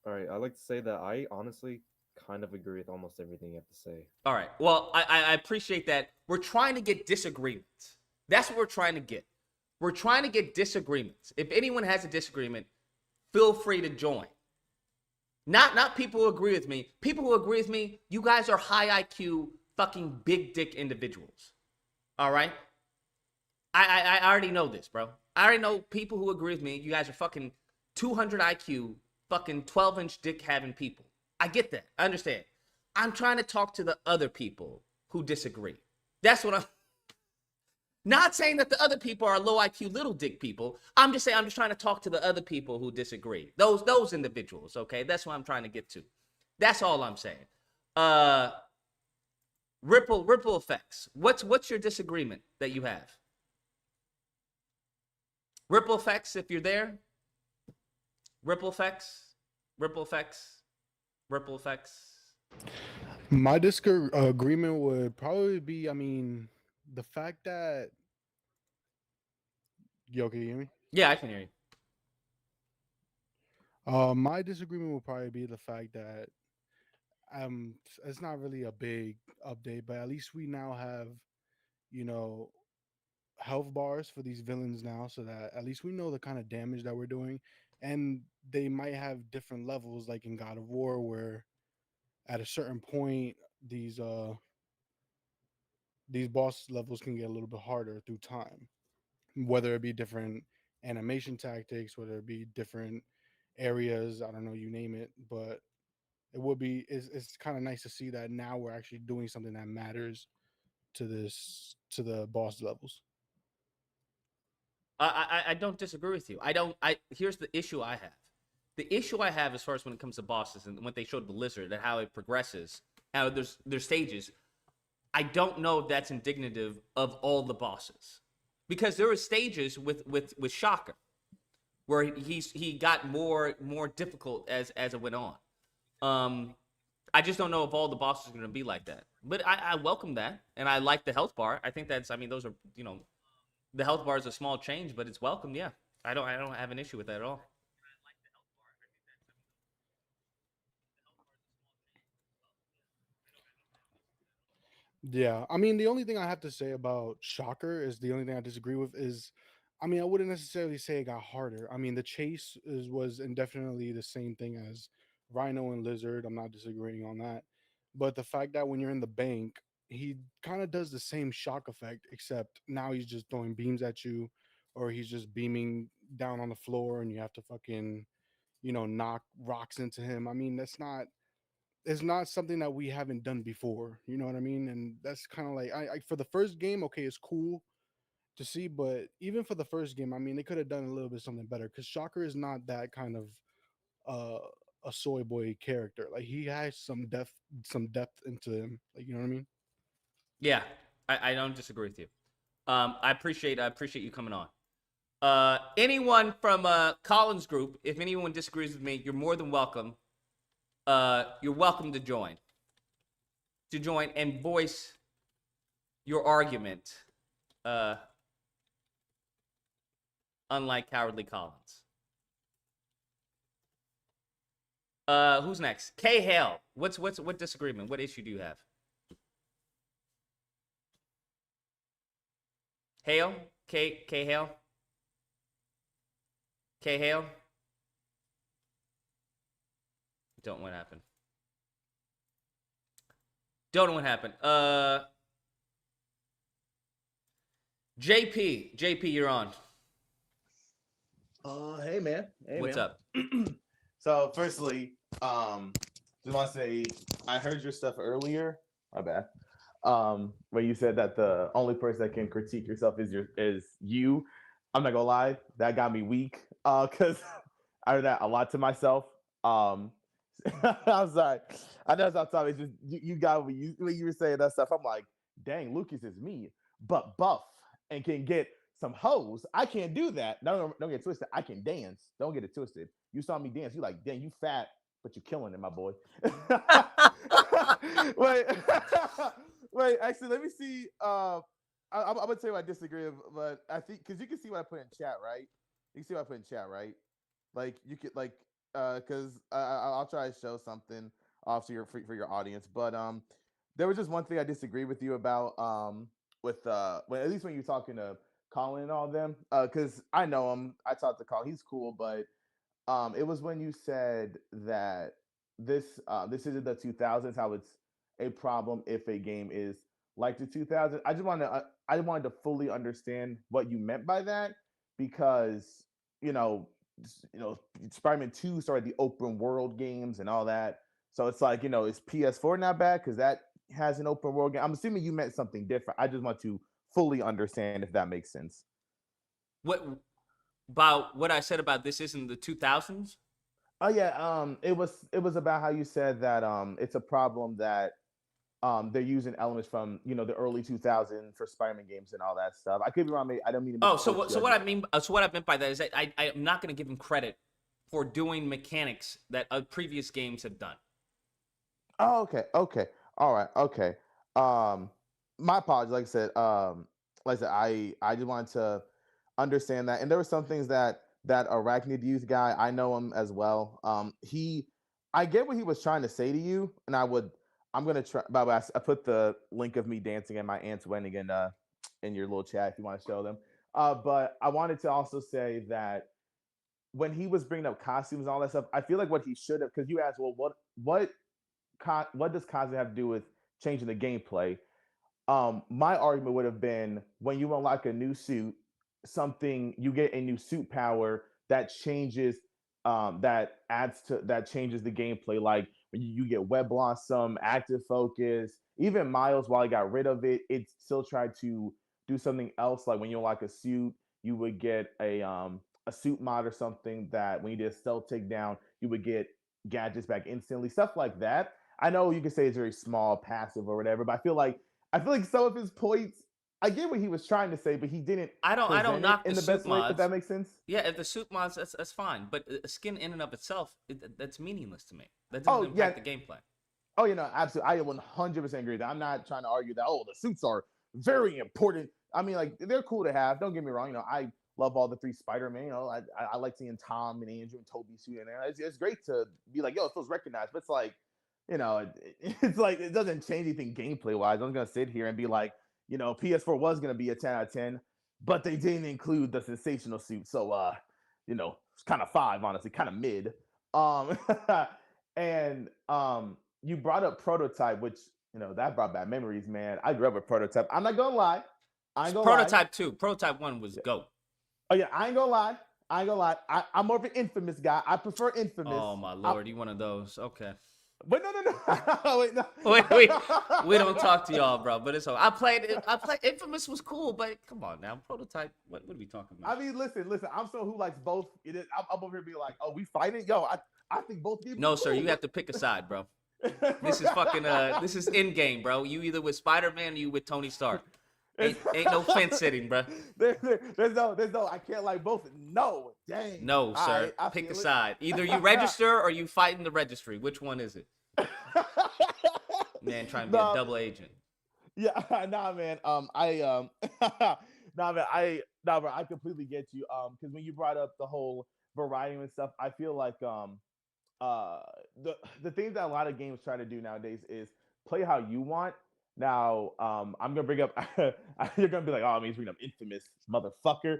All right, I'd like to say that I honestly kind of agree with almost everything you have to say. All right. Well, I appreciate that. We're trying to get disagreements. That's what we're trying to get. We're trying to get disagreements. If anyone has a disagreement, feel free to join. Not people who agree with me. People who agree with me, you guys are high IQ, fucking big dick individuals. All right? I already know this, bro. I already know people who agree with me. You guys are fucking 200 IQ, fucking 12-inch dick having people. I get that. I understand. I'm trying to talk to the other people who disagree. That's what I'm not saying that the other people are low IQ little dick people. I'm just trying to talk to the other people who disagree. Those individuals, okay? That's what I'm trying to get to. That's all I'm saying. Ripple effects. What's your disagreement that you have? Ripple effects, if you're there. Ripple effects. My disagreement would probably be, the fact that. Yo, can you hear me? Yeah, I can hear you. My disagreement would probably be the fact that it's not really a big update, but at least we now have, health bars for these villains now, so that at least we know the kind of damage that we're doing, and they might have different levels, like in God of War, where at a certain point these boss levels can get a little bit harder through time, whether it be different animation tactics, whether it be different areas, I don't know, you name it. But it's kind of nice to see that now we're actually doing something that matters to the boss levels. I don't disagree with you. Here's the issue I have. The issue I have as far as when it comes to bosses and when they showed the lizard and how it progresses, how there's stages, I don't know if that's indicative of all the bosses. Because there were stages with Shocker where he got more difficult as it went on. I just don't know if all the bosses are going to be like that. But I welcome that, and I like the health bar. I think those are, The health bar is a small change, but it's welcome. Yeah, I don't have an issue with that at all. Yeah, I mean, the only thing I have to say about Shocker is the only thing I disagree with is, I mean, I wouldn't necessarily say it got harder. I mean, the chase was indefinitely the same thing as Rhino and Lizard. I'm not disagreeing on that, but the fact that when you're in the bank, he kind of does the same shock effect, except now he's just throwing beams at you, or he's just beaming down on the floor, and you have to fucking, knock rocks into him. I mean, that's not it's not something that we haven't done before. You know what I mean? And that's kind of like I for the first game, okay, it's cool to see, but even for the first game, I mean, they could have done a little bit something better because Shocker is not that kind of uh a soy boy character. Like he has some depth into him. Like you know what I mean? Yeah, I don't disagree with you. I appreciate you coming on. Anyone from Colin's group, if anyone disagrees with me, you're more than welcome. You're welcome to join and voice your argument. Unlike Cowardly Collins. Who's next? K Hale. What disagreement? What issue do you have? Hale? K Hale? K Hale? Don't know what happened. Don't know what happened. JP, you're on. Hey man. Hey, What's man. up? So, firstly, just want to say I heard your stuff earlier. My bad. Where you said that the only person that can critique yourself is you. I'm not gonna lie, that got me weak. Because I heard that a lot to myself. I'm sorry. I know it's not sorry. It's just you got me. When you were saying that stuff, I'm like, dang, Lucas is me, but buff and can get some hoes. I can't do that. Don't get it twisted. I can dance. Don't get it twisted. You saw me dance. You like, dang, you fat, but you're killing it, my boy. Wait, wait. Actually, let me see. I'm gonna tell you I disagree, but I think because you can see what I put in chat, right? You can see what I put in chat, right? Like you could because I'll try to show something off to for your audience, but there was just one thing I disagree with you about with at least when you're talking to Colin and all them, because I know him. I talked to Colin. He's cool, but it was when you said that this isn't the 2000s. How it's a problem if a game is like the 2000s. I wanted to fully understand what you meant by that because you know Spider-Man 2 started the open world games and all that. So it's like is PS4 not bad because that has an open world game? I'm assuming you meant something different. I just want to fully understand if that makes sense. What about what I said about this isn't the 2000s? Oh yeah, it was about how you said that it's a problem that they're using elements from the early 2000s for Spider-Man games and all that stuff. I could be wrong. I don't mean to. So what I meant by that is that I'm not going to give him credit for doing mechanics that previous games have done. Oh, okay, all right, okay. My apologies. Like I said, I just wanted to understand that, and there were some things that Arachnid Youth guy, I know him as well. I get what he was trying to say to you, and I'm gonna try. By the way, I put the link of me dancing and my aunt's wedding in your little chat if you want to show them. But I wanted to also say that when he was bringing up costumes and all that stuff, I feel like what he should have, because you asked, well, what does costume have to do with changing the gameplay? My argument would have been when you unlock a new suit, you get a new suit power that changes that changes the gameplay. Like when you get Web Blossom, Active Focus, even Miles, while he got rid of it, it still tried to do something else. Like when you unlock a suit, you would get a suit mod or something that when you did a stealth takedown, you would get gadgets back instantly, stuff like that. I know you can say it's very small, passive or whatever, but I feel like some of his points, I get what he was trying to say, but he didn't. I don't knock in the best way. If that makes sense. Yeah, if the suit mods, that's fine. But a skin in and of itself, that's meaningless to me. That doesn't impact the gameplay. Oh, absolutely. I 100% agree with that. I'm not trying to argue that. Oh, the suits are very important. I mean, like they're cool to have. Don't get me wrong. You know, I love all the three Spider-Man. You know, I like seeing Tom and Andrew and Toby suit in there. It's great to be like, yo, it feels recognized. But it's like, you know, it's like it doesn't change anything gameplay wise. I'm gonna sit here and be like, you know, PS4 was gonna be a 10 out of 10, but they didn't include the sensational suit. So you know, it's kind of 5, honestly, kind of mid. Um and you brought up Prototype, which you know that brought back memories, man. I grew up with Prototype. I'm not gonna lie. I ain't gonna Prototype lie. 2. Prototype 1 was GOAT. Oh yeah, I ain't gonna lie. I ain't gonna lie. I'm more of an Infamous guy. I prefer Infamous. Oh my lord, you one of those. Okay. But no. Wait, no. We don't talk to y'all, bro. But it's all. I played Infamous was cool, but come on now, Prototype. What are we talking about? I mean, listen. I'm someone who likes both. I'm over here being like, oh, we fighting, yo. I think both games. No, are sir. cool. You have to pick a side, bro. This is fucking. This is in game, bro. You either with Spider-Man or you with Tony Stark. Ain't no fence sitting, bro. There's no. I can't like both. No, dang. No, sir. I Pick a feel it. side. Either you register or you fight in the registry. Which one is it? Man, trying to be a double agent. Yeah, nah, man. Nah, man. Bro, I completely get you. Because when you brought up the whole variety and stuff, I feel like the things that a lot of games try to do nowadays is play how you want. Now, I'm gonna bring up. You're gonna be like, oh, I mean, he's bringing up Infamous, motherfucker.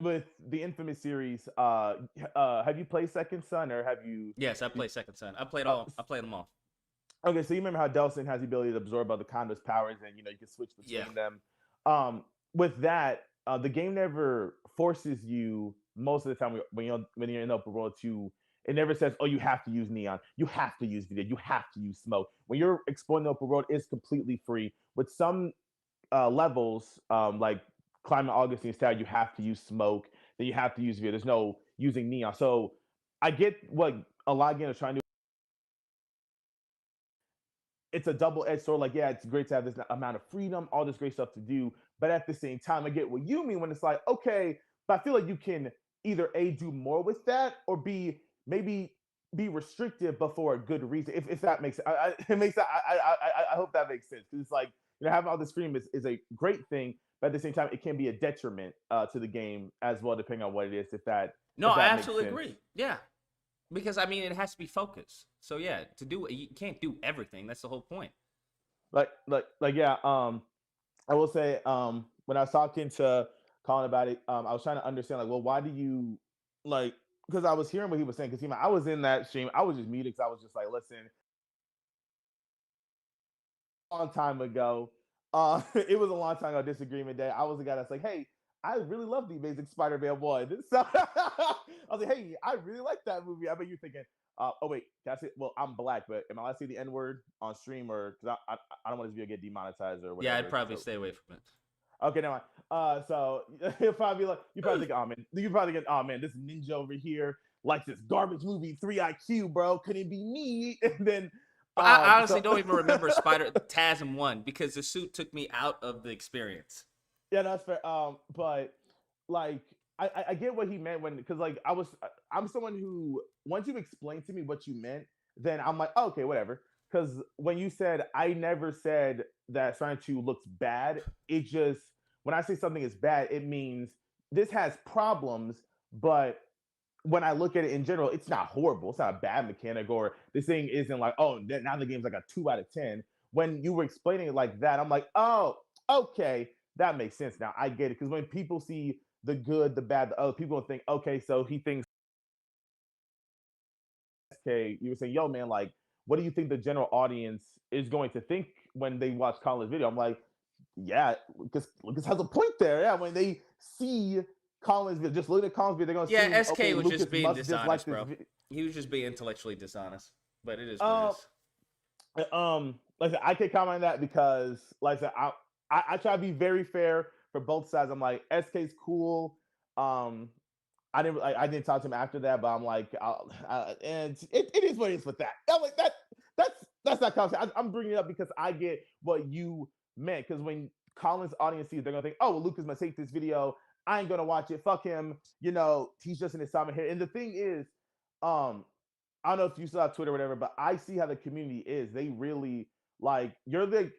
With the Infamous series, have you played Second Son or have you? Yes, I played Second Son. I played them all. Okay, so you remember how Delsin has the ability to absorb other Condo's powers, and you know you can switch between them. With that, the game never forces you most of the time when you're in the open world to. It never says, "Oh, you have to use neon. You have to use video. You have to use smoke." When you're exploring the open world, it's completely free. With some levels, like Climate Augustine style, you have to use smoke. Then you have to use video. There's no using neon. So I get what a lot of games are trying to do. It's a double-edged sword. Like, yeah, it's great to have this amount of freedom, all this great stuff to do. But at the same time, I get what you mean when it's like, okay, but I feel like you can either A, do more with that, or B, maybe be restrictive, but for a good reason. If that makes sense. I hope that makes sense. Because it's like, you know, having all this freedom is a great thing, but at the same time, it can be a detriment to the game as well, depending on what it is. No, I absolutely agree. Yeah. Because I mean, it has to be focused. So yeah, to do it, you can't do everything. That's the whole point. Like yeah. I will say, when I was talking to Colin about it, I was trying to understand, like, well, why do you like? Because I was hearing what he was saying. Because I was in that stream. I was just muted because I was just like, listen. A long time ago, it was a long time ago. Disagreement day. I was the guy that's like, hey, I really love the Amazing Spider-Man 1. So I was like, hey, I really like that movie. I bet you're thinking, oh wait, can I say? Well, I'm black, but am I allowed to say the N-word on stream, or because I don't want this video to get demonetized or whatever? Yeah, I'd probably stay away from it. Okay, never mind. So he'll probably be like, you probably think, oh man, oh man, this ninja over here likes this garbage movie, 3 IQ, bro. Could it be me? And then I honestly don't even remember TASM 1 because the suit took me out of the experience. Yeah, that's fair. But like, I get what he meant because like I'm someone who once you explain to me what you meant, then I'm like, oh, okay, whatever. Because when you said, I never said that Silent 2 looks bad. It just, when I say something is bad, it means this has problems, but when I look at it in general, it's not horrible. It's not a bad mechanic, or this thing isn't like, oh, now the game's like a 2 out of 10. When you were explaining it like that, I'm like, oh, okay, that makes sense now. I get it. Because when people see the good, the bad, the other, people will think, okay, so he thinks, okay, you were saying, yo, man, like, what do you think the general audience is going to think when they watch Colin's video? I'm like, yeah, because Lucas has a point there. Yeah, when they see Colin's video, just look at Colin's video, they're going to see, SK was Lucas just being must dishonest, dislike bro. He was just being intellectually dishonest, but it is what it is. Like I said, I can comment on that because, like I said, I try to be very fair for both sides. I'm like, SK's cool. I didn't talk to him after that, but I'm like, and it is what it is with that. I'm like, that's not conversation. I'm bringing it up because I get what you meant. Because when Colin's audience sees, they're gonna think, oh, well, Lucas must hate this video. I ain't gonna watch it. Fuck him. You know, he's just in his summer here. And the thing is, I don't know if you saw Twitter or whatever, but I see how the community is. They really like you're the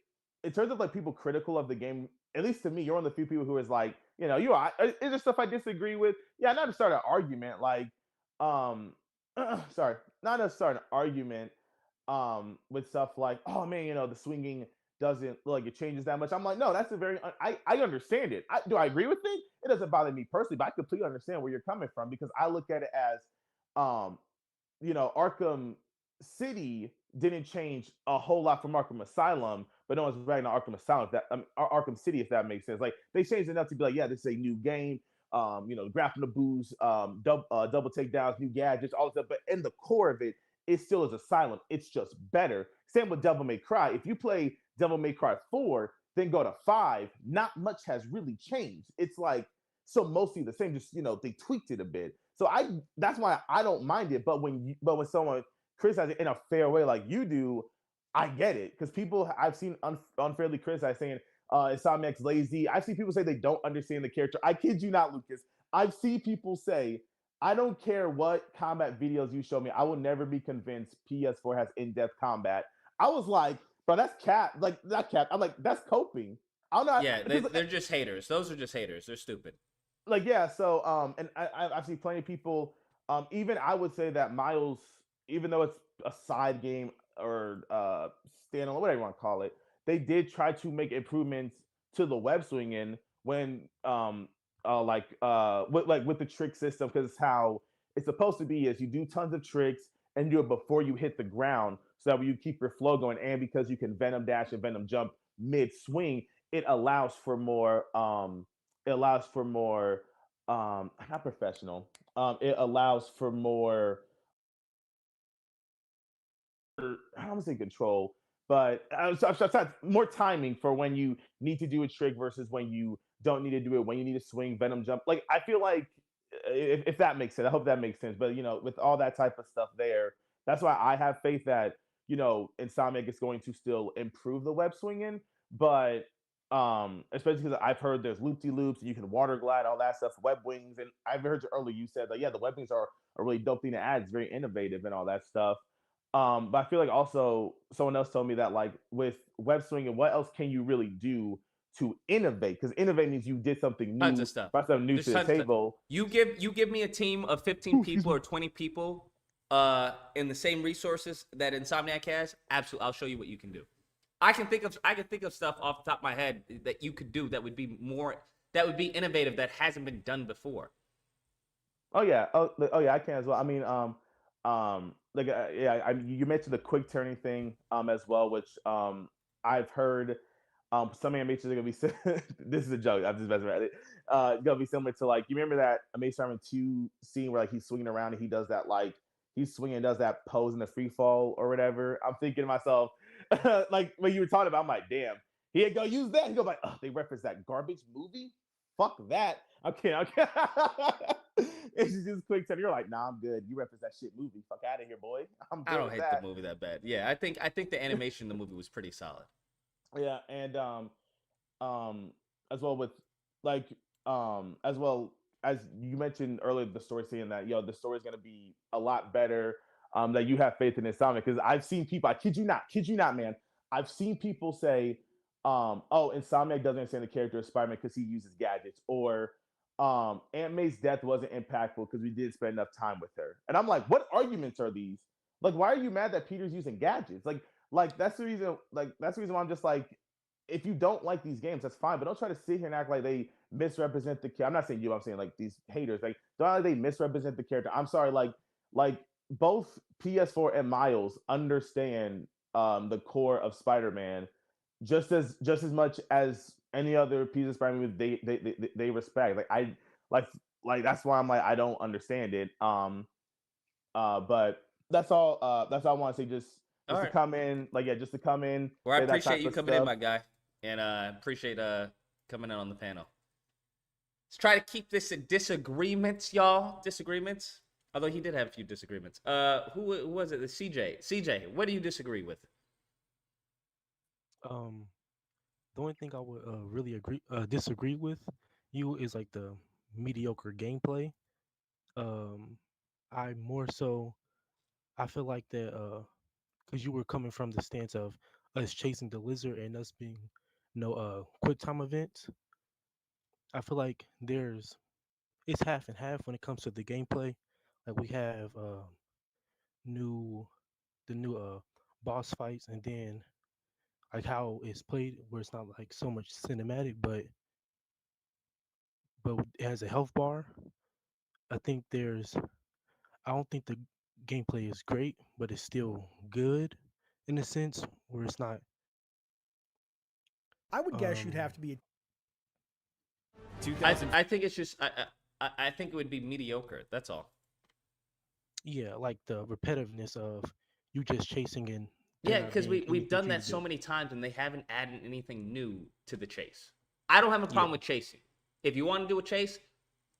in terms of like people critical of the game, at least to me, you're one of the few people who is like, is there stuff I disagree with? Yeah, not to start an argument, like, um, sorry, not to start an argument, with stuff like, oh man, the swinging doesn't look like it changes that much. I'm like, no, that's a very, I understand it. Do I agree with it? It doesn't bother me personally, but I completely understand where you're coming from because I look at it as, um, Arkham City didn't change a whole lot from Arkham Asylum, but no one's writing on Arkham Asylum. Arkham City, if that makes sense. Like they changed enough to be like, yeah, this is a new game. Grappling the booze, double takedowns, new gadgets, all this stuff. But in the core of it, it still is Asylum. It's just better. Same with Devil May Cry. If you play Devil May Cry 4, then go to 5, not much has really changed. It's like so mostly the same, just they tweaked it a bit. So that's why I don't mind it. But when someone criticizes it in a fair way like you do, I get it. Because people I've seen unfairly criticized saying Insomniac's lazy. I've seen people say they don't understand the character. I kid you not, Lucas. I've seen people say, I don't care what combat videos you show me, I will never be convinced PS4 has in-depth combat. I was like, bro, that's cap. Like, not cap. I'm like, that's coping. I'm not. Yeah, they're just haters. Those are just haters. They're stupid. Like, yeah. So, and I've seen plenty of people. Even I would say that Miles, even though it's a side game or standalone, whatever you want to call it, they did try to make improvements to the web swinging when with the trick system, because how it's supposed to be is you do tons of tricks and do it before you hit the ground so that you keep your flow going, and because you can venom dash and venom jump mid swing, it allows for more not professional, it allows for more, I don't want to say control, but more timing for when you need to do a trick versus when you don't need to do it, when you need to swing, venom jump. Like, I feel like if that makes sense, I hope that makes sense. But with all that type of stuff there, that's why I have faith that Insomniac is going to still improve the web swinging. But especially because I've heard there's loop de loops, you can water glide, all that stuff, web wings, and I've heard you earlier. You said that, yeah, the web wings are a really dope thing to add. It's very innovative and all that stuff. But I feel like also someone else told me that, like, with web swinging, what else can you really do to innovate? Because innovate means you did something new, Tons of stuff. brought something new There's to the tons of- table. You give me a team of 15 people or 20 people in the same resources that Insomniac has. Absolutely, I'll show you what you can do. I can think of stuff off the top of my head that you could do that would be innovative, that hasn't been done before. Oh yeah, I can as well. I mean, you mentioned the quick turning thing as well, which I've heard some animations are gonna be this is a joke, I'm just messing around it. Gonna be similar to, like, you remember that Amazing Spider-Man 2 scene where, like, he's swinging around and he does that, like, he's swinging and does that pose in the free fall or whatever. I'm thinking to myself, like, when you were talking about, I'm like, damn, he ain't gonna use that. He go like, oh, they reference that garbage movie. Fuck that. Okay. It's just quick turn. You're like, nah, I'm good. You reference that shit movie. Fuck out of here, boy. I don't hate the movie that bad. Yeah, I think the animation in the movie was pretty solid. Yeah, and as well with, like, as well as you mentioned earlier, the story saying that the story is gonna be a lot better. That you have faith in Insomniac, because I've seen people. I kid you not, man. I've seen people say, "Oh, Insomniac doesn't understand the character of Spider-Man because he uses gadgets," or Aunt May's death wasn't impactful because we didn't spend enough time with her. And I'm like, what arguments are these? Like, why are you mad that Peter's using gadgets? Like that's the reason. Like, that's the reason why I'm just like, if you don't like these games, that's fine, but don't try to sit here and act like they misrepresent the character. I'm not saying you. I'm saying, like, these haters. Like, don't act like they misrepresent the character. I'm sorry. Like both PS4 and Miles understand the core of Spider-Man just as much as any other piece of Spider-Man they respect. Like that's why I'm like, I don't understand it. But that's all I want to say. Just to come in, just to come in. Well, I appreciate you coming in, my guy, and appreciate coming in on the panel. Let's try to keep this in disagreements, y'all. Disagreements. Although he did have a few disagreements. Who was it? The CJ. CJ, what do you disagree with? The only thing I would really disagree with you is, like, the mediocre gameplay. I more so, I feel like that because you were coming from the stance of, us chasing the lizard and us being no quick time events. I feel like it's half and half when it comes to the gameplay. Like we have new the new boss fights, and then like how it's played where it's not like so much cinematic, but it has a health bar. I think there's I don't think the gameplay is great, but it's still good in a sense where it's not I would guess you'd um have to be. I think it's just I think it would be mediocre. That's all. yeah, like the repetitiveness of you just chasing and there Yeah, not because being we've anything done for you that to so do. many times and they haven't added anything new to the chase. I don't have a problem Yeah. with chasing. If you want to do a chase,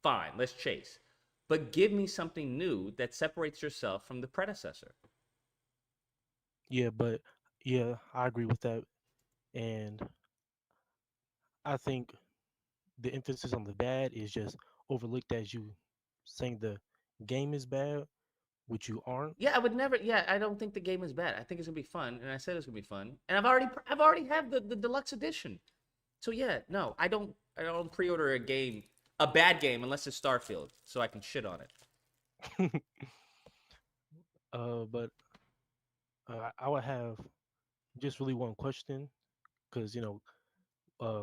fine, let's chase. But give me something new that separates yourself from the predecessor. Yeah, but yeah, I agree with that. And I think the emphasis on the bad is just overlooked as you saying the game is bad, which you aren't. Yeah, I would never. Yeah, I don't think the game is bad. I think it's gonna be fun, and I said it's gonna be fun. And I've already have the deluxe edition. So yeah, no, I don't pre-order a game, a bad game, unless it's Starfield, so I can shit on it. But I would have just really one question because uh,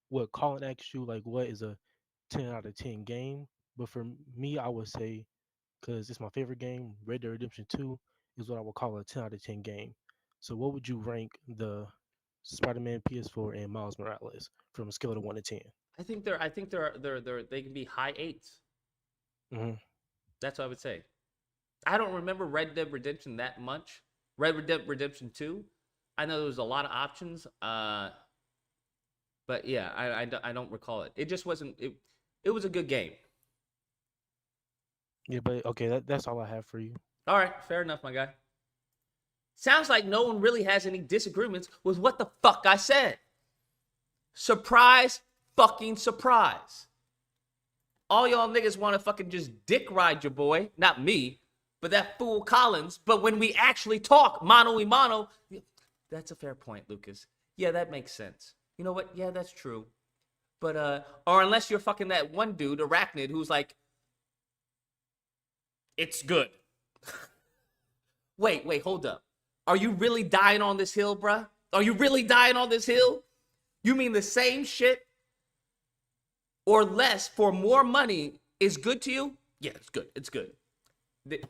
what Colin asked you, like, what is a 10 out of 10 game? But for me, I would say because it's my favorite game, Red Dead Redemption 2 is what I would call a 10 out of 10 game. So, what would you rank the Spider-Man PS4 and Miles Morales from a scale of 1 to 10? They can be high eights. Hmm. That's what I would say. I don't remember Red Dead Redemption that much. Red Dead Redemption 2, I know there was a lot of options. But yeah, I don't recall it. It just wasn't. It was a good game. Yeah, but okay, that's all I have for you. All right, fair enough, my guy. Sounds like no one really has any disagreements with what the fuck I said. Surprise, fucking surprise. All y'all niggas want to fucking just dick ride your boy. Not me, but that fool Collins. But when we actually talk mano y mano, that's a fair point, Lucas. Yeah, that makes sense. You know what? Yeah, that's true. But, or unless you're fucking that one dude, Arachnid, who's like, it's good. Wait, hold up. Are you really dying on this hill, bruh? Are you really dying on this hill? You mean the same shit or less for more money is good to you? Yeah, it's good. It's good.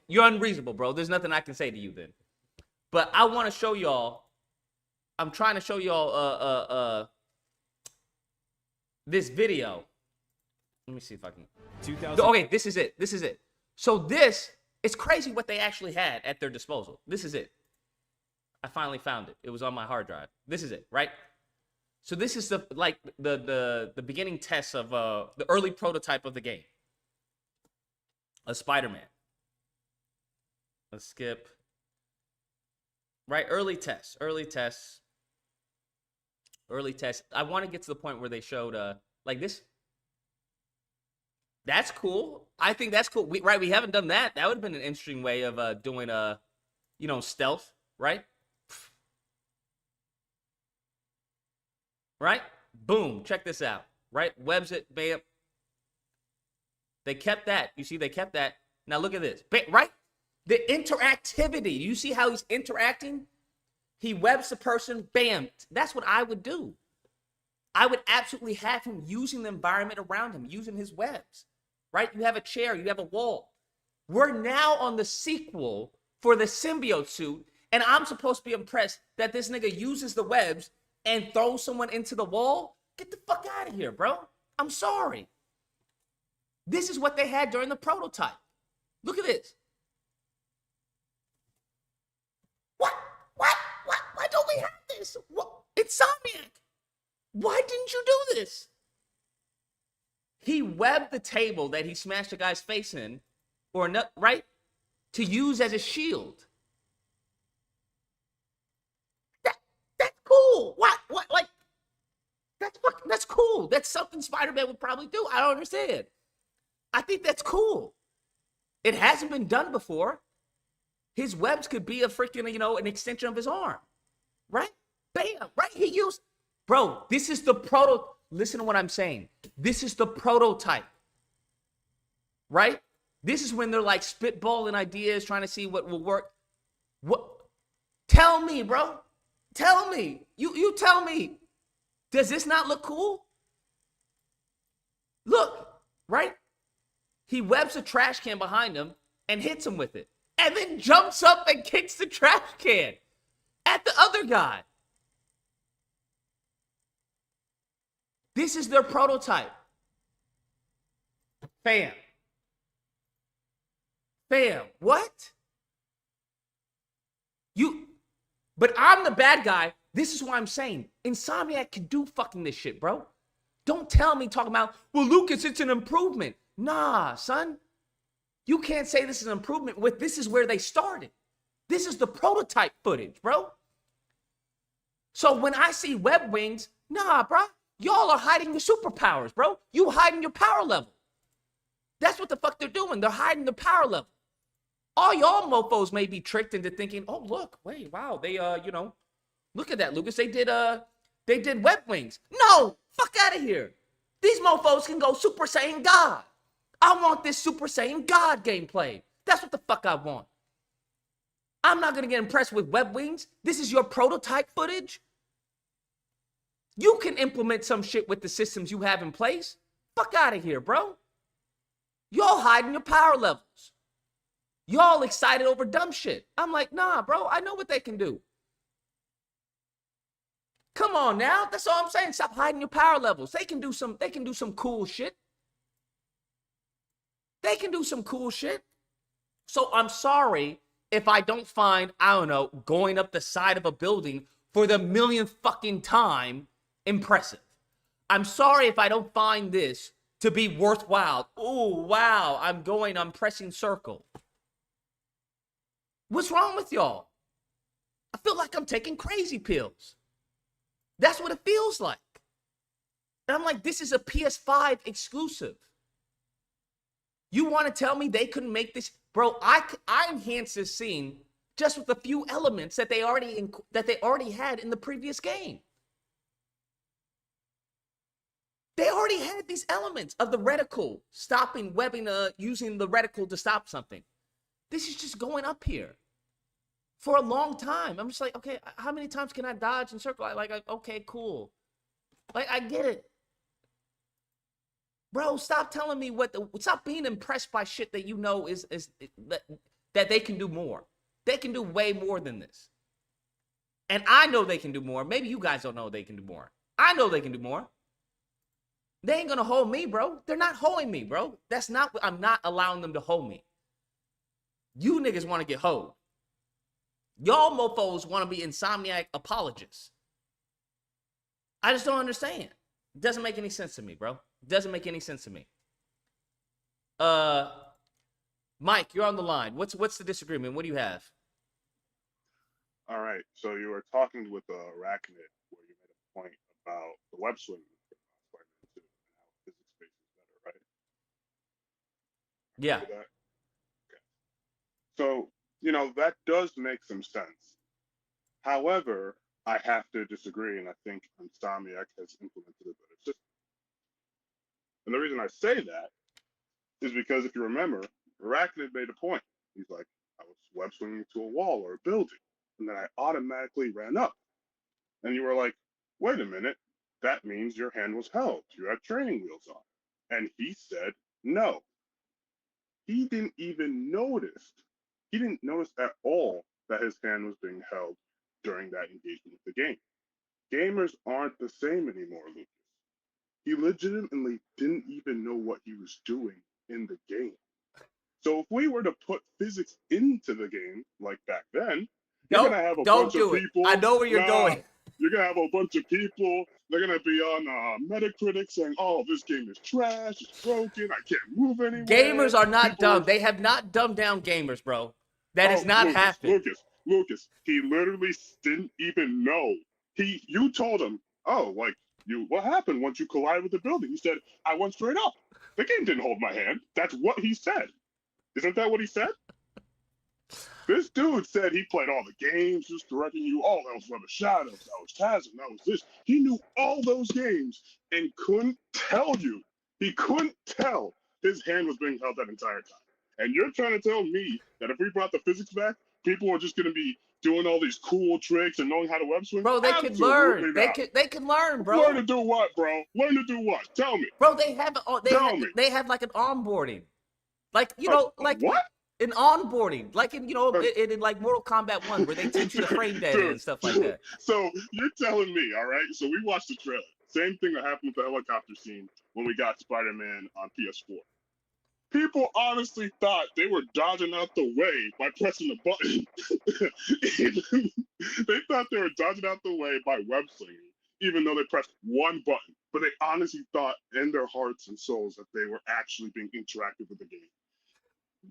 You're unreasonable, bro. There's nothing I can say to you then. But I want to show y'all. I'm trying to show y'all this video. Let me see if I can. 2000. Okay, this is it. This is it. So it's crazy what they actually had at their disposal. This is it. I finally found it. It was on my hard drive. This is it, right? So this is the beginning test of the early prototype of the game. A Spider-Man. Let's skip. Right, early tests. I want to get to the point where they showed like this. That's cool. I think that's cool. We haven't done that. That would have been an interesting way of doing stealth, right? Right? Boom. Check this out. Right? Webs it, bam. They kept that. You see, they kept that. Now look at this. Right? The interactivity. You see how he's interacting? He webs the person, bam. That's what I would do. I would absolutely have him using the environment around him, using his webs. Right? You have a chair, you have a wall. We're now on the sequel for the symbiote suit, and I'm supposed to be impressed that this nigga uses the webs and throws someone into the wall? Get the fuck out of here, bro. I'm sorry. This is what they had during the prototype. Look at this. What? Why don't we have this? What? It's Insomniac. Why didn't you do this? He webbed the table that he smashed a guy's face in, or not, right? To use as a shield. That's cool. What? Like, that's cool. That's something Spider-Man would probably do. I don't understand. I think that's cool. It hasn't been done before. His webs could be a freaking, an extension of his arm, right? Bam, right? He used, bro, this is the listen to what I'm saying. This is the prototype, right? This is when they're like spitballing ideas, trying to see what will work. What? Tell me, bro. Tell me. You tell me. Does this not look cool? Look, right? He webs a trash can behind him and hits him with it. And then jumps up and kicks the trash can at the other guy. This is their prototype. Fam. What? But I'm the bad guy. This is why I'm saying Insomniac can do fucking this shit, bro. Don't tell me talking about, well, Lucas, it's an improvement. Nah, son. You can't say this is an improvement with this is where they started. This is the prototype footage, bro. So when I see web wings, nah, bro. Y'all are hiding your superpowers, bro. You hiding your power level. That's what the fuck they're doing. They're hiding the power level. All y'all mofos may be tricked into thinking, oh, look, wait, wow, they, look at that, Lucas. They did web wings. No, fuck out of here. These mofos can go Super Saiyan God. I want this Super Saiyan God gameplay. That's what the fuck I want. I'm not going to get impressed with web wings. This is your prototype footage. You can implement some shit with the systems you have in place. Fuck out of here, bro. Y'all hiding your power levels. Y'all excited over dumb shit. I'm like, nah, bro, I know what they can do. Come on now. That's all I'm saying. Stop hiding your power levels. They can do some cool shit. They can do some cool shit. So I'm sorry if I don't find, I don't know, going up the side of a building for the millionth fucking time impressive. I'm sorry if I don't find this to be worthwhile. Oh, wow, I'm pressing circle. What's wrong with y'all? I feel like I'm taking crazy pills. That's what it feels like. And I'm like, this is a PS5 exclusive. You want to tell me they couldn't make this? Bro, I enhanced this scene just with a few elements that they already had in the previous game. They already had these elements of the reticle stopping webbing, using the reticle to stop something. This is just going up here for a long time. I'm just like, okay, how many times can I dodge and circle? Okay, cool. Like, I get it. Bro, stop telling me stop being impressed by shit that you know is that they can do more. They can do way more than this. And I know they can do more. Maybe you guys don't know they can do more. I know they can do more. They ain't gonna hold me, bro. They're not holding me, bro. I'm not allowing them to hold me. You niggas want to get hoed. Y'all mofos want to be Insomniac apologists. I just don't understand. It doesn't make any sense to me, bro. It doesn't make any sense to me. Mike, you're on the line. What's the disagreement? What do you have? All right. So you were talking with Arachnid, where you made a point about the web swinging for Spider-Man 2 and how physics space is better, right? Yeah. Okay. So, that does make some sense. However, I have to disagree, and I think Insomniac has implemented a better system. And the reason I say that is because if you remember, Arachnid made a point. He's like, I was web swinging to a wall or a building, and then I automatically ran up. And you were like, wait a minute, that means your hand was held. You had training wheels on. And he said, no. He didn't even notice. He didn't notice at all that his hand was being held during that engagement with the game. Gamers aren't the same anymore, Lucas. He legitimately didn't even know what he was doing in the game. So if we were to put physics into the game like back then, you're gonna have a bunch of people. I know where you're going. You're gonna have a bunch of people. They're gonna be on Metacritic saying, "Oh, this game is trash. It's broken. I can't move anywhere." Gamers are not dumb. They have not dumbed down gamers, bro. That is not happening. Lucas, he literally didn't even know. You told him, "Oh, what happened once you collided with the building?" He said, "I went straight up. The game didn't hold my hand." That's what he said. Isn't that what he said? This dude said he played all the games, just directing you. Oh, that was Web of Shadows, that was Chasm, that was this. He knew all those games and couldn't tell you. He couldn't tell his hand was being held that entire time. And you're trying to tell me that if we brought the physics back, people are just going to be doing all these cool tricks and knowing how to web swing? Bro, they could learn. They could learn, bro. Learn to do what, bro? Learn to do what? Tell me. Bro, they have me. They have like an onboarding. Like, you know, like what? An onboarding. Like in, you know, in like Mortal Kombat 1 where they teach you the frame data and stuff like that. So you're telling me, all right? So we watched the trailer. Same thing that happened with the helicopter scene when we got Spider-Man on PS4. People honestly thought they were dodging out the way by pressing the button. They thought they were dodging out the way by web slinging, even though they pressed one button. But they honestly thought in their hearts and souls that they were actually being interactive with the game.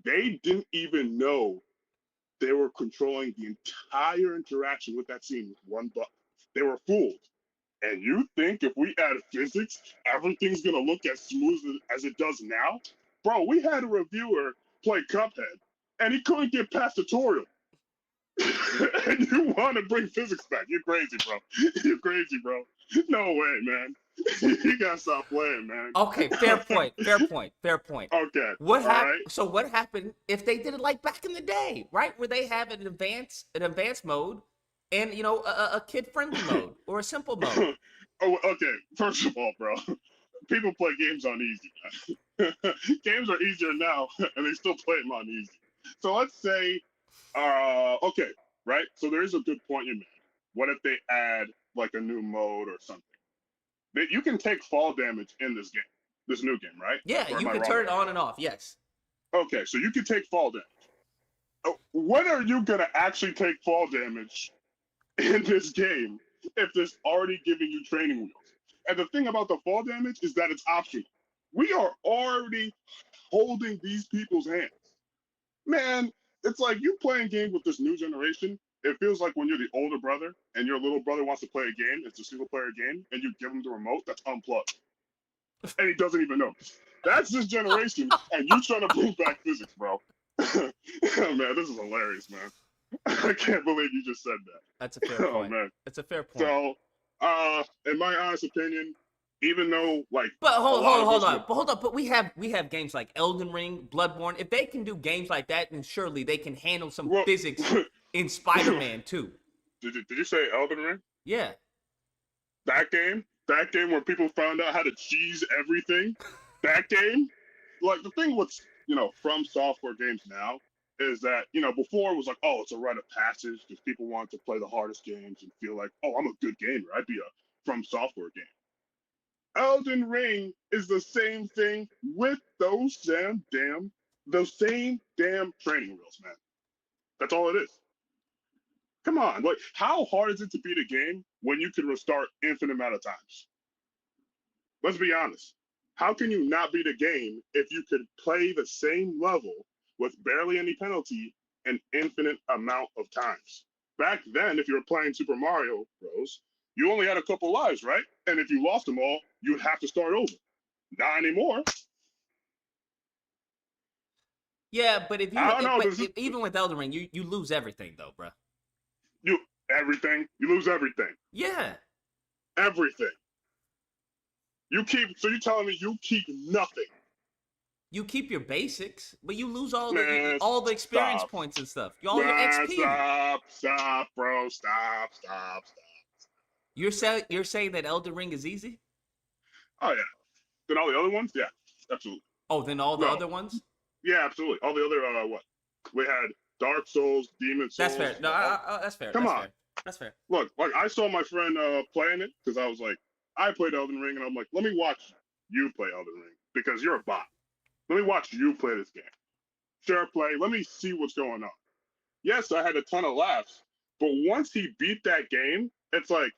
They didn't even know they were controlling the entire interaction with that scene with one button. They were fooled. And you think if we add physics, everything's going to look as smooth as it does now? Bro, we had a reviewer play Cuphead, and he couldn't get past tutorial. And you want to bring physics back? You're crazy, bro. You're crazy, bro. No way, man. You gotta stop playing, man. Okay, fair point. Fair point. Fair point. Okay. What happened? Right. So what happened if they did it like back in the day, right? Where they have an advanced mode, and you know a kid-friendly mode or a simple mode. Oh, okay. First of all, bro, people play games on easy. Man. Games are easier now, and they still play them on easy. So let's say, okay, right? So there is a good point you made. What if they add like a new mode or something? You can take fall damage in this game, this new game, right? Yeah, you can turn it on and off. Yes. Okay, so you can take fall damage. When are you gonna actually take fall damage in this game if it's already giving you training wheels? And the thing about the fall damage is that it's optional. We are already holding these people's hands. Man, it's like you playing games with this new generation. It feels like when you're the older brother and your little brother wants to play a game, it's a single player game, and you give him the remote that's unplugged. And he doesn't even know. That's this generation, and you trying to bring back physics, bro. Man, this is hilarious, man. I can't believe you just said that. That's a fair point. Oh, man. That's a fair point. So, in my honest opinion, even though like But hold on. But we have games like Elden Ring, Bloodborne. If they can do games like that, then surely they can handle some physics in Spider-Man too. Did you say Elden Ring? Yeah. That game where people found out how to cheese everything. That game, like the thing with From Software games now is that before it was like, oh, it's a rite of passage because people want to play the hardest games and feel like, oh, I'm a good gamer. I'd be a From Software game. Elden Ring is the same thing with those same damn training wheels, man. That's all it is. Come on, like how hard is it to beat a game when you can restart infinite amount of times? Let's be honest. How can you not beat a game if you could play the same level with barely any penalty an infinite amount of times? Back then, if you were playing Super Mario Bros., you only had a couple lives, right? And if you lost them all, you'd have to start over. Not anymore. Yeah, but if you even with Elden Ring, you lose everything though, bro. You lose everything. Yeah. Everything. So you're telling me you keep nothing? You keep your basics, but you lose all the experience points and stuff. All your XP. Stop, bro. Stop. You're saying that Elden Ring is easy? Oh yeah. Then all the other ones? Yeah, absolutely. Oh, then all the other ones? Yeah, absolutely. All the other what? We had Dark Souls, Demon Souls. That's fair. No, that's fair. Come on. That's fair. Look, like I saw my friend playing it because I was like, I played Elden Ring, and I'm like, let me watch you play Elden Ring because you're a bot. Let me watch you play this game. Share play. Let me see what's going on. Yes, I had a ton of laughs, but once he beat that game, it's like,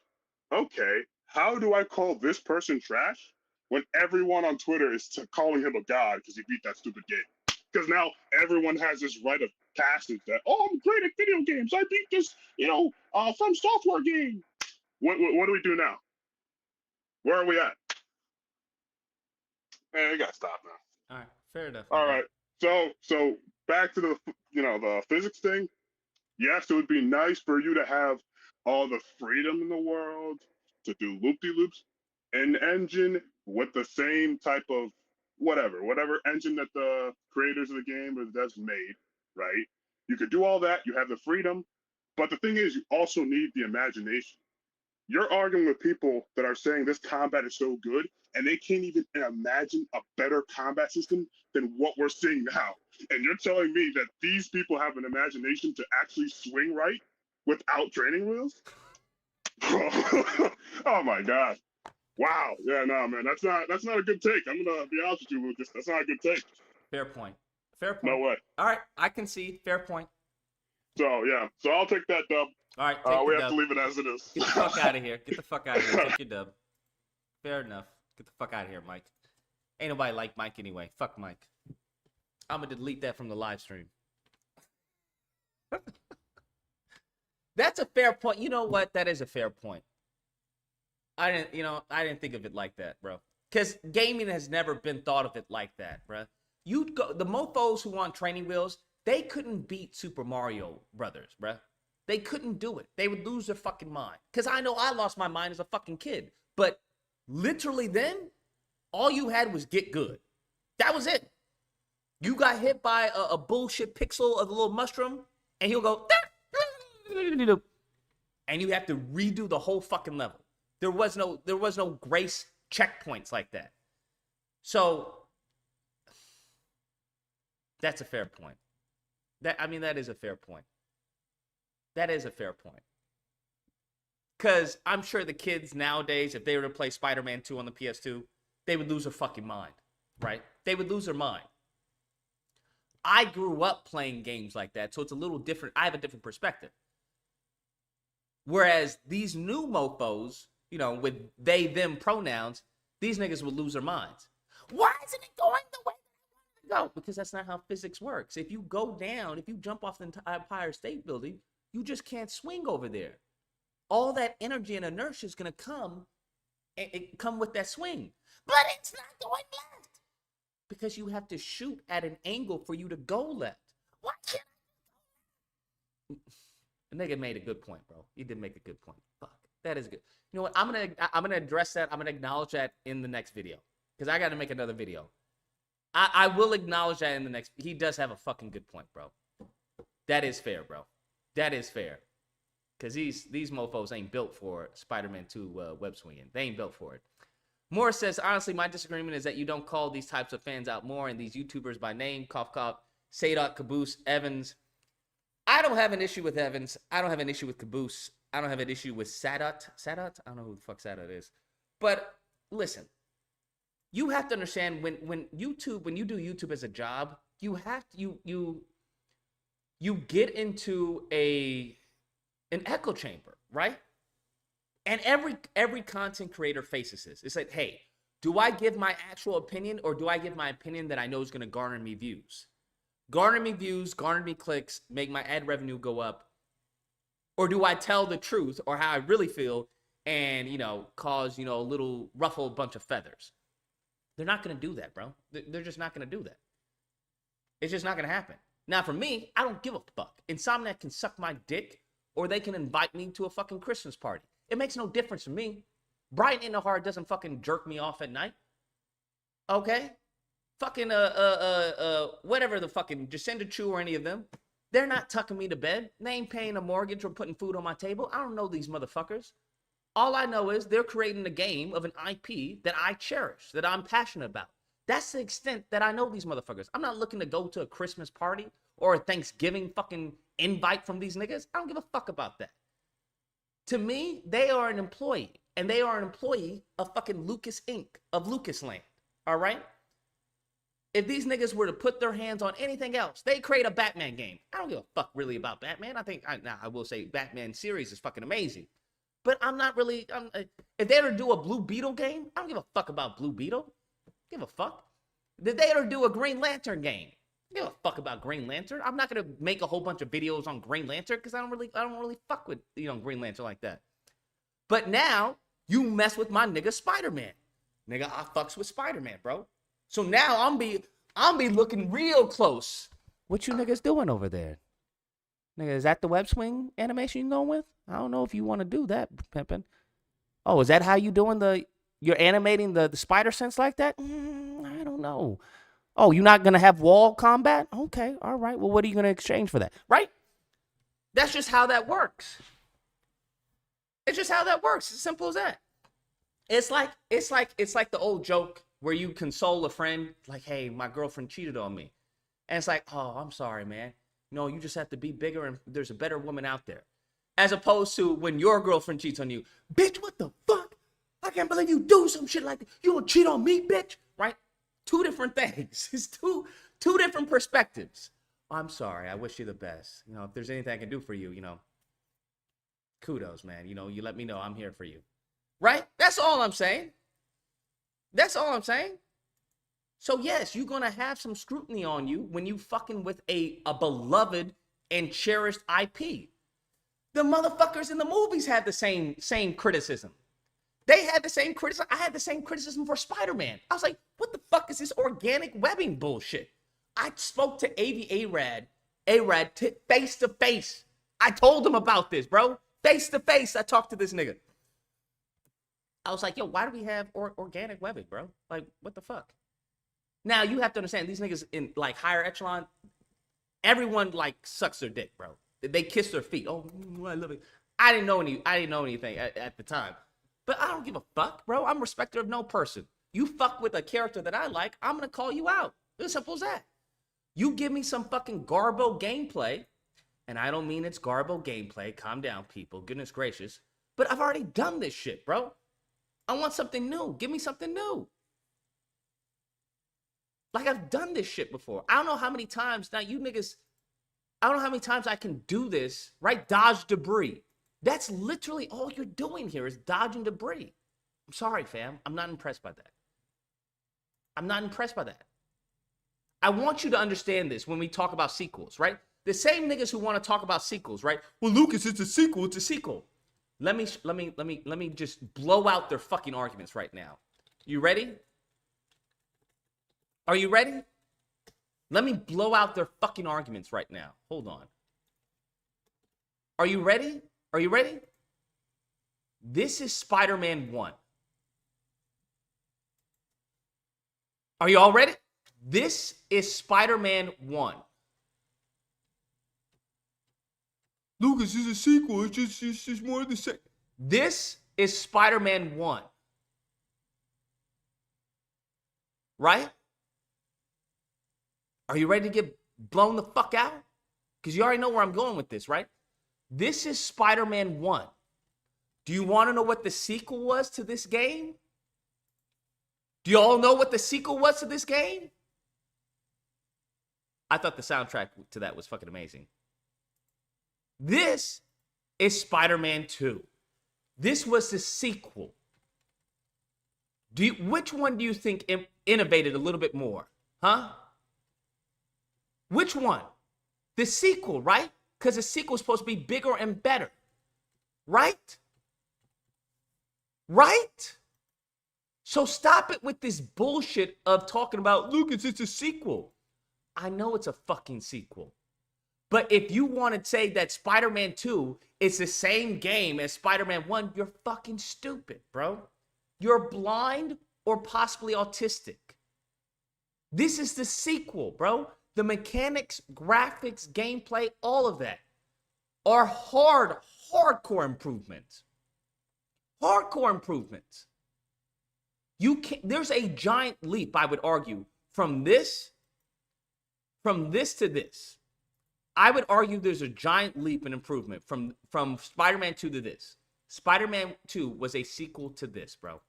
okay, how do I call this person trash when everyone on Twitter is calling him a god because he beat that stupid game? Because now everyone has this rite of passage that, oh, I'm great at video games. I beat this, From Software game. What do we do now? Where are we at? Man, you gotta stop now. All right, fair enough. All right, so back to the the physics thing. Yes, it would be nice for you to have all the freedom in the world to do loop-de-loops in engine with the same type of whatever engine that the creators of the game or the devs made, right? You could do all that. You have the freedom, but the thing is, you also need the imagination. You're arguing with people that are saying this combat is so good, and they can't even imagine a better combat system than what we're seeing now. And you're telling me that these people have an imagination to actually swing right without training wheels? Oh my god. Wow. Yeah, no, man, that's not a good take. I'm gonna be honest with you, Lucas. That's not a good take. Fair point. Fair No point. way. All right, I concede. Fair point. So yeah. So I'll take that dub. All right, take we the have dub. to leave it as it is. Get the fuck out of here. Get the fuck out of here. Take your dub. Fair enough. Get the fuck out of here, Mike. Ain't nobody like Mike anyway. Fuck Mike. I'm gonna delete that from the live stream. That's a fair point. You know what? That is a fair point. I didn't think of it like that, bro. Because gaming has never been thought of it like that, bro. You'd go the mofos who want training wheels, they couldn't beat Super Mario Brothers, bro. They couldn't do it. They would lose their fucking mind. Because I know I lost my mind as a fucking kid. But literally then, all you had was get good. That was it. You got hit by a bullshit pixel of the little mushroom, and he'll go, and you have to redo the whole fucking level. There was no grace checkpoints like that. So that's a fair point. That is a fair point. That is a fair point. Because I'm sure the kids nowadays, if they were to play Spider-Man 2 on the PS2, they would lose their fucking mind, right? They would lose their mind. I grew up playing games like that, so it's a little different. I have a different perspective. Whereas these new mofos, with they, them pronouns, these niggas would lose their minds. Why isn't it going the way that I want it to go? Because that's not how physics works. If you go down, if you jump off the Empire State Building, you just can't swing over there. All that energy and inertia is going to come with that swing. But it's not going left. Because you have to shoot at an angle for you to go left. Why can't I? The nigga made a good point, bro. He did make a good point. Fuck. That is good. You know what? I'm gonna address that. I'm gonna acknowledge that in the next video. Because I gotta make another video. I will acknowledge that in the next. He does have a fucking good point, bro. That is fair, bro. That is fair. Because these mofos ain't built for Spider-Man 2 web swinging. They ain't built for it. Morris says, honestly, my disagreement is that you don't call these types of fans out more and these YouTubers by name. Cough, cough. Sadot, Caboose, Evans. I don't have an issue with Evans. I don't have an issue with Caboose. I don't have an issue with Sadot. Sadot? I don't know who the fuck Sadot is. But listen, you have to understand when you do YouTube as a job, you have to, you get into an echo chamber, right? And every content creator faces this. It's like, hey, do I give my actual opinion or do I give my opinion that I know is going to garner me views? Garner me views, garner me clicks, make my ad revenue go up? Or do I tell the truth or how I really feel and, cause, a little ruffle bunch of feathers? They're not going to do that, bro. They're just not going to do that. It's just not going to happen. Now, for me, I don't give a fuck. Insomniac can suck my dick or they can invite me to a fucking Christmas party. It makes no difference to me. Brian Innahar doesn't fucking jerk me off at night. Okay? Fucking, whatever the fucking Jacinda Chu or any of them. They're not tucking me to bed. They ain't paying a mortgage or putting food on my table. I don't know these motherfuckers. All I know is they're creating a game of an IP that I cherish, that I'm passionate about. That's the extent that I know these motherfuckers. I'm not looking to go to a Christmas party or a Thanksgiving fucking invite from these niggas. I don't give a fuck about that. To me, they are an employee, and they are an employee of fucking Lucas Inc., of Lucasland, all right? If these niggas were to put their hands on anything else, they create a Batman game. I don't give a fuck really about Batman. I will say Batman series is fucking amazing. But I'm not really, if they were to do a Blue Beetle game, I don't give a fuck about Blue Beetle. Give a fuck. If they were to do a Green Lantern game, I don't give a fuck about Green Lantern. I'm not gonna make a whole bunch of videos on Green Lantern because I don't really fuck with Green Lantern like that. But now you mess with my nigga Spider-Man. Nigga, I fucks with Spider-Man, bro. So now I'm be looking real close What you niggas doing over there? Nigga, is that the web swing animation you going with? I don't know if you want to do that, pimpin'. Oh, is that how you doing you're animating the spider sense like that? I don't know. Oh, you're not going to have wall combat? Okay, all right. Well, what are you going to exchange for that? Right? That's just how that works. It's just how that works. It's as simple as that. It's like the old joke where you console a friend, like, hey, my girlfriend cheated on me. And it's like, oh, I'm sorry, man. No, you just have to be bigger and there's a better woman out there. As opposed to when your girlfriend cheats on you. Bitch, what the fuck? I can't believe you do some shit like that. You gonna cheat on me, bitch? Right? Two different things. It's two different perspectives. I'm sorry. I wish you the best. You know, if there's anything I can do for you, you know, kudos, man. You know, you let me know. I'm here for you. Right? That's all I'm saying. That's all I'm saying. So yes, you're gonna have some scrutiny on you when you fucking with a beloved and cherished IP. The motherfuckers in the movies had the same criticism. They had the same criticism. I had the same criticism for Spider-Man. I was like, what the fuck is this organic webbing bullshit? I spoke to Arad face to face. I told him about this, bro. Face to face, I talked to this nigga. I was like, yo, why do we have organic webbing, bro? Like, what the fuck? Now, you have to understand, these niggas in, like, higher echelon, everyone, like, sucks their dick, bro. They kiss their feet. Oh, I love it. I didn't know anything at the time. But I don't give a fuck, bro. I'm respecter of no person. You fuck with a character that I like, I'm going to call you out. It's as simple as that. You give me some fucking garbo gameplay, and I don't mean it's garbo gameplay. Calm down, people. Goodness gracious. But I've already done this shit, bro. I want something new. Give me something new. Like, I've done this shit before. I don't know how many times, now you niggas, I don't know how many times I can do this, right? Dodge debris. That's literally all you're doing here is dodging debris. I'm sorry, fam. I'm not impressed by that. I'm not impressed by that. I want you to understand this when we talk about sequels, right? The same niggas who want to talk about sequels, right? Well, Lucas, it's a sequel. It's a sequel. Let me just blow out their fucking arguments right now. You ready? Are you ready? Let me blow out their fucking arguments right now. Hold on. Are you ready? Are you ready? This is Spider-Man 1. Are you all ready? This is Spider-Man 1. Lucas, is a sequel. It's just more of the same. This is Spider-Man 1. Right? Are you ready to get blown the fuck out? Because you already know where I'm going with this, right? This is Spider-Man 1. Do you want to know what the sequel was to this game? Do you all know what the sequel was to this game? I thought the soundtrack to that was fucking amazing. This is Spider-Man 2. This was the sequel. Which one do you think innovated a little bit more? Huh? Which one? The sequel, right? Because the sequel is supposed to be bigger and better. Right? Right? So stop it with this bullshit of talking about, Lucas, it's a sequel. I know it's a fucking sequel. But if you want to say that Spider-Man 2 is the same game as Spider-Man 1, you're fucking stupid, bro. You're blind or possibly autistic. This is the sequel, bro. The mechanics, graphics, gameplay, all of that are hardcore improvements. Hardcore improvements. There's a giant leap, I would argue, from this to this. I would argue there's a giant leap in improvement from Spider-Man 2 to this. Spider-Man 2 was a sequel to this, bro.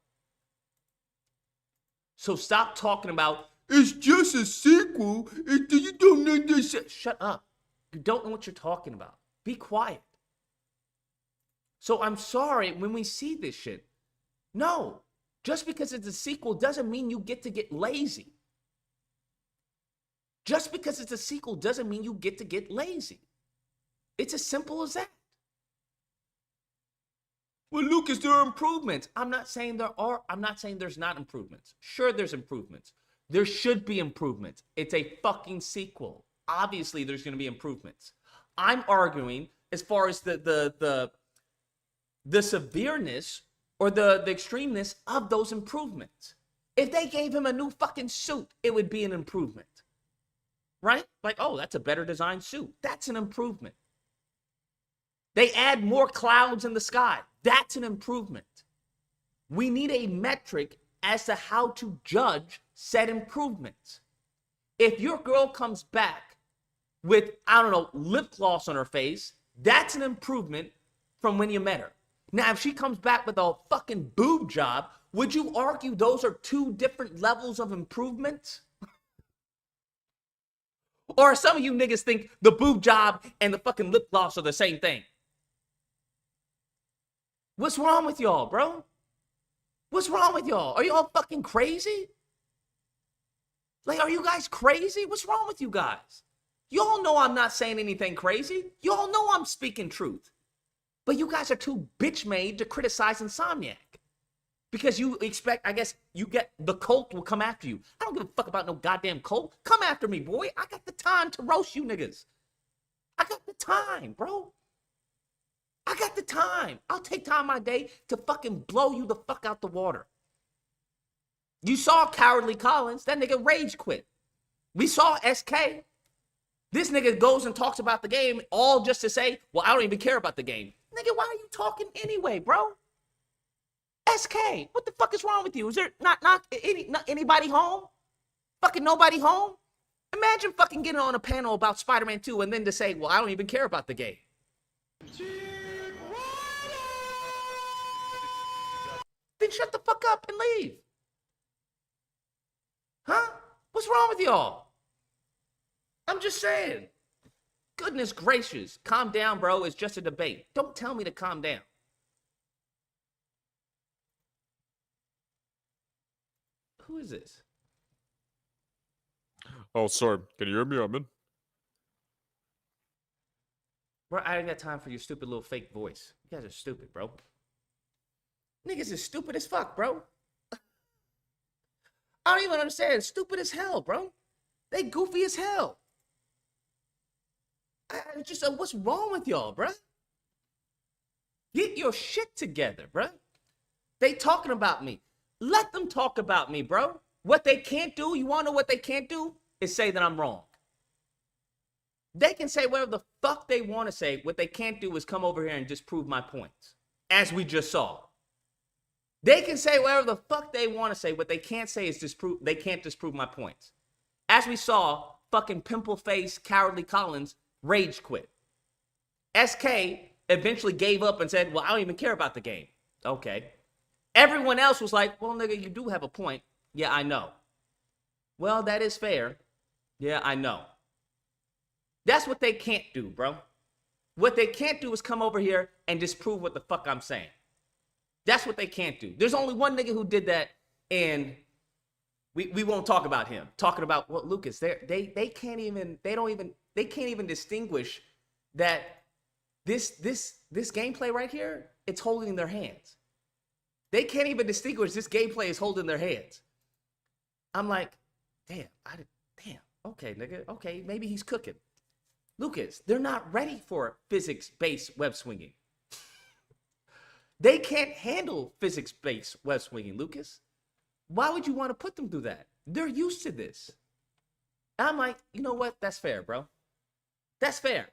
So stop talking about, it's just a sequel. You don't understand. Shut up. You don't know what you're talking about. Be quiet. So I'm sorry when we see this shit. No. Just because it's a sequel doesn't mean you get lazy. Just because it's a sequel doesn't mean you get lazy. It's as simple as that. Well, Lucas, there are improvements. I'm not saying there are. I'm not saying there's not improvements. Sure, there's improvements. There should be improvements. It's a fucking sequel. Obviously, there's going to be improvements. I'm arguing as far as the severeness or the extremeness of those improvements. If they gave him a new fucking suit, it would be an improvement. Right? Like, oh, that's a better designed suit. That's an improvement. They add more clouds in the sky. That's an improvement. We need a metric as to how to judge said improvements. If your girl comes back with, I don't know, lip gloss on her face, that's an improvement from when you met her. Now, if she comes back with a fucking boob job, would you argue those are two different levels of improvement? Or some of you niggas think the boob job and the fucking lip gloss are the same thing? What's wrong with y'all, bro? What's wrong with y'all? Are y'all fucking crazy? Like, are you guys crazy? What's wrong with you guys? Y'all know I'm not saying anything crazy. Y'all know I'm speaking truth. But you guys are too bitch-made to criticize Insomniac. Because you expect, I guess, you get, the cult will come after you. I don't give a fuck about no goddamn cult. Come after me, boy. I got the time to roast you niggas. I got the time, bro. I got the time. I'll take time my day to fucking blow you the fuck out the water. You saw Cowardly Collins. That nigga rage quit. We saw SK. This nigga goes and talks about the game all just to say, well, I don't even care about the game. Nigga, why are you talking anyway, bro? SK, what the fuck is wrong with you? Is there not anybody home? Fucking nobody home? Imagine fucking getting on a panel about Spider-Man 2 and then to say, well, I don't even care about the game. Then shut the fuck up and leave. Huh? What's wrong with y'all? I'm just saying. Goodness gracious. Calm down, bro. It's just a debate. Don't tell me to calm down. Who is this? Oh, sorry. Can you hear me? I'm in. Bro, I ain't got time for your stupid little fake voice. You guys are stupid, bro. Niggas is stupid as fuck, bro. I don't even understand. Stupid as hell, bro. They goofy as hell. I just, what's wrong with y'all, bro? Get your shit together, bro. They talking about me. Let them talk about me, bro. What they can't do, you want to know what they can't do? Is say that I'm wrong. They can say whatever the fuck they want to say. What they can't do is come over here and disprove my points, as we just saw. They can say whatever the fuck they want to say. What they can't say is disprove. They can't disprove my points. As we saw, fucking pimple face, Cowardly Collins rage quit. SK eventually gave up and said, well, I don't even care about the game. Okay. Everyone else was like, well, nigga, you do have a point. Yeah, I know. Well, that is fair. Yeah, I know. That's what they can't do, bro. What they can't do is come over here and disprove what the fuck I'm saying. That's what they can't do. There's only one nigga who did that, and we won't talk about him. Talking about, well, Lucas, they can't even distinguish that this gameplay right here, it's holding in their hands. They can't even distinguish this gameplay is holding in their hands. I'm like, damn, okay, nigga, okay, maybe he's cooking. Lucas, they're not ready for physics-based web swinging. They can't handle physics-based web swinging, Lucas. Why would you want to put them through that? They're used to this. And I'm like, you know what? That's fair, bro. That's fair.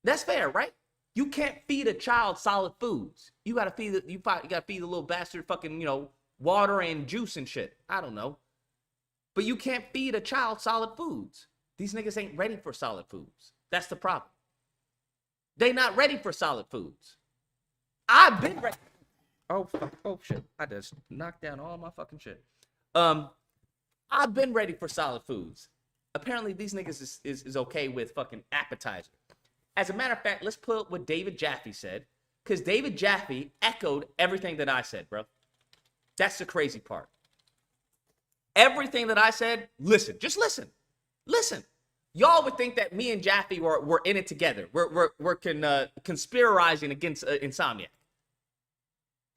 That's fair, right? You can't feed a child solid foods. You gotta feed the little bastard fucking, water and juice and shit. I don't know. But you can't feed a child solid foods. These niggas ain't ready for solid foods. That's the problem. They not ready for solid foods. I've been ready. Oh shit. I just knocked down all my fucking shit. I've been ready for solid foods. Apparently these niggas is okay with fucking appetizer. As a matter of fact, let's pull up what David Jaffe said. Because David Jaffe echoed everything that I said, bro. That's the crazy part. Everything that I said, listen. Just listen. Listen. Y'all would think that me and Jaffe were in it together. We're conspiring against Insomniac.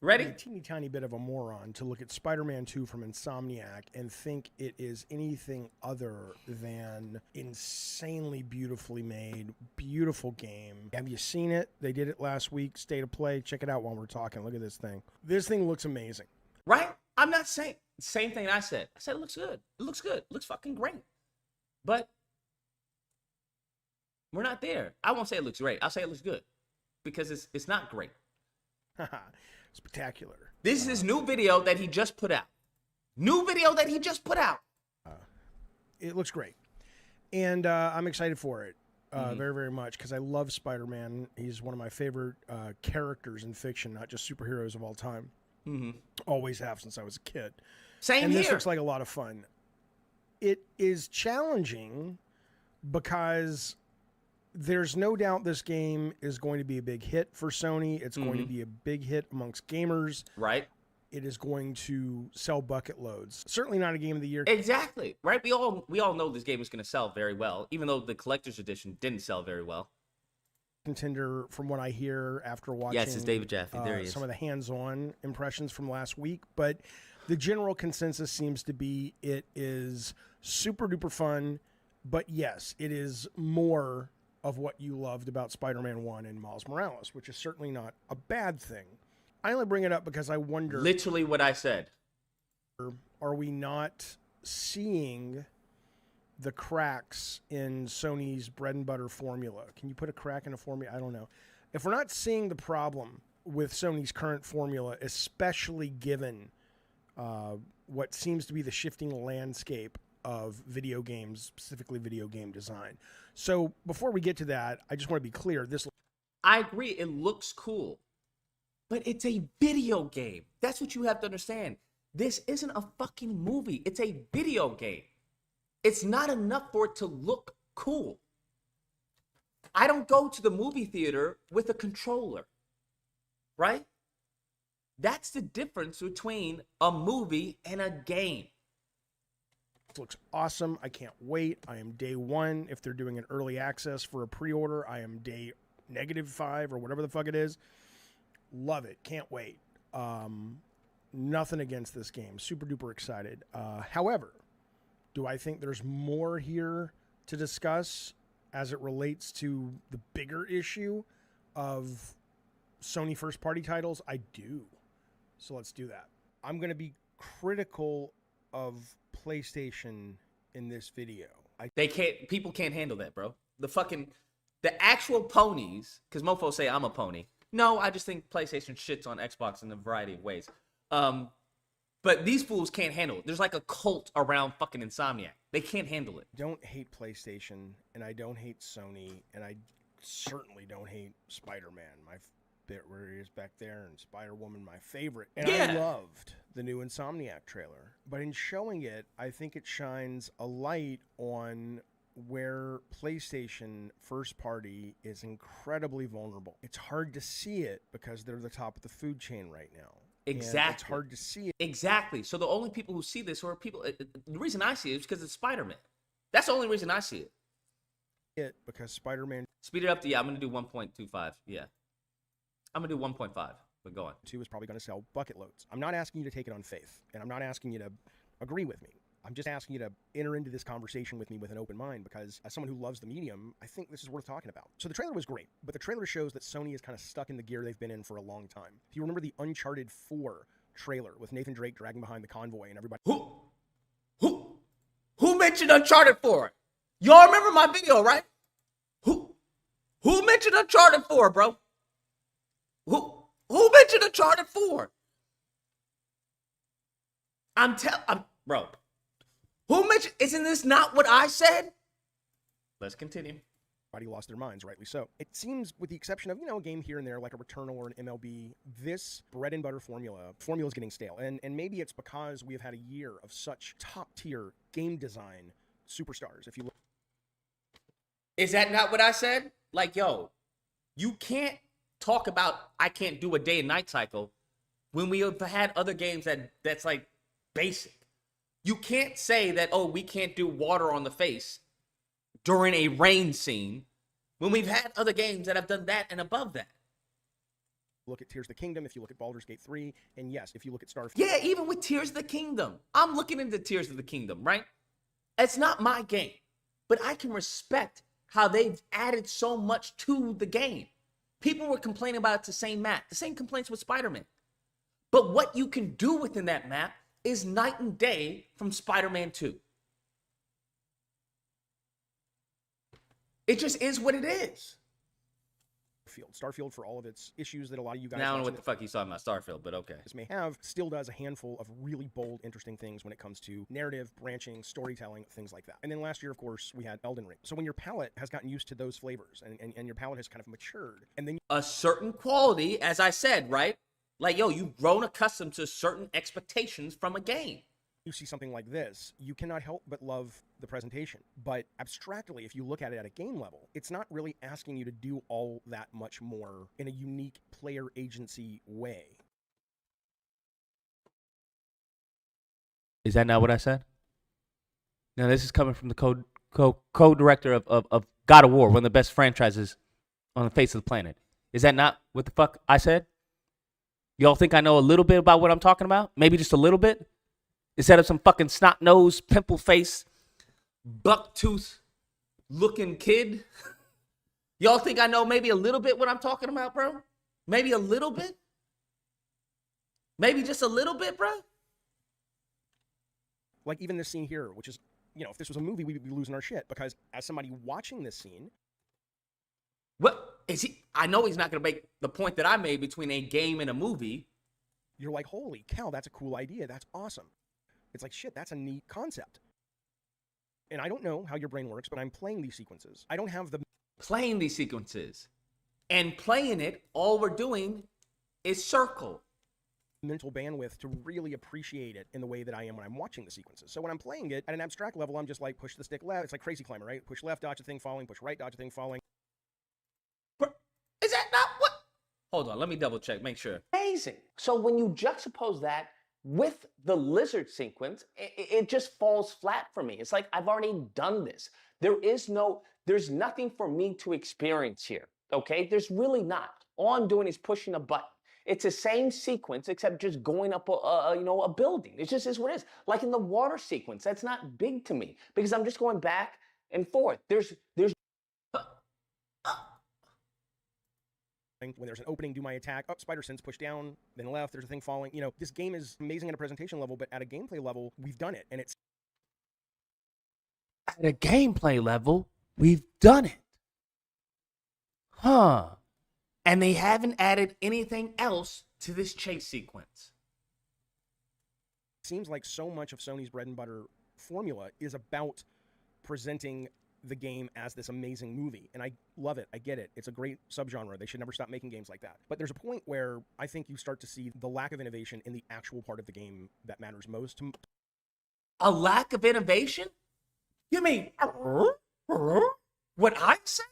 Ready? a teeny tiny bit of a moron to look at Spider-Man 2 from Insomniac and think it is anything other than insanely beautifully made, beautiful game. Have you seen it? They did it last week, State of Play. Check it out while we're talking. Look at this thing. This thing looks amazing. Right? I'm not saying same thing I said. I said it looks good. It looks good. It looks fucking great. But we're not there. I won't say it looks great. I'll say it looks good because it's not great. Spectacular. This is his new video that he just put out. New video that he just put out. It looks great. And I'm excited for it very, very much because I love Spider-Man. He's one of my favorite characters in fiction, not just superheroes of all time. Always have since I was a kid. Same and here. This looks like a lot of fun. It is challenging because there's no doubt this game is going to be a big hit for Sony. It's going to be a big hit amongst gamers. Right. It is going to sell bucket loads. Certainly not a game of the year. Exactly. Right. We all know this game is going to sell very well, even though the collector's edition didn't sell very well. Contender from what I hear after watching Yes, it's David Jaffe. There he is. Some of the hands-on impressions from last week. But the general consensus seems to be it is super duper fun. But yes, it is more of what you loved about Spider-Man 1 and Miles Morales, which is certainly not a bad thing. I only bring it up because I wonder... Literally what I said. Are we not seeing the cracks in Sony's bread and butter formula? Can you put a crack in a formula? I don't know. If we're not seeing the problem with Sony's current formula, especially given what seems to be the shifting landscape of video games, specifically video game design. So before we get to that, I just want to be clear. I agree. It looks cool, but it's a video game. That's what you have to understand. This isn't a fucking movie. It's a video game. It's not enough for it to look cool. I don't go to the movie theater with a controller, right? That's the difference between a movie and a game. This looks awesome. I can't wait. I am day one. If they're doing an early access for a pre-order, I am day -5 or whatever the fuck it is. Love it. Can't wait. Nothing against this game. Super duper excited. However, do I think there's more here to discuss as it relates to the bigger issue of Sony first-party titles? I do. So let's do that. I'm going to be critical of PlayStation in this video. People can't handle that, bro. The actual ponies, because mofos say I'm a pony. No, I just think PlayStation shits on Xbox in a variety of ways. But these fools can't handle it. There's like a cult around fucking Insomniac. They can't handle it. I don't hate PlayStation, and I don't hate Sony, and I certainly don't hate Spider-Man. My bit where he is back there, and Spider-Woman, my favorite. And I loved the new Insomniac trailer. But in showing it, I think it shines a light on where PlayStation first party is incredibly vulnerable. It's hard to see it because they're the top of the food chain right now. Exactly. And it's hard to see it. Exactly. So the only people who see this are people. The reason I see it is because it's Spider-Man. That's the only reason I see it. Because Spider-Man. Speed it up to, I'm going to do 1.25. Yeah. I'm going to do 1.5. But go on. 2 is probably going to sell bucket loads. I'm not asking you to take it on faith, and I'm not asking you to agree with me. I'm just asking you to enter into this conversation with me with an open mind because as someone who loves the medium, I think this is worth talking about. So the trailer was great, but the trailer shows that Sony is kind of stuck in the gear they've been in for a long time. If you remember the Uncharted 4 trailer with Nathan Drake dragging behind the convoy and everybody... Who mentioned Uncharted 4? Y'all remember my video, right? Who mentioned Uncharted 4, bro? Who mentioned Uncharted 4? Bro. Who mentioned? Isn't this not what I said? Let's continue. Everybody lost their minds, rightly so. It seems, with the exception of, a game here and there, like a Returnal or an MLB, this bread and butter formula is getting stale. And maybe it's because we have had a year of such top-tier game design superstars. If you look... Is that not what I said? Like, yo, you can't talk about I can't do a day and night cycle when we have had other games that's like basic. You can't say that, oh, we can't do water on the face during a rain scene when we've had other games that have done that and above that. look at Tears of the Kingdom, if you look at Baldur's Gate 3, and yes, if you look at Starfield. Yeah, even with Tears of the Kingdom. I'm looking into Tears of the Kingdom, right? It's not my game, but I can respect how they've added so much to the game. People were complaining about it's the same map, the same complaints with Spider-Man. But what you can do within that map is night and day from Spider-Man 2. It just is what it is. Starfield, for all of its issues that a lot of you guys Now I don't know what the fuck he's talking about Starfield, but okay. may have, still does a handful of really bold, interesting things when it comes to narrative, branching, storytelling, things like that. And then last year, of course, we had Elden Ring. So when your palate has gotten used to those flavors and your palate has kind of matured, and then a certain quality, as I said, right? Like, yo, you've grown accustomed to certain expectations from a game. You see something like this, you cannot help but love the presentation. But abstractly, if you look at it at a game level, it's not really asking you to do all that much more in a unique player agency way. Is that not what I said? Now, this is coming from the co-director of God of War, one of the best franchises on the face of the planet. Is that not what the fuck I said? Y'all think I know a little bit about what I'm talking about? Maybe just a little bit? Instead of some fucking snot-nosed, pimple-faced, buck-tooth looking kid? Y'all think I know maybe a little bit what I'm talking about, bro? Maybe a little bit? Maybe just a little bit, bro? Like even this scene here, which is, you know, if this was a movie, we'd be losing our shit, because as somebody watching this scene... What is he? I know he's not going to make the point that I made between a game and a movie. You're like, holy cow, that's a cool idea. That's awesome. It's like, shit, that's a neat concept. And I don't know how your brain works, but I'm playing these sequences. I don't have the... Playing these sequences. And playing it, all we're doing is circle. Mental bandwidth to really appreciate it in the way that I am when I'm watching the sequences. So when I'm playing it at an abstract level, I'm just like, push the stick left. It's like Crazy Climber, right? Push left, dodge a thing falling. Push right, dodge a thing falling. Is that not what? Hold on, let me double check, make sure. Amazing. So when you juxtapose that with the lizard sequence, it just falls flat for me. It's like, I've already done this. There's nothing for me to experience here, okay? There's really not. All I'm doing is pushing a button. It's the same sequence, except just going up a building. It just is what it is. Like in the water sequence, that's not big to me, because I'm just going back and forth. There's when there's an opening, do my attack, up, spider sense, push down, then left, there's a thing falling. You know, this game is amazing at a presentation level, but at a gameplay level, we've done it, and it's... At a gameplay level, we've done it. Huh. And they haven't added anything else to this chase sequence. Seems like so much of Sony's bread and butter formula is about presenting the game as this amazing movie, and I love it. I get it. It's a great subgenre. They should never stop making games like that. But there's a point where I think you start to see the lack of innovation in the actual part of the game that matters most. A lack of innovation? You mean what I said?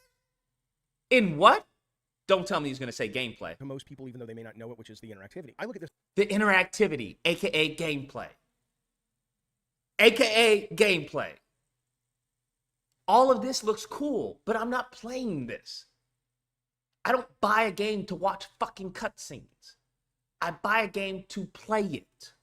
In what? Don't tell me he's going to say gameplay. To most people, even though they may not know it, which is the interactivity. I look at this. The interactivity, aka gameplay. AKA gameplay. All of this looks cool, but I'm not playing this. I don't buy a game to watch fucking cutscenes. I buy a game to play it.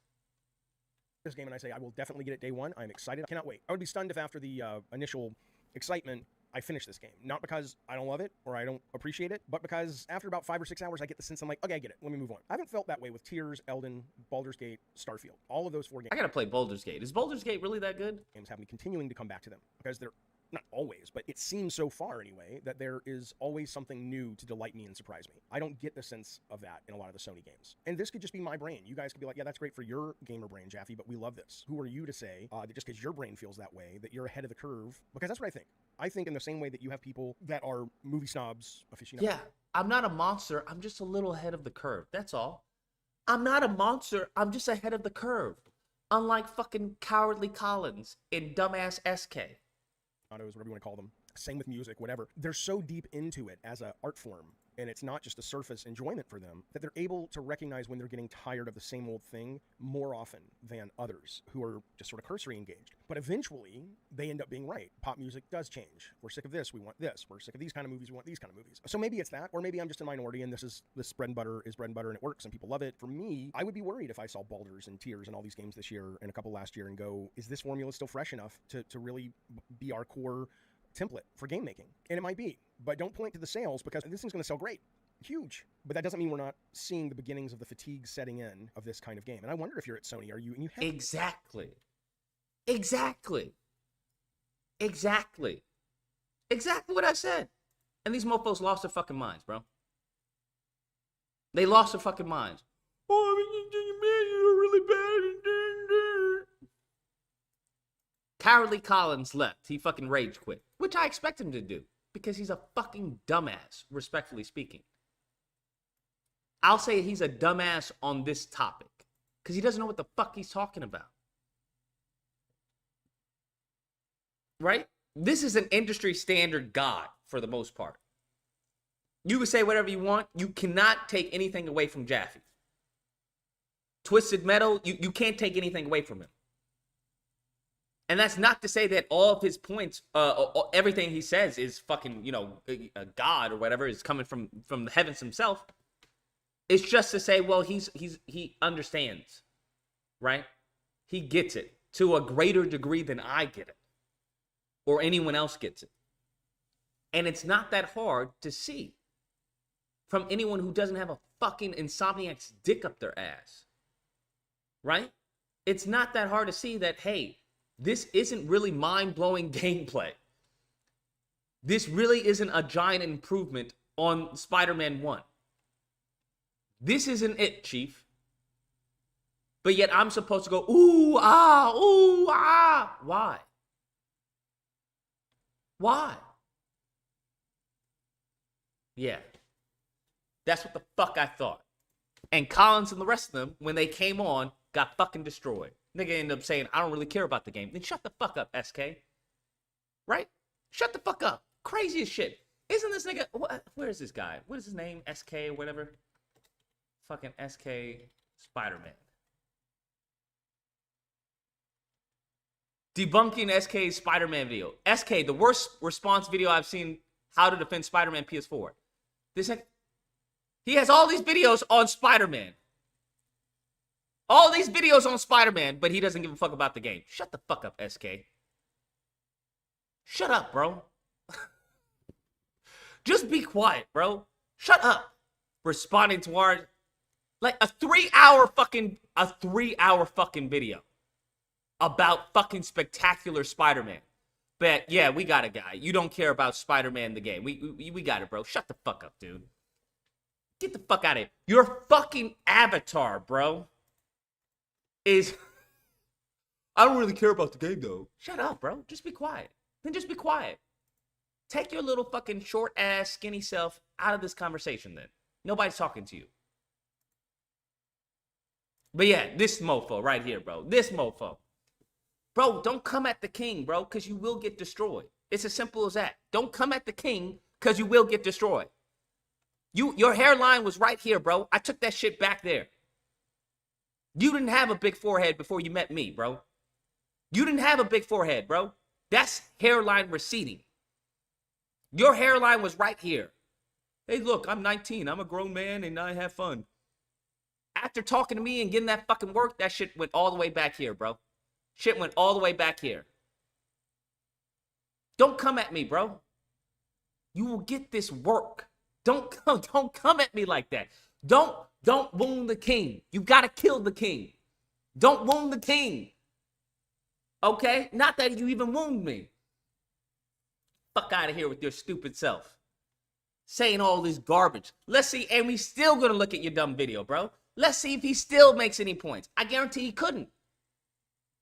This game and I say I will definitely get it day one. I'm excited. I cannot wait. I would be stunned if after the initial excitement I finish this game. Not because I don't love it or I don't appreciate it, but because after about 5 or 6 hours I get the sense I'm like, okay, I get it. Let me move on. I haven't felt that way with Tears, Elden, Baldur's Gate, Starfield. All of those 4 games. I gotta play Baldur's Gate. Is Baldur's Gate really that good? Games have me continuing to come back to them because they're not always, but it seems so far anyway, that there is always something new to delight me and surprise me. I don't get the sense of that in a lot of the Sony games. And this could just be my brain. You guys could be like, yeah, that's great for your gamer brain, Jaffe, but we love this. Who are you to say that just because your brain feels that way, that you're ahead of the curve? Because that's what I think. I think in the same way that you have people that are movie snobs, aficionados. Yeah, I'm not a monster. I'm just a little ahead of the curve. That's all. I'm not a monster. I'm just ahead of the curve. Unlike fucking cowardly Collins in dumbass SK. Whatever you want to call them. Same with music, whatever. They're so deep into it as an art form and it's not just a surface enjoyment for them, that they're able to recognize when they're getting tired of the same old thing more often than others who are just sort of cursory engaged. But eventually, they end up being right. Pop music does change. We're sick of this, we want this. We're sick of these kind of movies, we want these kind of movies. So maybe it's that, or maybe I'm just a minority and this bread and butter is bread and butter and it works and people love it. For me, I would be worried if I saw Baldur's and Tears and all these games this year and a couple last year and go, is this formula still fresh enough to really be our core template for game making? And it might be, but don't point to the sales because this thing's going to sell great, huge. But that doesn't mean we're not seeing the beginnings of the fatigue setting in of this kind of game. And I wonder if you're at Sony, are you? And you have Exactly what I said. And these mofos lost their fucking minds, bro. They lost their fucking minds. Oh, you're really bad. Cowardly Collins left. He fucking rage quit, which I expect him to do because he's a fucking dumbass, respectfully speaking. I'll say he's a dumbass on this topic because he doesn't know what the fuck he's talking about. Right? This is an industry standard god for the most part. You can say whatever you want. You cannot take anything away from Jaffe. Twisted Metal, you can't take anything away from him. And that's not to say that all of his points, everything he says is fucking, a god or whatever is coming from the heavens himself. It's just to say, well, he understands, right? He gets it to a greater degree than I get it or anyone else gets it. And it's not that hard to see from anyone who doesn't have a fucking Insomniac's dick up their ass, right? It's not that hard to see that, hey, this isn't really mind-blowing gameplay. This really isn't a giant improvement on Spider-Man 1. This isn't it, Chief. But yet I'm supposed to go, ooh, ah. Why? Why? Yeah. That's what the fuck I thought. And Collins and the rest of them, when they came on, got fucking destroyed. Nigga ended up saying, I don't really care about the game. Then shut the fuck up, SK. Right? Shut the fuck up. Crazy as shit. Isn't this nigga... Where is this guy? What is his name? SK or whatever? Fucking SK Spider-Man. Debunking SK's Spider-Man video. SK, the worst response video I've seen how to defend Spider-Man PS4. He has all these videos on Spider-Man. All these videos on Spider-Man, but he doesn't give a fuck about the game. Shut the fuck up, SK. Shut up, bro. Just be quiet, bro. Shut up. Responding to our... Like a 3-hour fucking video about fucking spectacular Spider-Man. But yeah, we got a guy. You don't care about Spider-Man the game. We got it, bro. Shut the fuck up, dude. Get the fuck out of here. Your fucking avatar, bro, is... I don't really care about the game, though. Shut up, bro. Just be quiet. Then just be quiet. Take your little fucking short-ass, skinny self out of this conversation, then. Nobody's talking to you. But yeah, this mofo right here, bro. This mofo. Bro, don't come at the king, bro, because you will get destroyed. It's as simple as that. Don't come at the king because you will get destroyed. Your hairline was right here, bro. I took that shit back there. You didn't have a big forehead before you met me, bro. You didn't have a big forehead, bro. That's hairline receding. Your hairline was right here. Hey, look, I'm 19. I'm a grown man and I have fun. After talking to me and getting that fucking work, that shit went all the way back here, bro. Shit went all the way back here. Don't come at me, bro. You will get this work. Don't come at me like that. Don't wound the king. You gotta kill the king. Don't wound the king. Okay? Not that you even wound me. Fuck out of here with your stupid self. Saying all this garbage. Let's see, and we still gonna look at your dumb video, bro. Let's see if he still makes any points. I guarantee he couldn't.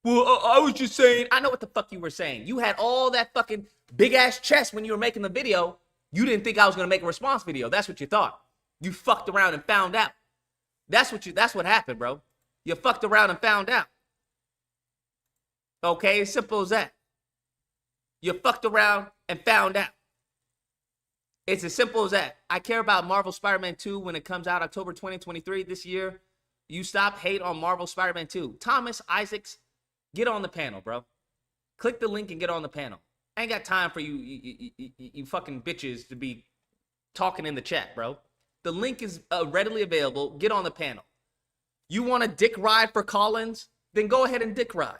Well, I was just saying. I know what the fuck you were saying. You had all that fucking big-ass chest when you were making the video. You didn't think I was going to make a response video. That's what you thought. You fucked around and found out. That's what happened, bro. You fucked around and found out. Okay? As simple as that. You fucked around and found out. It's as simple as that. I care about Marvel Spider-Man 2 when it comes out October 2023 this year. You stop hate on Marvel Spider-Man 2. Thomas Isaacs, get on the panel, bro. Click the link and get on the panel. I ain't got time for you fucking bitches to be talking in the chat, bro. The link is readily available. Get on the panel. You want a dick ride for Collins? Then go ahead and dick ride.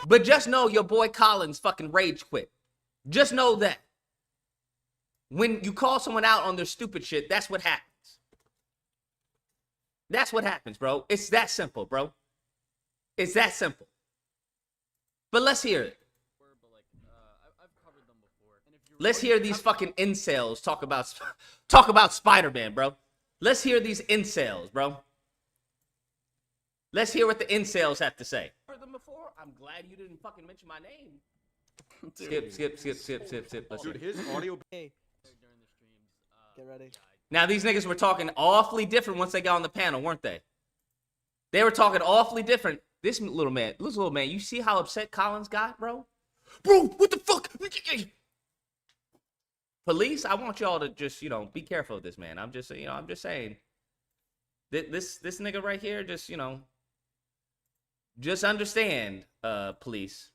But just know your boy Collins fucking rage quit. Just know that. When you call someone out on their stupid shit, that's what happens. That's what happens, bro. It's that simple, bro. It's that simple. But let's hear it. Let's hear these fucking incels talk about Spider-Man, bro. Let's hear these incels, bro. Let's hear what the incels have to say. Heard them before? I'm glad you didn't fucking mention my name. Skip. Let's Dude, hear it. his audio. Hey. Get ready. Now, these niggas were talking awfully different once they got on the panel, weren't they? They were talking awfully different. This little man, you see how upset Collins got, bro? Bro, what the fuck? Police, I want y'all to just, be careful of this, man. I'm just saying. This nigga right here, just understand, police.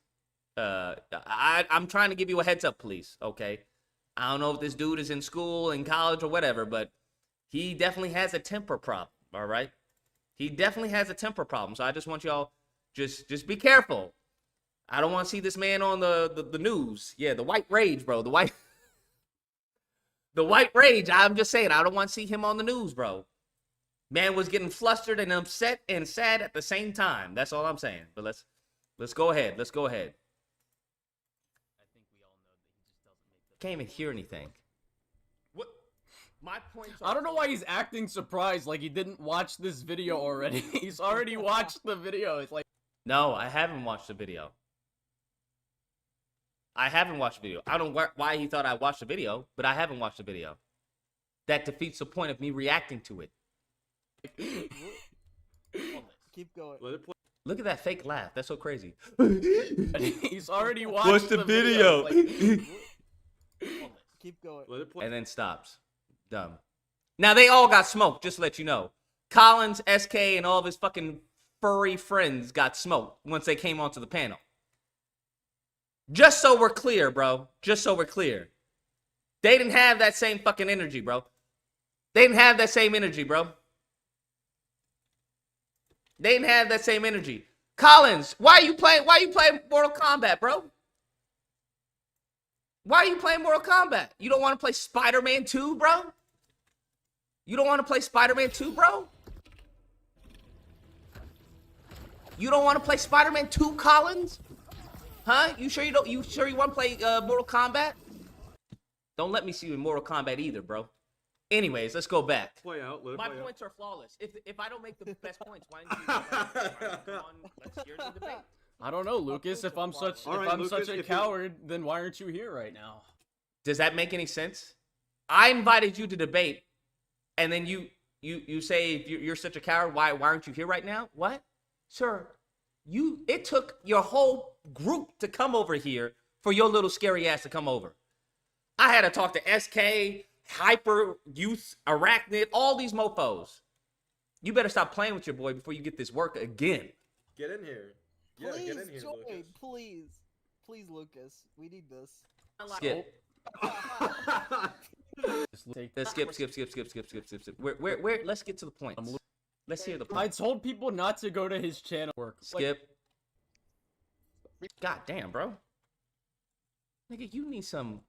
I'm trying to give you a heads up, police, okay? I don't know if this dude is in school, in college, or whatever, but he definitely has a temper problem, all right? He definitely has a temper problem, so I just want y'all, just be careful. I don't want to see this man on the news. Yeah, the white rage, bro. The white rage. I'm just saying, I don't want to see him on the news, bro. Man was getting flustered and upset and sad at the same time. That's all I'm saying. But let's go ahead. Let's go ahead. Can't even hear anything. What? My points are... I don't know why he's acting surprised like he didn't watch this video already. He's already watched the video. It's like... No, I haven't watched the video. I don't know why he thought I watched the video, but I haven't watched the video. That defeats the point of me reacting to it. Keep going. Look at that fake laugh. That's so crazy. He's already watched the video. Keep going. And then stops. Dumb. Now, they all got smoked, just to let you know. Collins, SK, and all of his fucking furry friends got smoked once they came onto the panel. Just so we're clear, bro. Just so we're clear. They didn't have that same fucking energy, bro. They didn't have that same energy, bro. They didn't have that same energy. Collins, why are you playing Mortal Kombat, bro? Why are you playing Mortal Kombat? You don't want to play Spider-Man 2, bro? You don't want to play Spider-Man 2, bro? You don't want to play Spider-Man 2, Collins? Huh? You sure you don't? You sure you want to play Mortal Kombat? Don't let me see you in Mortal Kombat either, bro. Anyways, let's go back. Play out. My points are flawless. If I don't make the best points, why don't you? Let's hear the debate. I don't know, Lucas. If I'm such a coward, then why aren't you here right now? Does that make any sense? I invited you to debate, and then you say if you're such a coward, why aren't you here right now? What, sir? It took your whole group to come over here for your little scary ass to come over. I had to talk to SK, Hyper Youth, Arachnid, all these mofos. You better stop playing with your boy before you get this work again. Get in here. Yeah, Please get in here, join, Lucas. please, Lucas. We need this. Skip. Skip. Where? Let's get to the point. Let's hear the point. I told people not to go to his channel. Skip. God damn, bro. Nigga, you need some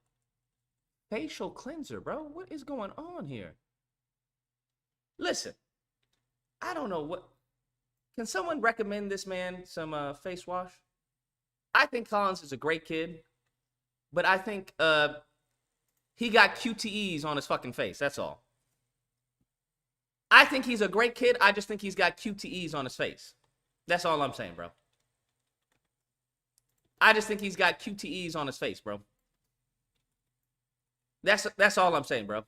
facial cleanser, bro. What is going on here? Listen, I don't know what. Can someone recommend this man some face wash? I think Collins is a great kid, but I think he got QTEs on his fucking face. That's all. I think he's a great kid. I just think he's got QTEs on his face. That's all I'm saying, bro. I just think he's got QTEs on his face, bro. That's all I'm saying, bro.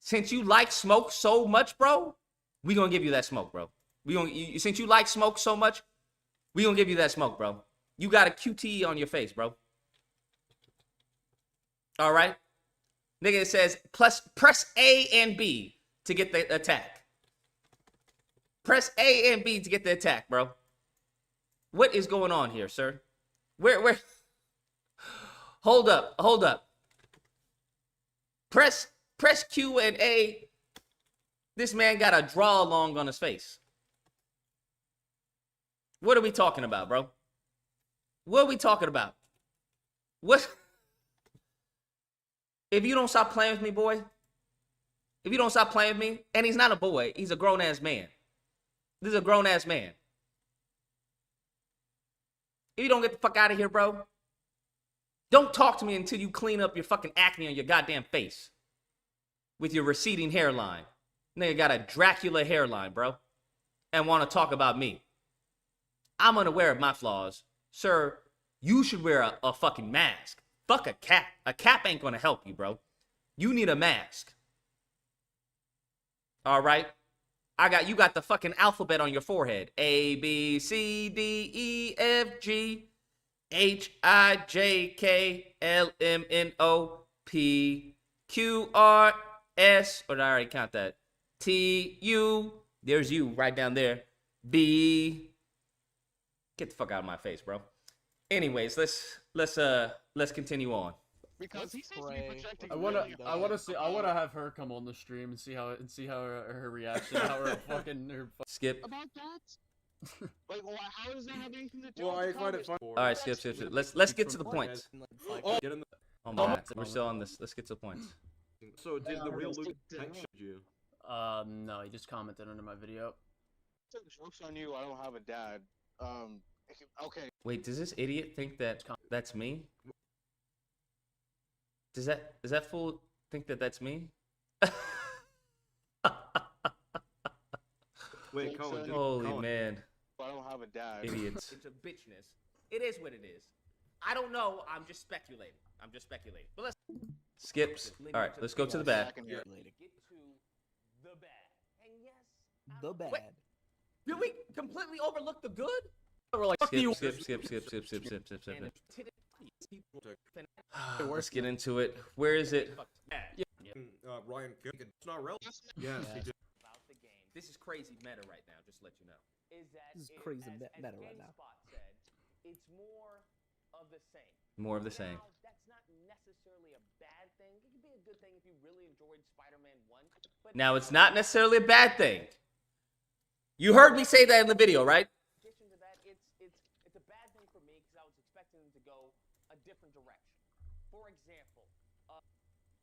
Since you like smoke so much, bro, we gonna give you that smoke, bro. Since you like smoke so much, we gonna give you that smoke, bro. You got a QTE on your face, bro. All right? Nigga, it says press A and B to get the attack. Press A and B to get the attack, bro. What is going on here, sir? Where? Hold up. Press Q and A. This man got a draw along on his face. What are we talking about, bro? What are we talking about? What? If you don't stop playing with me, boy. If you don't stop playing with me, and he's not a boy, he's a grown-ass man. This is a grown-ass man. If you don't get the fuck out of here, bro, don't talk to me until you clean up your fucking acne on your goddamn face with your receding hairline. Nigga got a Dracula hairline, bro, and want to talk about me. I'm unaware of my flaws. Sir, you should wear a fucking mask. Fuck a cap. A cap ain't gonna help you, bro. You need a mask. All right? You got the fucking alphabet on your forehead. A, B, C, D, E, F, G, H, I, J, K, L, M, N, O, P, Q, R, S, or did I already count that? T, U, there's you right down there. B, get the fuck out of my face, bro. Anyways, let's continue on. Because I wanna have her come on the stream and see how her reaction, how her fucking Skip. About that? Like, how does that have anything to do Well, with I find it fun. All right, skip. Let's get to the points. Get in the... Oh my God, we're still on this. Let's get to the points. So did the real Luke mention you? No, he just commented under my video. Jokes on you. I don't have a dad. Okay. Wait, does this idiot think that that's me? Does that fool think that that's me? Wait, Colin. Holy man. I don't have a dad. Idiots. It's a bitchness. It is what it is. I don't know. I'm just speculating. But let's skips. All right, let's go to the bad. Get to the bad. And yes, the bad. Wait, did we completely overlook the good? We're like, skip. Let's get into it. Where is it? Ryan King. It's not relevant. Yes, he did. About the game. This is crazy meta right now. Just to let you know. This is crazy meta right now. Said, it's more of the same. More of the same. Now, that's not necessarily a bad thing. It could be a good thing if you really enjoyed Spider-Man 1. But now, it's not necessarily a bad thing. You heard me say that in the video, right? In addition to that, it's a bad thing for me because I was expecting them to go a different direction. For example,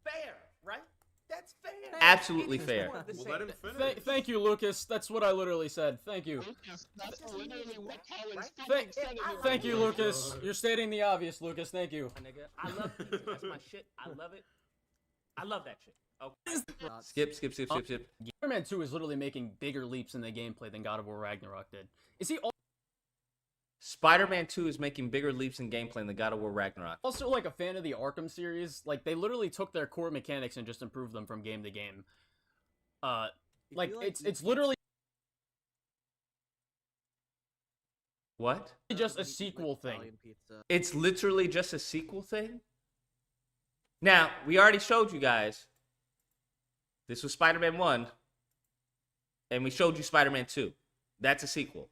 fair, right? That's fair. Absolutely fair. We'll let him finish. Thank you, Lucas. That's what I literally said. Thank you. Lucas, that's literally what Colin said. Thank you, Lucas. You're stating the obvious, Lucas. Thank you. Nigga, I love it. That's my shit. I love it. I love that shit. Okay. Skip. Spider-Man 2 is literally making bigger leaps in the gameplay than God of War Ragnarok did. Is he Spider-Man 2 is making bigger leaps in gameplay than God of War Ragnarok. Also, like, a fan of the Arkham series? Like, they literally took their core mechanics and just improved them from game to game. It's literally what? Just a sequel thing. It's literally just a sequel thing? Now, we already showed you guys. This was Spider-Man 1. And we showed you Spider-Man 2. That's a sequel.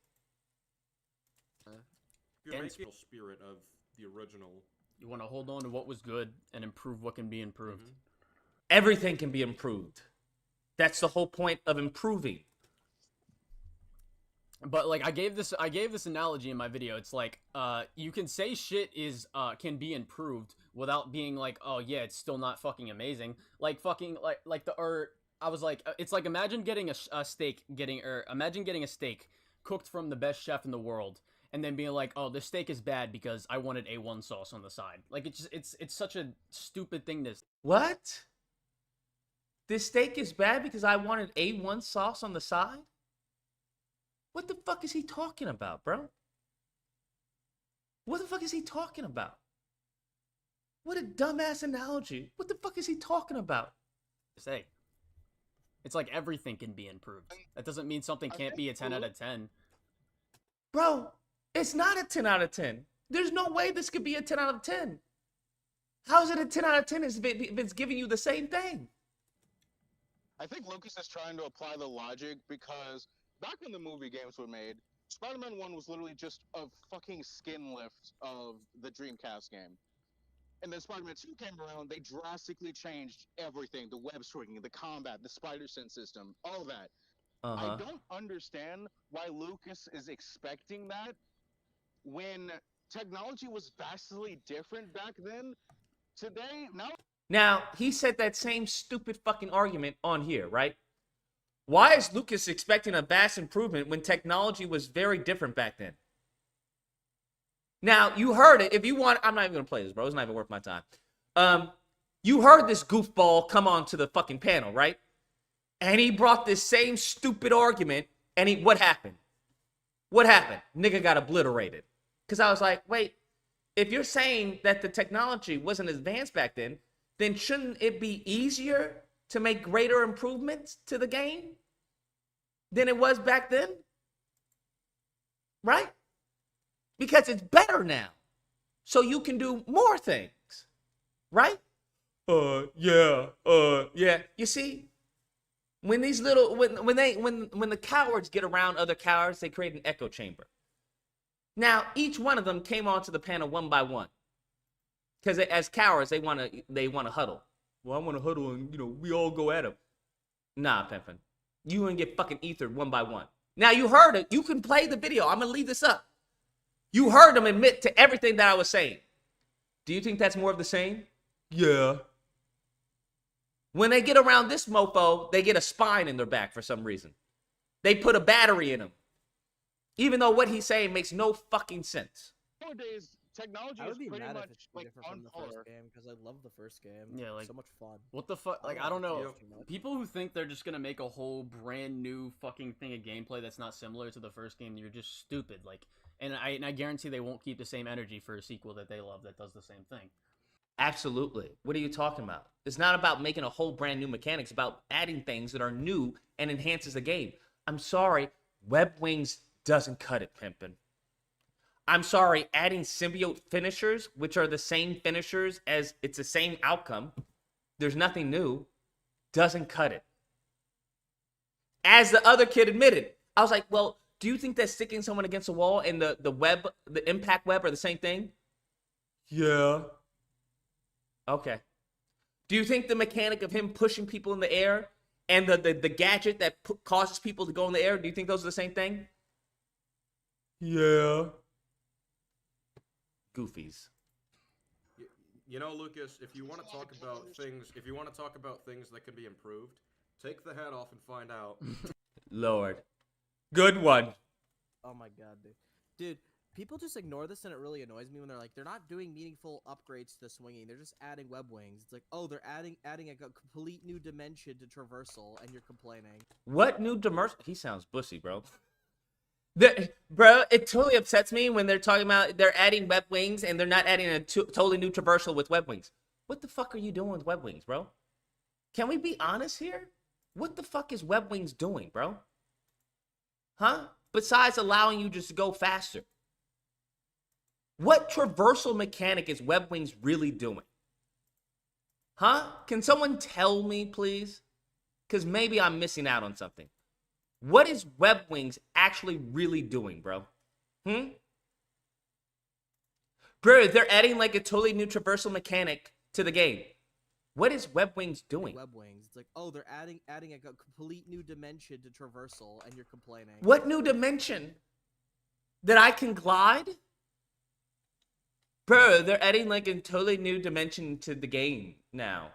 You're making the spirit of the original. You want to hold on to what was good and improve what can be improved. Everything can be improved. That's the whole point of improving. But like I gave this analogy in my video. It's like you can say shit is can be improved without being like, oh yeah, it's still not fucking amazing. Like fucking like I was like, it's like imagine getting a steak cooked from the best chef in the world. And then being like, oh, this steak is bad because I wanted A1 sauce on the side. Like, it's such a stupid thing to... What? This steak is bad because I wanted A1 sauce on the side? What the fuck is he talking about, bro? What the fuck is he talking about? What a dumbass analogy. What the fuck is he talking about? Say, it's like everything can be improved. That doesn't mean something can't be a 10 out of 10. Bro, it's not a 10 out of 10. There's no way this could be a 10 out of 10. How is it a 10 out of 10 if it's giving you the same thing? I think Lucas is trying to apply the logic because back when the movie games were made, Spider-Man 1 was literally just a fucking skin lift of the Dreamcast game. And then Spider-Man 2 came around, they drastically changed everything. The web swinging, the combat, the spider-sense system, all that. I don't understand why Lucas is expecting that when technology was vastly different back then. Today, Now, he said that same stupid fucking argument on here, right? Why is Lucas expecting a vast improvement when technology was very different back then? Now, you heard it. If you want, I'm not even going to play this, bro. It's not even worth my time. You heard this goofball come on to the fucking panel, right? And he brought this same stupid argument, and what happened? What happened? Nigga got obliterated. Because I was like, wait, if you're saying that the technology wasn't advanced back then shouldn't it be easier to make greater improvements to the game than it was back then? Right? Because it's better now. So you can do more things. Right? Yeah. You see, when these little when the cowards get around other cowards, they create an echo chamber. Now, each one of them came onto the panel one by one. Because as cowards, they want to huddle. Well, I want to huddle and, we all go at him. Nah, Pimpin. You gonna get fucking ethered one by one. Now, you heard it. You can play the video. I'm going to leave this up. You heard them admit to everything that I was saying. Do you think that's more of the same? Yeah. When they get around this mofo, they get a spine in their back for some reason. They put a battery in him. Even though what he's saying makes no fucking sense. nowadays, technology I would is be pretty mad much if it's like different on from the par. first game because I love the first game. Yeah, like so much fun. What the fuck? Like, I love don't the know. first too much. People who think they're just gonna make a whole brand new fucking thing of gameplay that's not similar to the first game, you're just stupid. Like, and I guarantee they won't keep the same energy for a sequel that they love that does the same thing. Absolutely. What are you talking about? It's not about making a whole brand new mechanic. It's about adding things that are new and enhances the game. I'm sorry, Web Wings doesn't cut it, pimpin'. I'm sorry, adding symbiote finishers, which are the same finishers as it's the same outcome, there's nothing new, doesn't cut it. As the other kid admitted, I was like, well, do you think that sticking someone against a wall and the impact web are the same thing? Yeah. Okay. Do you think the mechanic of him pushing people in the air and the gadget that causes people to go in the air, do you think those are the same thing? Yeah. Goofies. You know, Lucas, if you want to talk about things, that can be improved, take the hat off and find out. Lord. Good one. Oh my god, dude. Dude, people just ignore this and it really annoys me when they're not doing meaningful upgrades to the swinging. They're just adding web wings. It's like, oh, they're adding a complete new dimension to traversal and you're complaining. What new dimension? He sounds bussy, bro. Bro, it totally upsets me when they're talking about they're adding web wings and they're not adding a totally new traversal with web wings. What the fuck are you doing with web wings, bro? Can we be honest here? What the fuck is web wings doing, bro? Huh? Besides allowing you just to go faster. What traversal mechanic is web wings really doing? Huh? Can someone tell me, please? Because maybe I'm missing out on something. What is web wings actually really doing, bro? Bro, they're adding like a totally new traversal mechanic to the game. What is web wings doing? Web wings. It's like, oh, they're adding a complete new dimension to traversal and you're complaining. What new dimension? That I can glide? Bro, they're adding like a totally new dimension to the game now.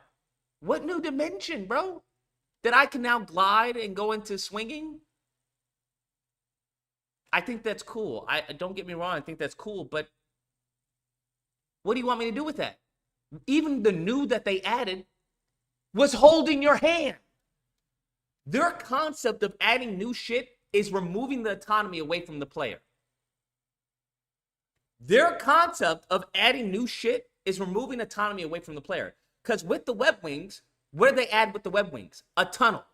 What new dimension, bro? That I can now glide and go into swinging? I think that's cool. Don't get me wrong, I think that's cool, but what do you want me to do with that? Even the new that they added was holding your hand. Their concept of adding new shit is removing the autonomy away from the player. Their concept of adding new shit is removing autonomy away from the player. Because with the web wings, what do they add with the web wings? A tunnel.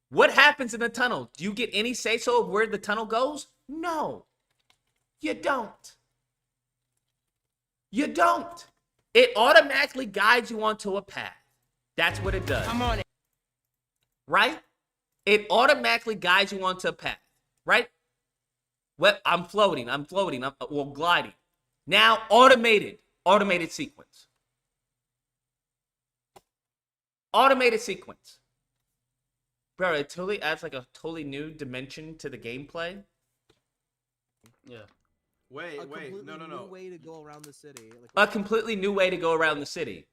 What happens in the tunnel? Do you get any say-so of where the tunnel goes? No. You don't. You don't. It automatically guides you onto a path. That's what it does. I'm on it. Right? It automatically guides you onto a path. Right? Well, I'm floating. I'm gliding. Now, automated sequence. Automated sequence. Bro, it totally adds like a totally new dimension to the gameplay. Yeah. Wait, a wait, completely no. new way to go around the city. Like, A completely new way to go around the city.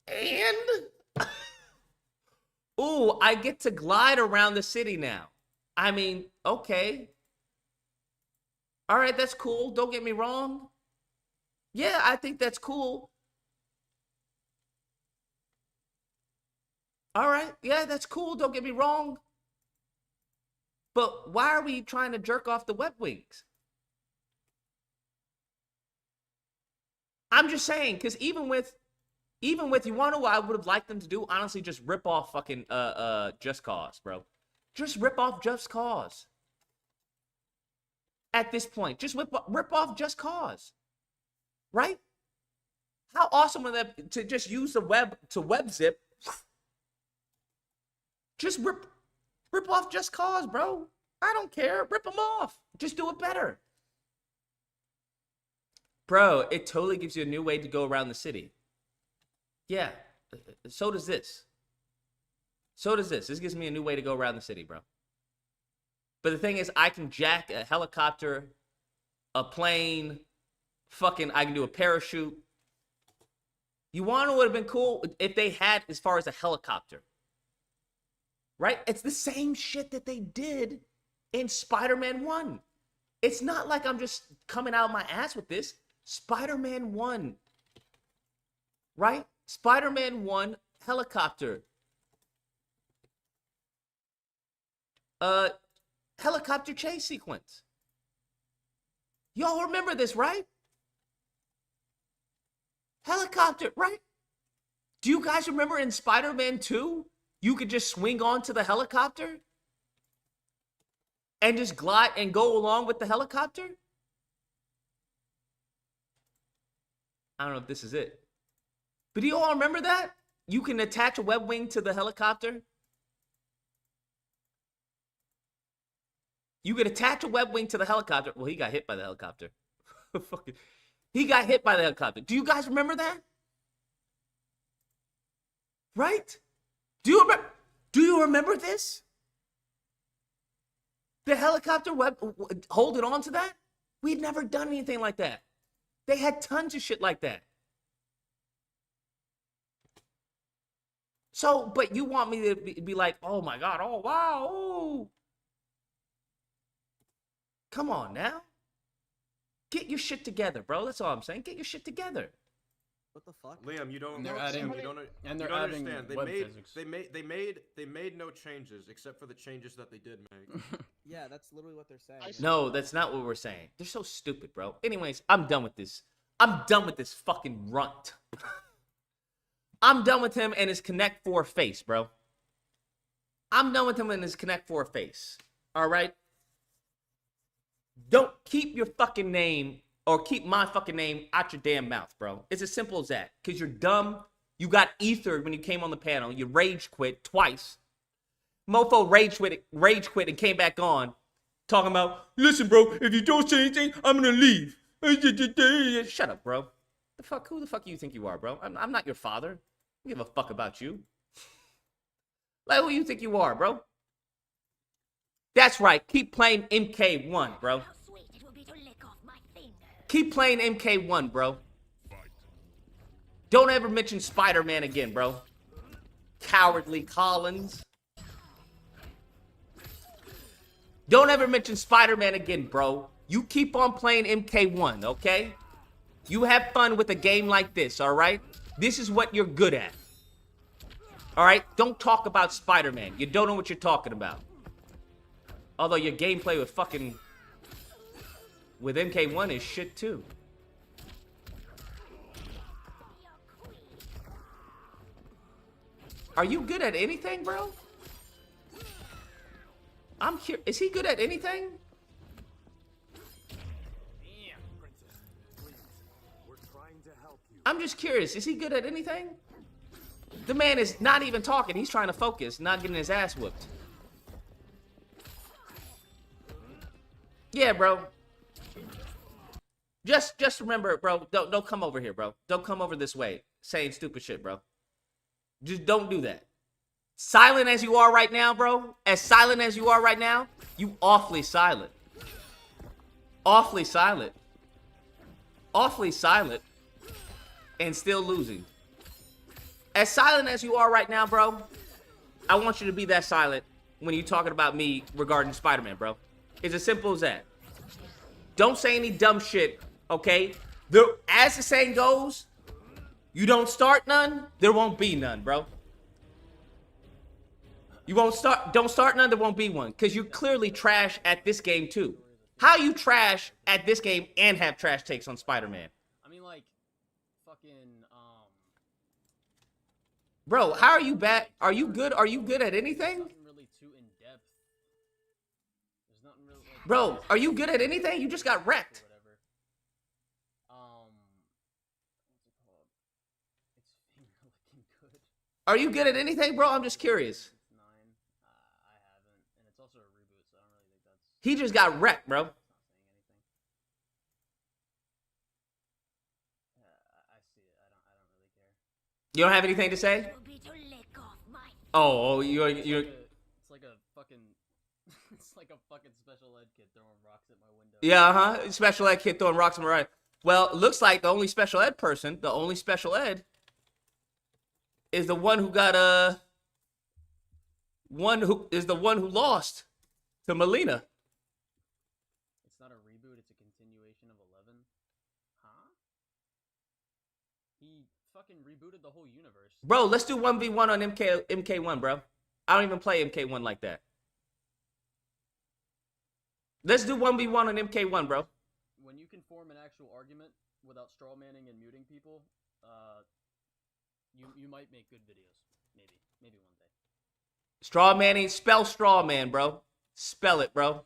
And ooh, I get to glide around the city now. I mean, okay. All right, that's cool. Don't get me wrong. Yeah, I think that's cool. All right, yeah, that's cool. Don't get me wrong. But why are we trying to jerk off the web wings? I'm just saying, because even with you want to know what I would have liked them to do? Honestly, just rip off fucking Just Cause, bro. Just rip off Just Cause. At this point, just rip off Just Cause. Right? How awesome would that to just use the web to web zip? Just rip off Just Cause, bro. I don't care. Rip them off. Just do it better. Bro, it totally gives you a new way to go around the city. Yeah. So does this. This gives me a new way to go around the city, bro. But the thing is, I can jack a helicopter, a plane, I can do a parachute. You want to know what would have been cool if they had as far as a helicopter? Right? It's the same shit that they did in Spider-Man 1. It's not like I'm just coming out of my ass with this. Spider-Man 1. Right? Spider-Man 1 helicopter. Helicopter chase sequence. Y'all remember this, right? Helicopter, right? Do you guys remember in Spider-Man 2? You could just swing onto the helicopter and just glide and go along with the helicopter? I don't know if this is it. But do you all remember that? You can attach a web wing to the helicopter. You could attach a web wing to the helicopter. Well, he got hit by the helicopter. He got hit by the helicopter. Do you guys remember that? Right? Do you remember this? The helicopter web holding on to that? We'd never done anything like that. They had tons of shit like that. So, but you want me to be like, oh my God, oh wow, oh. Come on now. Get your shit together, bro. That's all I'm saying. Get your shit together. What the fuck? Liam, you don't. And they're Liam, adding- you don't, and you they're don't adding understand. web physics. They made no changes except for the changes that they did make. Yeah, that's literally what they're saying. No, that's not what we're saying. They're so stupid, bro. Anyways, I'm done with this. I'm done with this fucking runt. I'm done with him and his Connect 4 face, bro. I'm done with him and his Connect 4 face. All right? Don't keep your fucking name or keep my fucking name out your damn mouth, bro. It's as simple as that. Because you're dumb. You got ethered when you came on the panel. You rage quit twice. Mofo rage quit and came back on talking about, listen, bro, if you don't say anything, I'm going to leave. Shut up, bro. Who the fuck you think you are, bro? I'm not your father. I don't give a fuck about you. Like, who you think you are, bro? That's right. Keep playing MK1, bro. Keep playing MK1, bro. Don't ever mention Spider-Man again, bro. Cowardly Collins. Don't ever mention Spider-Man again, bro. You keep on playing MK1, okay? You have fun with a game like this, all right? This is what you're good at. All right? Don't talk about Spider-Man. You don't know what you're talking about. Although your gameplay with MK1 is shit too. Are you good at anything, bro? I'm curious. Is he good at anything? I'm just curious. Is he good at anything? The man is not even talking. He's trying to focus, not getting his ass whooped. Yeah, bro. Just remember, bro. Don't come over here, bro. Don't come over this way saying stupid shit, bro. Just don't do that. Silent as you are right now, bro. As silent as you are right now, you awfully silent. Awfully silent. Awfully silent. And still losing. As silent as you are right now, bro, I want you to be that silent when you're talking about me regarding Spider-Man, bro. It's as simple as that. Don't say any dumb shit, okay? As the saying goes, you don't start none, there won't be none, bro. Don't start none, there won't be one. Because you clearly trash at this game, too. How you trash at this game and have trash takes on Spider-Man? I mean, like, fucking, Bro, how are you bad? Are you good? Are you good at anything? nothing really too in-depth. There's nothing really, like, Bro, are you good at anything? You just got wrecked. whatever. What's it called? It's finger looking good. Are you good at anything, bro? I'm just curious. It's 9. I haven't, and it's also a reboot, so I don't really think that's. He just got wrecked, bro. It's not saying anything. I see it. I don't really care. You don't have anything to say? Oh, you're. It's like a fucking. It's like a fucking special ed kid throwing rocks at my window. Yeah, Special ed kid throwing rocks on my right. Well, it looks like the only special ed person, the only special ed, is the one who got the one who lost to Melina. It's not a reboot. It's a continuation of 11. Huh? He fucking rebooted the whole universe. Bro, let's do 1v1 on MK1, bro. I don't even play MK1 like that. Let's do 1v1 on MK1, bro. When you can form an actual argument without straw manning and muting people, you might make good videos. Maybe one day. Straw manning, spell straw man, bro. Spell it, bro.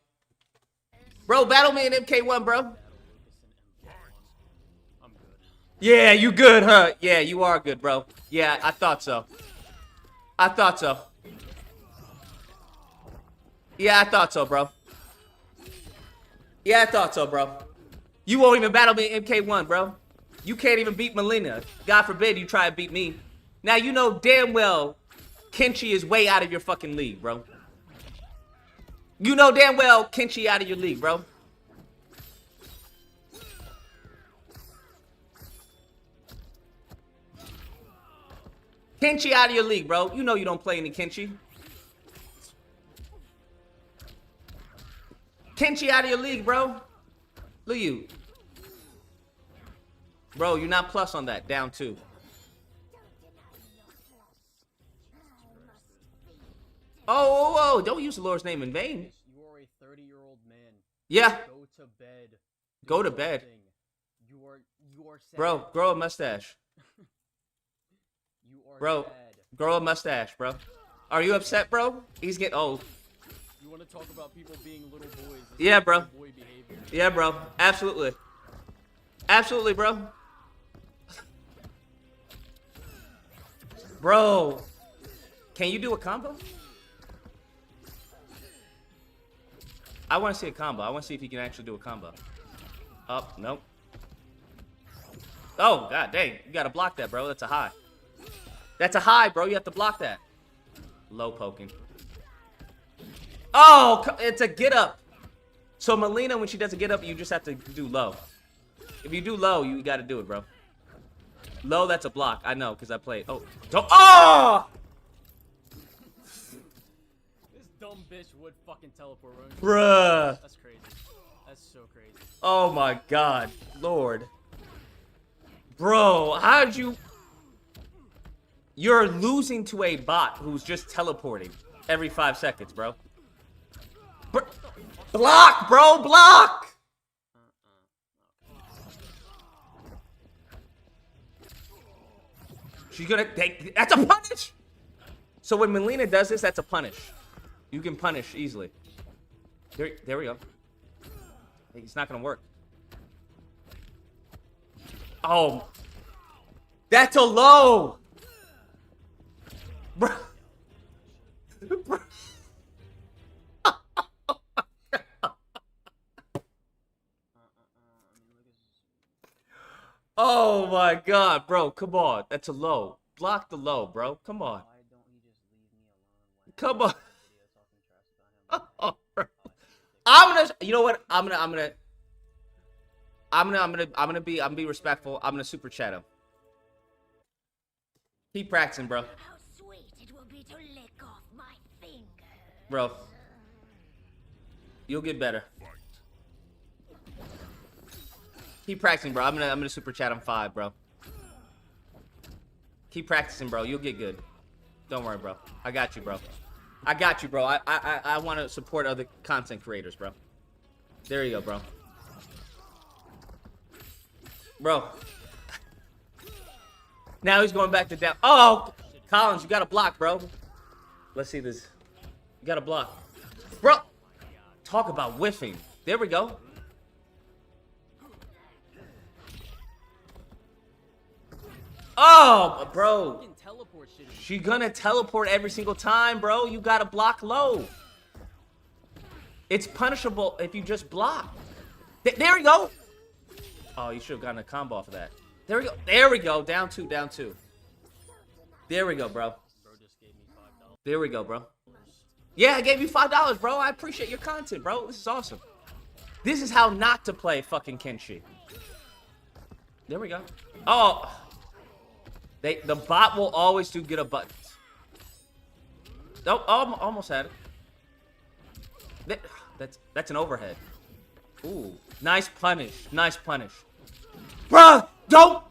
Bro, battle me in MK1, bro. I'm good. Yeah, you good, huh? Yeah, you are good, bro. Yeah, I thought so. I thought so. Yeah, I thought so, bro. Yeah, I thought so, bro. You won't even battle me in MK1, bro. You can't even beat Melina. God forbid you try to beat me. Now, you know damn well Kenshi is way out of your fucking league, bro. You know damn well Kenshi out of your league, bro. Kenshi out of your league, bro. You know you don't play any Kenshi. Kenshi out of your league, bro. Look at you. Bro, you're not plus on that. Down 2. Oh, don't use the Lord's name in vain. You are a 30-year-old man. Yeah. Go to bed. Go to bed. You are sad. Bro, grow a mustache. You are Bro, sad. grow a mustache, bro. Are you upset, bro? He's getting old. You want to talk about people being little boys? Yeah, bro. Little boy behavior. Yeah, bro. Absolutely. Absolutely, bro. Bro. Can you do a combo? I want to see a combo. I want to see if he can actually do a combo. Oh, nope. Oh, god dang. You got to block that, bro. That's a high. That's a high, bro. You have to block that. Low poking. Oh, it's a get up. So Melina, when she does a get up, you just have to do low. If you do low, you got to do it, bro. Low, that's a block. I know, because I played. Oh, don't. Oh! This dumb bitch would fucking teleport. Bruh. That's crazy. That's so crazy. Oh my god. Lord. Bro, how did you... You're losing to a bot who's just teleporting every 5 seconds, bro. Block, bro, block! She's gonna take... That's a punish! So when Melina does this, that's a punish. You can punish easily. There we go. It's not gonna work. Oh. That's a low. Bro. Bro. Oh my god, bro. Come on. That's a low. Block the low, bro. Come on. Come on. Oh, bro. I'm gonna, you know what? I'm gonna be respectful. I'm gonna super chat him. Keep practicing, bro. How sweet it will be to lick off my fingers. Bro. You'll get better. Keep practicing, bro. I'm gonna super chat him 5, bro. Keep practicing, bro. You'll get good. Don't worry, bro. I got you, bro. I got you, bro. I want to support other content creators, bro. There you go, bro. Bro. Now he's going back to down. Oh, Collins, you got to block, bro. Let's see this. You got to block. Bro. Talk about whiffing. There we go. Oh, bro. She gonna teleport every single time, bro. You gotta block low. It's punishable if you just block. There we go. Oh, you should have gotten a combo off of that. There we go. There we go. Down 2, down 2. There we go, bro. There we go, bro. Yeah, I gave you $5, bro. I appreciate your content, bro. This is awesome. This is how not to play fucking Kenshi. There we go. Oh. The bot will always do get a button. Oh, almost had it. That's an overhead. Ooh, nice punish. Nice punish. Bruh, don't,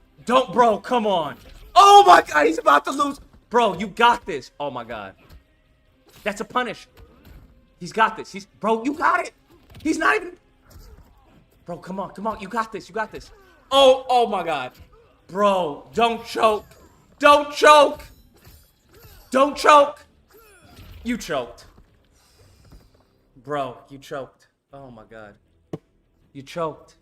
bro, come on. Oh my god, he's about to lose. Bro, you got this. Oh my god. That's a punish. He's got this. Bro, you got it. He's not even. Bro, come on. You got this. You got this. Oh my god. Bro, don't choke. Don't choke. Don't choke. You choked. Bro, you choked. Oh my god. You choked.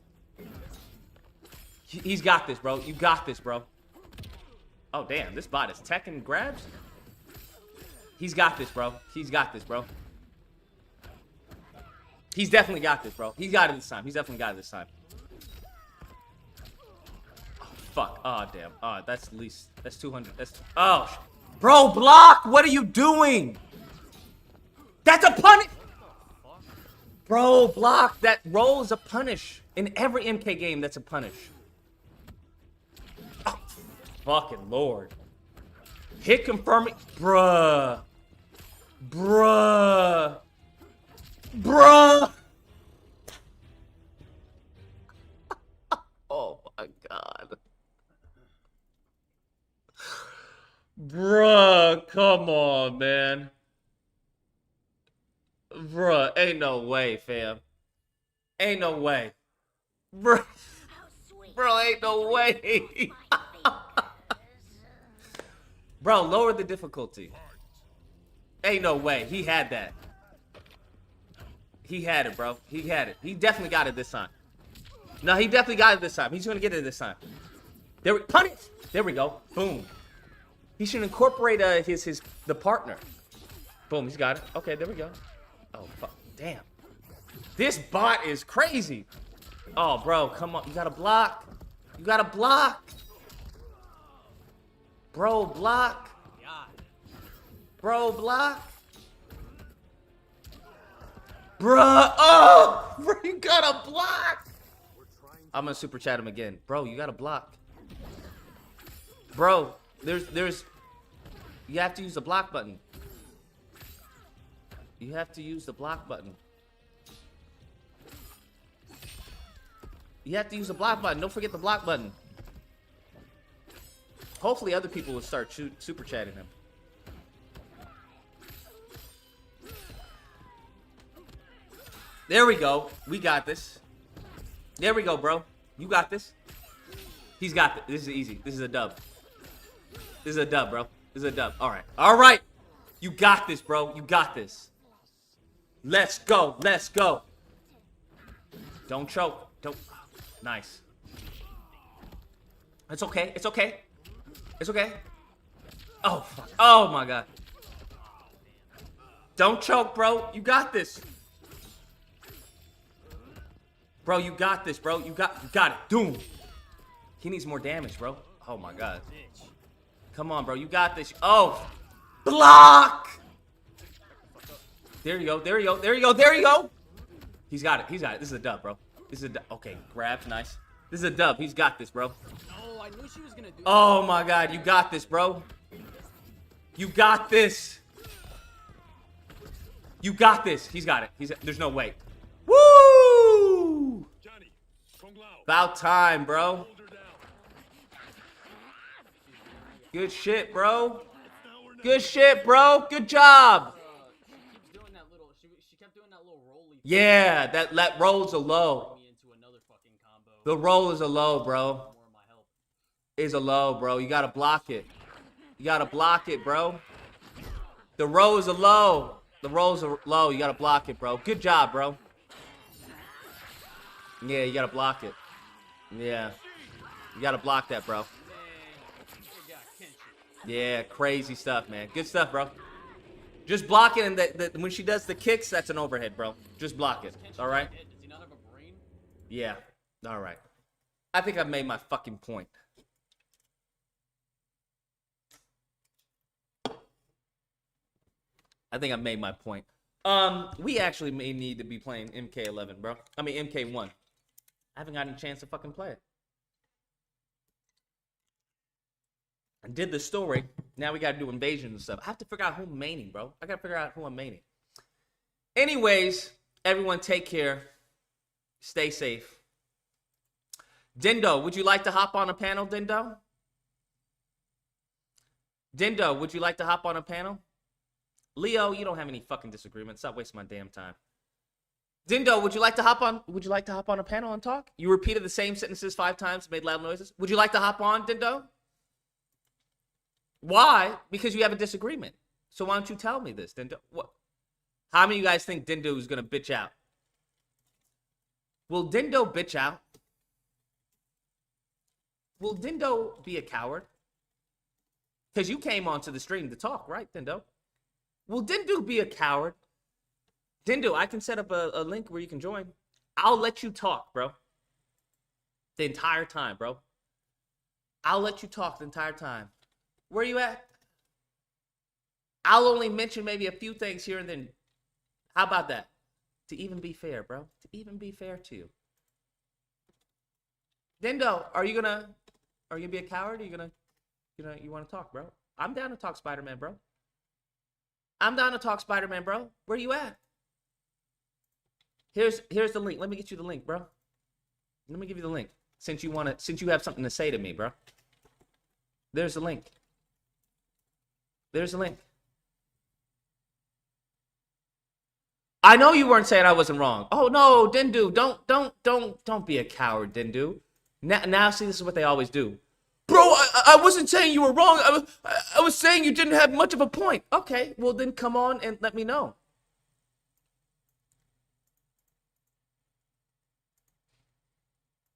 He's got this, bro. You got this, bro. Oh, damn. This bot is tech and grabs. He's got this, bro. He's got this, bro. He's definitely got this, bro. He's got it this time. He's definitely got it this time. Oh, fuck. Oh, damn. Oh, that's at least... That's 200. That's... Oh, bro, block! What are you doing? That's a punish! Bro, block. That roll is a punish. In every MK game, that's a punish. Oh, fucking lord. Hit confirming. Bruh. Bruh. Bruh. Oh my god. Bruh, come on, man. Bruh, ain't no way, fam. Ain't no way. Bruh. Bro, ain't no way. Bro, lower the difficulty. Ain't no way. He had that. He had it, bro. He had it. He definitely got it this time. No, he definitely got it this time. He's gonna get it this time. There we punish. There we go. Boom. He should incorporate the partner. Boom, he's got it. Okay, there we go. Oh fuck. Damn. This bot is crazy. Oh, bro, come on. You gotta block. You gotta block. Bro, block. Bro, block. Bruh. Oh, bro, you gotta block. I'm gonna super chat him again. Bro, you gotta block. Bro, there's. You have to use the block button. You have to use the block button. You have to use the block button. Don't forget the block button. Hopefully other people will start super chatting him. There we go. We got this. There we go, bro. You got this. He's got this. This is easy. This is a dub. This is a dub, bro. This is a dub. All right. All right. You got this, bro. You got this. Let's go. Let's go. Don't choke. Don't. Nice. It's okay. It's okay. It's okay. Oh, fuck. Oh, my God. Don't choke, bro. You got this. Bro, you got this, bro. You got it. Doom. He needs more damage, bro. Oh, my God. Come on, bro. You got this. Oh. Block. There you go. There you go. There you go. There you go. He's got it. He's got it. This is a dub, bro. This is a dub. Okay, grabs. Nice. This is a dub. He's got this, bro. Oh, I knew she was gonna do Oh, my God. You got this, bro. You got this. You got this. He's got it. There's no way. Woo! About time, bro. Good shit, bro. Good shit, bro. Good job. She kept doing that little rolly. Yeah, that rolls a low. The roll is a low, bro. Is a low, bro. You gotta block it. You gotta block it, bro. The roll is a low. The rolls are low. You gotta block it, bro. Good job, bro. Yeah, you gotta block it. Yeah. You gotta block that, bro. Yeah, crazy stuff, man. Good stuff, bro. Just block it, and when she does the kicks, that's an overhead, bro. Just block it. All right? Yeah. All right. I think I've made my fucking point. I think I've made my point. We actually may need to be playing MK11, bro. I mean, MK1. I haven't gotten a chance to fucking play it. I did the story. Now we gotta do invasion and stuff. I have to figure out who I'm maining, bro. I gotta figure out who I'm maining. Anyways, everyone take care. Stay safe. Dindo, would you like to hop on a panel, Dindo? Dindo, would you like to hop on a panel? Leo, you don't have any fucking disagreements. Stop wasting my damn time. Dindo, would you like to hop on? Would you like to hop on a panel and talk? You repeated the same sentences 5 times, made loud noises. Would you like to hop on, Dindo? Why? Because you have a disagreement. So why don't you tell me this, Dindo? What? How many of you guys think Dindo is gonna bitch out? Will Dindo bitch out? Will Dindo be a coward? Because you came onto the stream to talk, right, Dindo? Will Dindo be a coward? Dindo, I can set up a link where you can join. I'll let you talk, bro. The entire time, bro. I'll let you talk the entire time. Where you at? I'll only mention maybe a few things here and then. How about that? To even be fair, bro. To even be fair to you. Dindo, are you gonna be a coward? Are you gonna you wanna talk, bro? I'm down to talk Spider-Man, bro. I'm down to talk Spider-Man, bro. Where you at? Here's the link. Let me get you the link, bro. Let me give you the link. Since you have something to say to me, bro. There's the link. There's the link. I know you weren't saying I wasn't wrong. Oh no, Dindu, don't be a coward, Dindu. Now see, this is what they always do. Bro, I wasn't saying you were wrong. I was saying you didn't have much of a point. Okay, well then come on and let me know.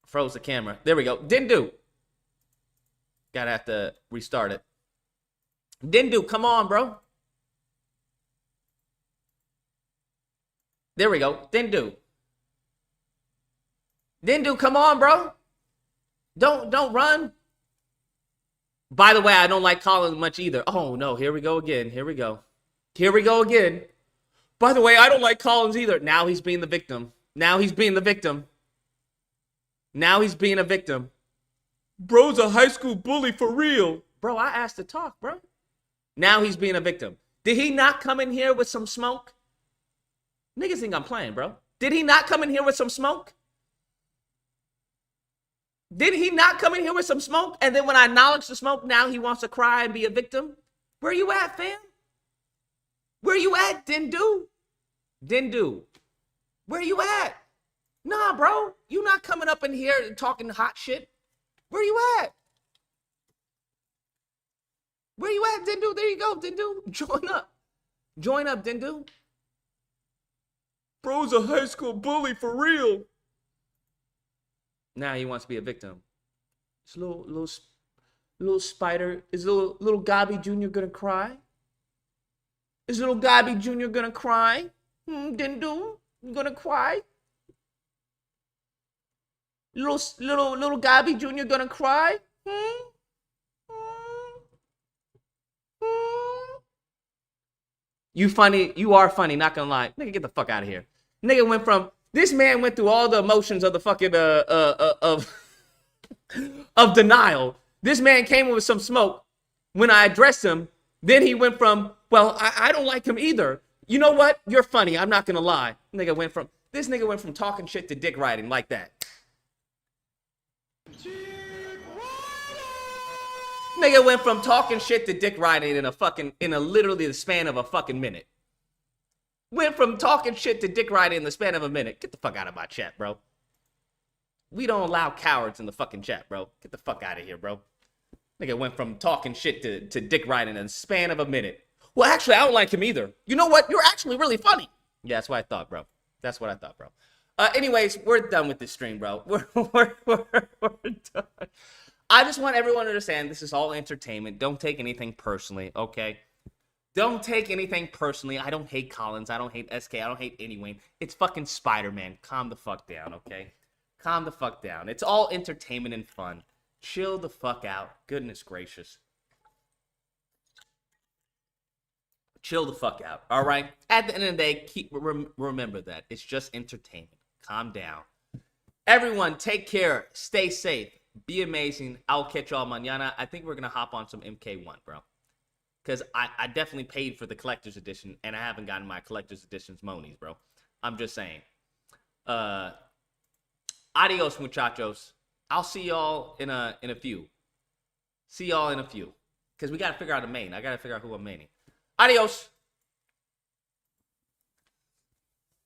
Froze the camera. There we go. Dindu. Gotta have to restart it. Dindu, come on, bro. There we go. Dindu. Dindu, come on, bro. Don't run. By the way, I don't like Colin much either. Oh no, here we go again. Here we go. Here we go again. By the way, I don't like Collins either. Now he's being the victim. Now he's being the victim. Now he's being a victim. Bro's a high school bully for real. Bro, I asked to talk, bro. Now he's being a victim. Did he not come in here with some smoke? Niggas think I'm playing, bro. Did he not come in here with some smoke? Did he not come in here with some smoke? And then when I acknowledge the smoke, now he wants to cry and be a victim? Where you at, fam? Where you at, Dindu? Dindu. Where you at? Nah, bro. You not coming up in here and talking hot shit. Where you at? Where you at, Dindu? There you go, Dindu. Join up. Join up, Dindu. Bro's a high school bully for real. Now he wants to be a victim. It's a little Little Spider, is little Gabby Jr. gonna cry? Is little Gabby Jr. gonna cry? Dindu, you gonna cry? Little Gabby Jr. gonna cry? You funny, you are funny, not gonna lie. Nigga, get the fuck out of here. Nigga went from, this man went through all the emotions of the fucking, of denial. This man came with some smoke when I addressed him. Then he went from, well, I don't like him either. You know what? You're funny, I'm not gonna lie. This nigga went from talking shit to dick riding like that. Nigga went from talking shit to dick riding in literally the span of a fucking minute. Went from talking shit to dick riding in the span of a minute. Get the fuck out of my chat, bro. We don't allow cowards in the fucking chat, bro. Get the fuck out of here, bro. Nigga went from talking shit to dick riding in the span of a minute. Well, actually, I don't like him either. You know what? You're actually really funny. Yeah, that's what I thought, bro. That's what I thought, bro. Anyways, we're done with this stream, bro. We're done. I just want everyone to understand this is all entertainment. Don't take anything personally, okay? Don't take anything personally. I don't hate Collins. I don't hate SK. I don't hate anyone. It's fucking Spider-Man. Calm the fuck down, okay? Calm the fuck down. It's all entertainment and fun. Chill the fuck out. Goodness gracious. Chill the fuck out, all right? At the end of the day, remember that. It's just entertainment. Calm down. Everyone, take care. Stay safe. Be amazing. I'll catch y'all mañana. I think we're going to hop on some MK1, bro. Because I definitely paid for the collector's edition, and I haven't gotten my collector's edition's monies, bro. I'm just saying. Adios, muchachos. I'll see y'all in a few. See y'all in a few. Because we got to figure out a main. I got to figure out who I'm maining. Adios.